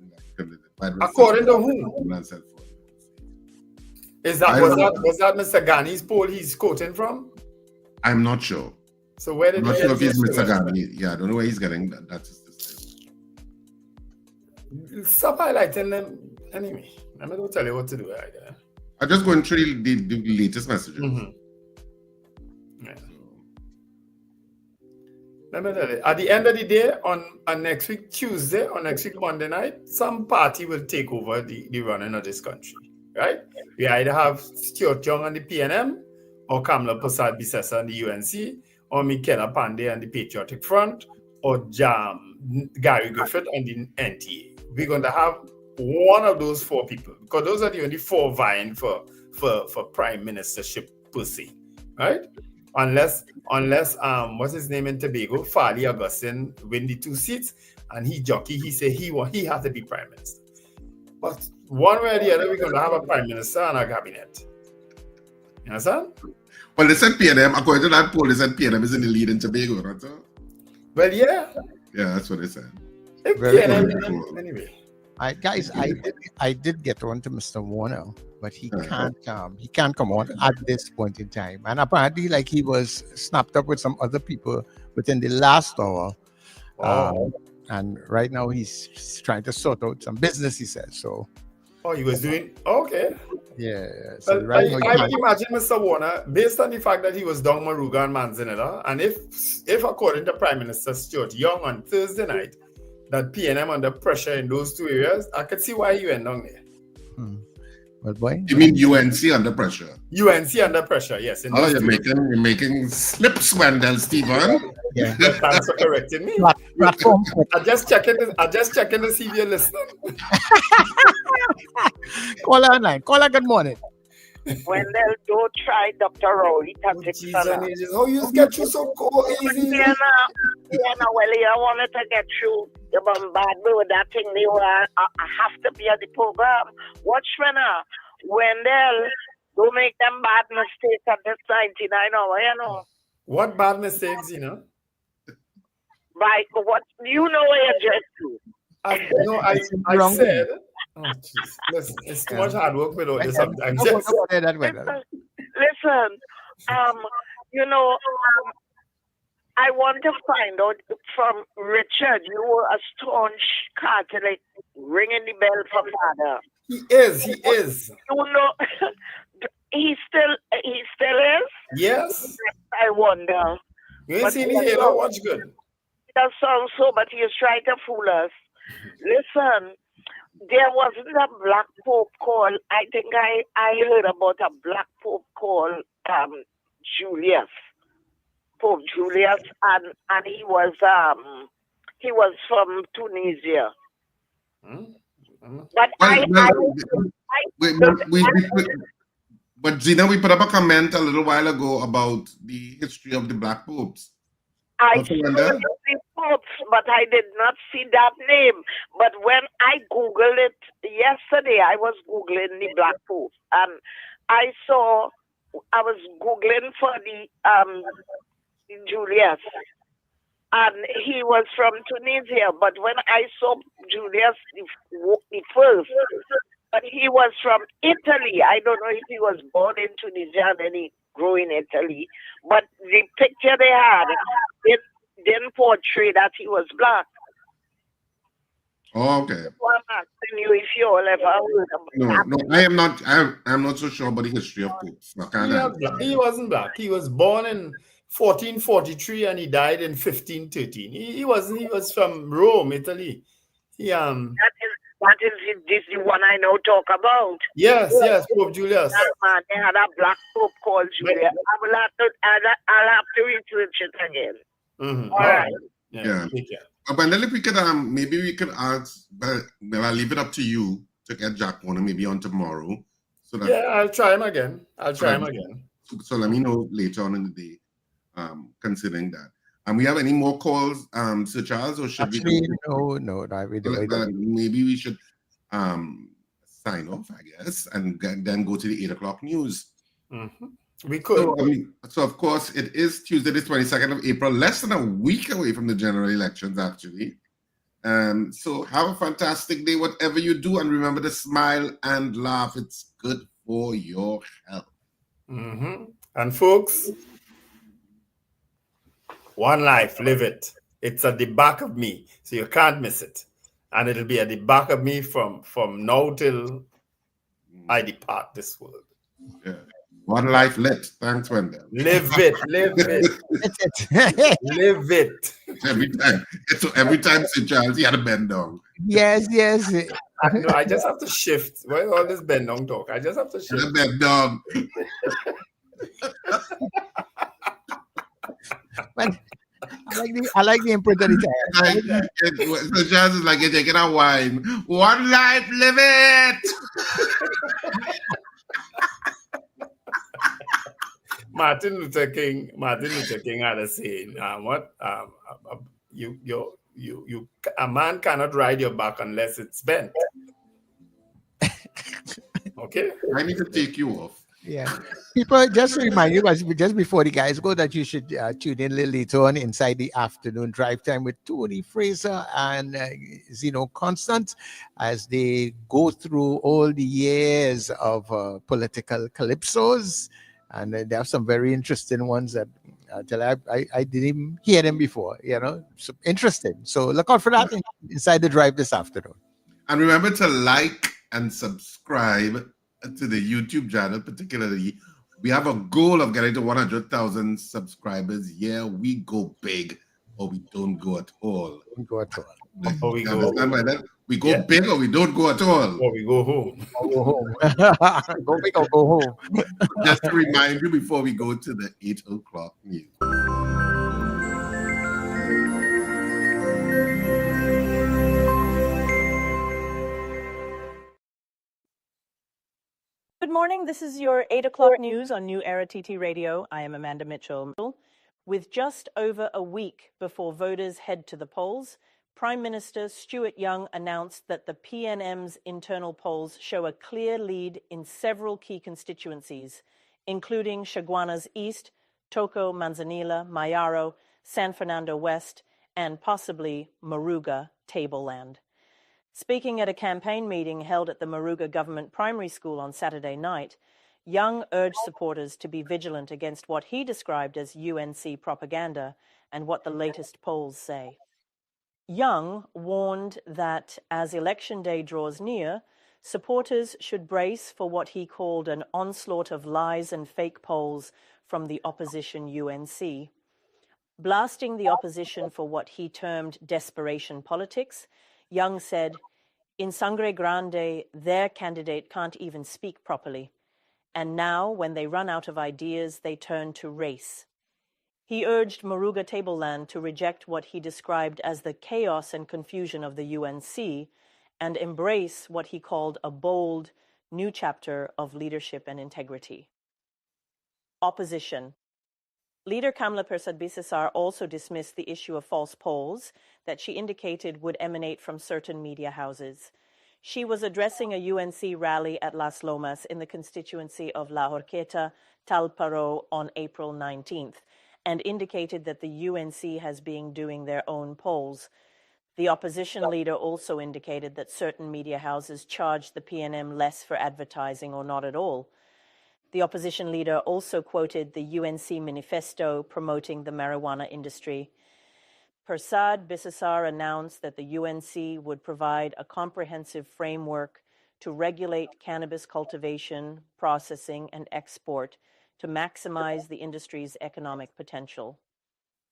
according to who? Was that Mr. Ghani's poll he's quoting from? I'm not sure. So where did I'm not sure if he's Mr. Ghani. Yeah, I don't know where he's getting that. That's stop highlighting them anyway. I'm not going to tell you what to do right there. I'm just going through the latest messages. Mm-hmm. Yeah. Let me tell you, at the end of the day, on next week Tuesday or next week Monday night, some party will take over the running of this country, right? We either have Stuart Young on the PNM, or Kamala Prasad Bisesa on the UNC, or Mikela Pandey on the Patriotic Front, or Gary Griffith on the NTA. We're going to have one of those four people, because those are the only four vying for prime ministership per se, right? Unless what's his name in Tobago, Farley Augustine, win the 2 seats, and he say he has to be prime minister. But one way or the other, we're going to have a prime minister and a cabinet. You understand? Well, they said PNM, according to that poll, they said PNM is in the lead in Tobago, right? Well, yeah. Yeah, that's what they said. Anyway. Guys, I did get on to Mr. Warner, but he can't come on at this point in time. And apparently, like, he was snapped up with some other people within the last hour. And right now he's trying to sort out some business, he said. So he was doing okay. Yeah. So Well, right now I would imagine Mr. Warner, based on the fact that he was down Maruga and Manzanilla, and if according to Prime Minister Stuart Young on Thursday night, that PNM under pressure in those two areas, I could see why he went down there. What boy? You mean UNC under pressure? UNC under pressure, yes. You're making slips, Wendell, Stephen. Yeah. Thanks for correcting me. I just checking to see if you're listening. Caller online. Caller, good morning. Wendell, don't try Dr. Rowley tactics. Oh, you just get you so cool, easy. Yeah, well, I wanted to get you. You bombard me with that thing. I have to be at the program. Watch me now. Wendell, don't make them bad mistakes at this 99 hour, you know. What bad mistakes, you know? Right, what you know where you just do. I said, oh, jeez. Listen, it's too much hard work without this sometimes. Listen, I want to find out from Richard. You were a staunch Catholic, ringing the bell for Father. He is. You know, he still is. Yes. I wonder. You ain't seen the halo. Watch good. That sounds so, but he's trying to fool us. Listen, there wasn't a black pope called. I think I heard about a black pope called Julius. Pope Julius, and he was from Tunisia. But but Zina, we put up a comment a little while ago about the history of the black popes. I saw the popes, but I did not see that name. But when I Googled it yesterday, I was Googling the black pope, and I was Googling for the Julius, and he was from Tunisia. But when I saw Julius the first, but he was from Italy. I don't know if he was born in Tunisia and then he grew in Italy. But the picture they had, it didn't portray that he was black. Oh, okay. So I'm asking you if you all ever heard about No, I am not. I'm not so sure about the history of popes. He wasn't black. He was born in 1443 and he died in 1513. He was from Rome, Italy. That is the one I know talk about. Yes, Pope Julius. Man, they had a black pope called Julius. I'll have to research it again. Mm-hmm. All right. Yeah. But then if we could, maybe we could ask, but I'll leave it up to you to get Jack Warner maybe on tomorrow. So that I'll try him again. So let me know later on in the day, considering that. And we have any more calls, Sir Charles, or should Actually, we? No, maybe we should sign off, I guess, and then go to the 8 o'clock news. Mm-hmm. We could. So of course, it is Tuesday, the 22nd of April, less than a week away from the general elections, actually. So have a fantastic day, whatever you do, and remember to smile and laugh. It's good for your health. Mm-hmm. And folks, one life, live it. It's at the back of me, so you can't miss it. And it'll be at the back of me from now till I depart this world. Yeah. One life lit. Thanks, Wendell. Live it. Live it. Every time St. Charles, he had a bend down. Yes. I just have to shift. Why all this bend down talk? I just have to shift. The bend down. But I like the imprint that it has. St. Charles is like you're taking a wine. One life, live it. Martin Luther King had a saying. A man cannot ride your back unless it's bent. Okay, I need to take you off. Yeah, people, just to remind you, just before the guys go, that you should tune in a little later on inside the afternoon drive time with Tony Fraser and Zeno Constant as they go through all the years of political calypsos. And they have some very interesting ones that I didn't even hear them before, so interesting. So look out for that inside the drive this afternoon. And remember to like and subscribe to the YouTube channel, particularly. We have a goal of getting to 100,000 subscribers. Yeah, we go big or we don't go at all. We go at all. We go big or we don't go at all. Or we go home. Go home. Go big or go home. Just to remind you before we go to the 8 o'clock news. Good morning. This is your 8 o'clock news on New Era TT Radio. I am Amanda Mitchell. With just over a week before voters head to the polls, Prime Minister Stuart Young announced that the PNM's internal polls show a clear lead in several key constituencies, including Chaguanas East, Toco, Manzanilla, Mayaro, San Fernando West, and possibly Moruga Tableland. Speaking at a campaign meeting held at the Moruga Government Primary School on Saturday night, Young urged supporters to be vigilant against what he described as UNC propaganda and what the latest polls say. Young warned that as Election Day draws near, supporters should brace for what he called an onslaught of lies and fake polls from the opposition UNC. Blasting the opposition for what he termed desperation politics, Young said, "In Sangre Grande, their candidate can't even speak properly. And now, when they run out of ideas, they turn to race." He urged Moruga Tableland to reject what he described as the chaos and confusion of the UNC and embrace what he called a bold, new chapter of leadership and integrity. Opposition. Leader Kamla Persad-Bissessar also dismissed the issue of false polls that she indicated would emanate from certain media houses. She was addressing a UNC rally at Las Lomas in the constituency of La Horqueta, Talparo on April 19th, and indicated that the UNC has been doing their own polls. The opposition leader also indicated that certain media houses charged the PNM less for advertising or not at all. The opposition leader also quoted the UNC manifesto promoting the marijuana industry. Persad-Bissessar announced that the UNC would provide a comprehensive framework to regulate cannabis cultivation, processing, and export to maximize the industry's economic potential.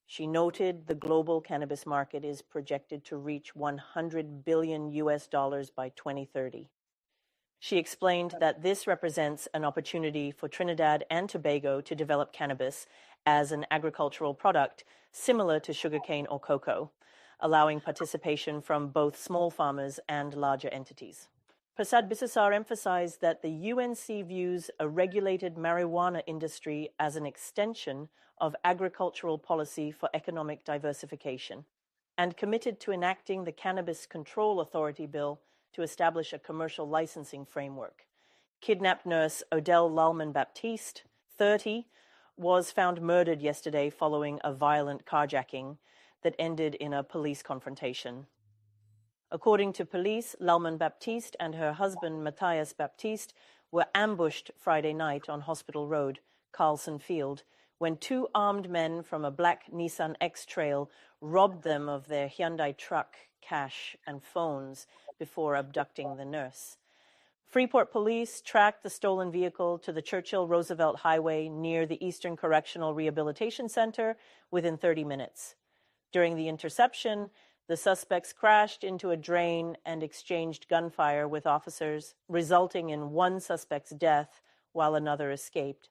She noted the global cannabis market is projected to reach $100 billion by 2030. She explained that this represents an opportunity for Trinidad and Tobago to develop cannabis as an agricultural product similar to sugarcane or cocoa, allowing participation from both small farmers and larger entities. Persad-Bissessar emphasized that the UNC views a regulated marijuana industry as an extension of agricultural policy for economic diversification, and committed to enacting the Cannabis Control Authority Bill to establish a commercial licensing framework. Kidnapped nurse Odell Lalman Baptiste, 30, was found murdered yesterday following a violent carjacking that ended in a police confrontation. According to police, Lalman Baptiste and her husband Matthias Baptiste were ambushed Friday night on Hospital Road, Carlson Field, when two armed men from a black Nissan X-Trail robbed them of their Hyundai truck, cash, and phones before abducting the nurse. Freeport police tracked the stolen vehicle to the Churchill Roosevelt Highway near the Eastern Correctional Rehabilitation Center within 30 minutes. During the interception, the suspects crashed into a drain and exchanged gunfire with officers, resulting in one suspect's death while another escaped.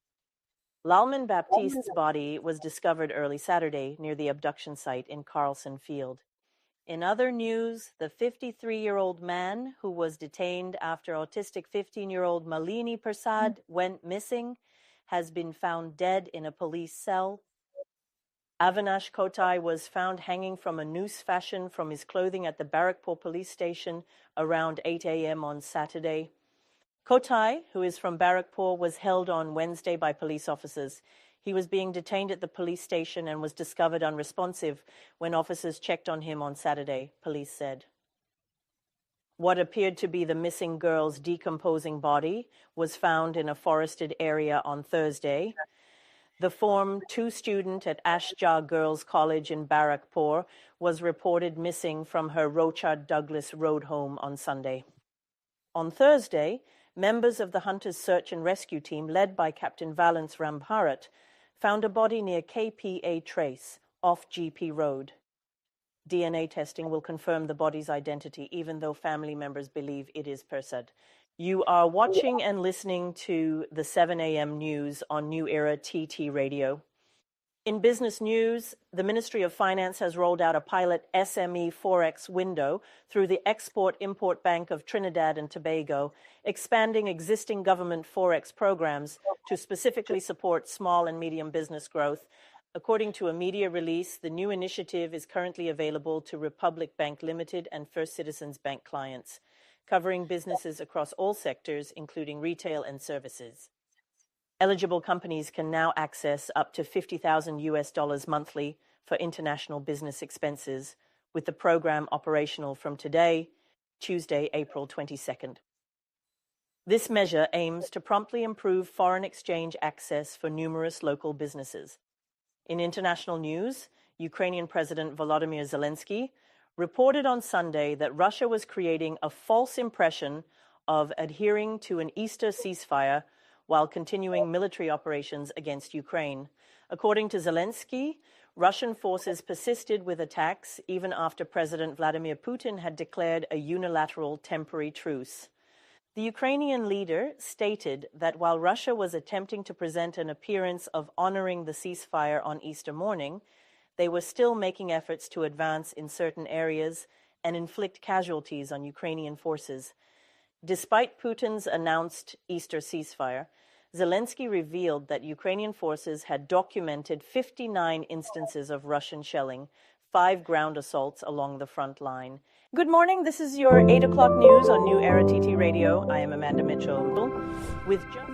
Lalman Baptiste's body was discovered early Saturday near the abduction site in Carlson Field. In other news, the 53-year-old man who was detained after autistic 15-year-old Malini Persad went missing has been found dead in a police cell. Avinash Kotai was found hanging from a noose fashioned from his clothing at the Barrackpore police station around 8 a.m. on Saturday. Kotai, who is from Barrackpore, was held on Wednesday by police officers. He was being detained at the police station and was discovered unresponsive when officers checked on him on Saturday, police said. What appeared to be the missing girl's decomposing body was found in a forested area on Thursday. The Form 2 student at Ashjar Girls College in Barrackpore was reported missing from her Rochard Douglas Road home on Sunday. On Thursday, members of the Hunters Search and Rescue Team, led by Captain Valence Rambharat, found a body near KPA Trace, off GP Road. DNA testing will confirm the body's identity, even though family members believe it is Persad. You are watching and listening to the 7 a.m. news on New Era TT Radio. In business news, the Ministry of Finance has rolled out a pilot SME Forex window through the Export-Import Bank of Trinidad and Tobago, expanding existing government Forex programs to specifically support small and medium business growth. According to a media release, the new initiative is currently available to Republic Bank Limited and First Citizens Bank clients, covering businesses across all sectors, including retail and services. Eligible companies can now access up to $50,000 monthly for international business expenses, with the program operational from today, Tuesday, April 22nd. This measure aims to promptly improve foreign exchange access for numerous local businesses. In international news, Ukrainian President Volodymyr Zelensky reported on Sunday that Russia was creating a false impression of adhering to an Easter ceasefire while continuing military operations against Ukraine. According to Zelensky, Russian forces persisted with attacks even after President Vladimir Putin had declared a unilateral temporary truce. The Ukrainian leader stated that while Russia was attempting to present an appearance of honoring the ceasefire on Easter morning, they were still making efforts to advance in certain areas and inflict casualties on Ukrainian forces. Despite Putin's announced Easter ceasefire, Zelensky revealed that Ukrainian forces had documented 59 instances of Russian shelling, 5 ground assaults along the front line. Good morning, this is your 8 o'clock news on New Era TT Radio. I am Amanda Mitchell. With just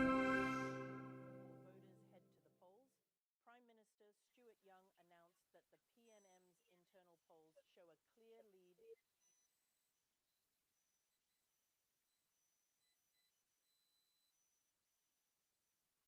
Prime Minister Stuart Young announced that the PNM's internal polls show a clear lead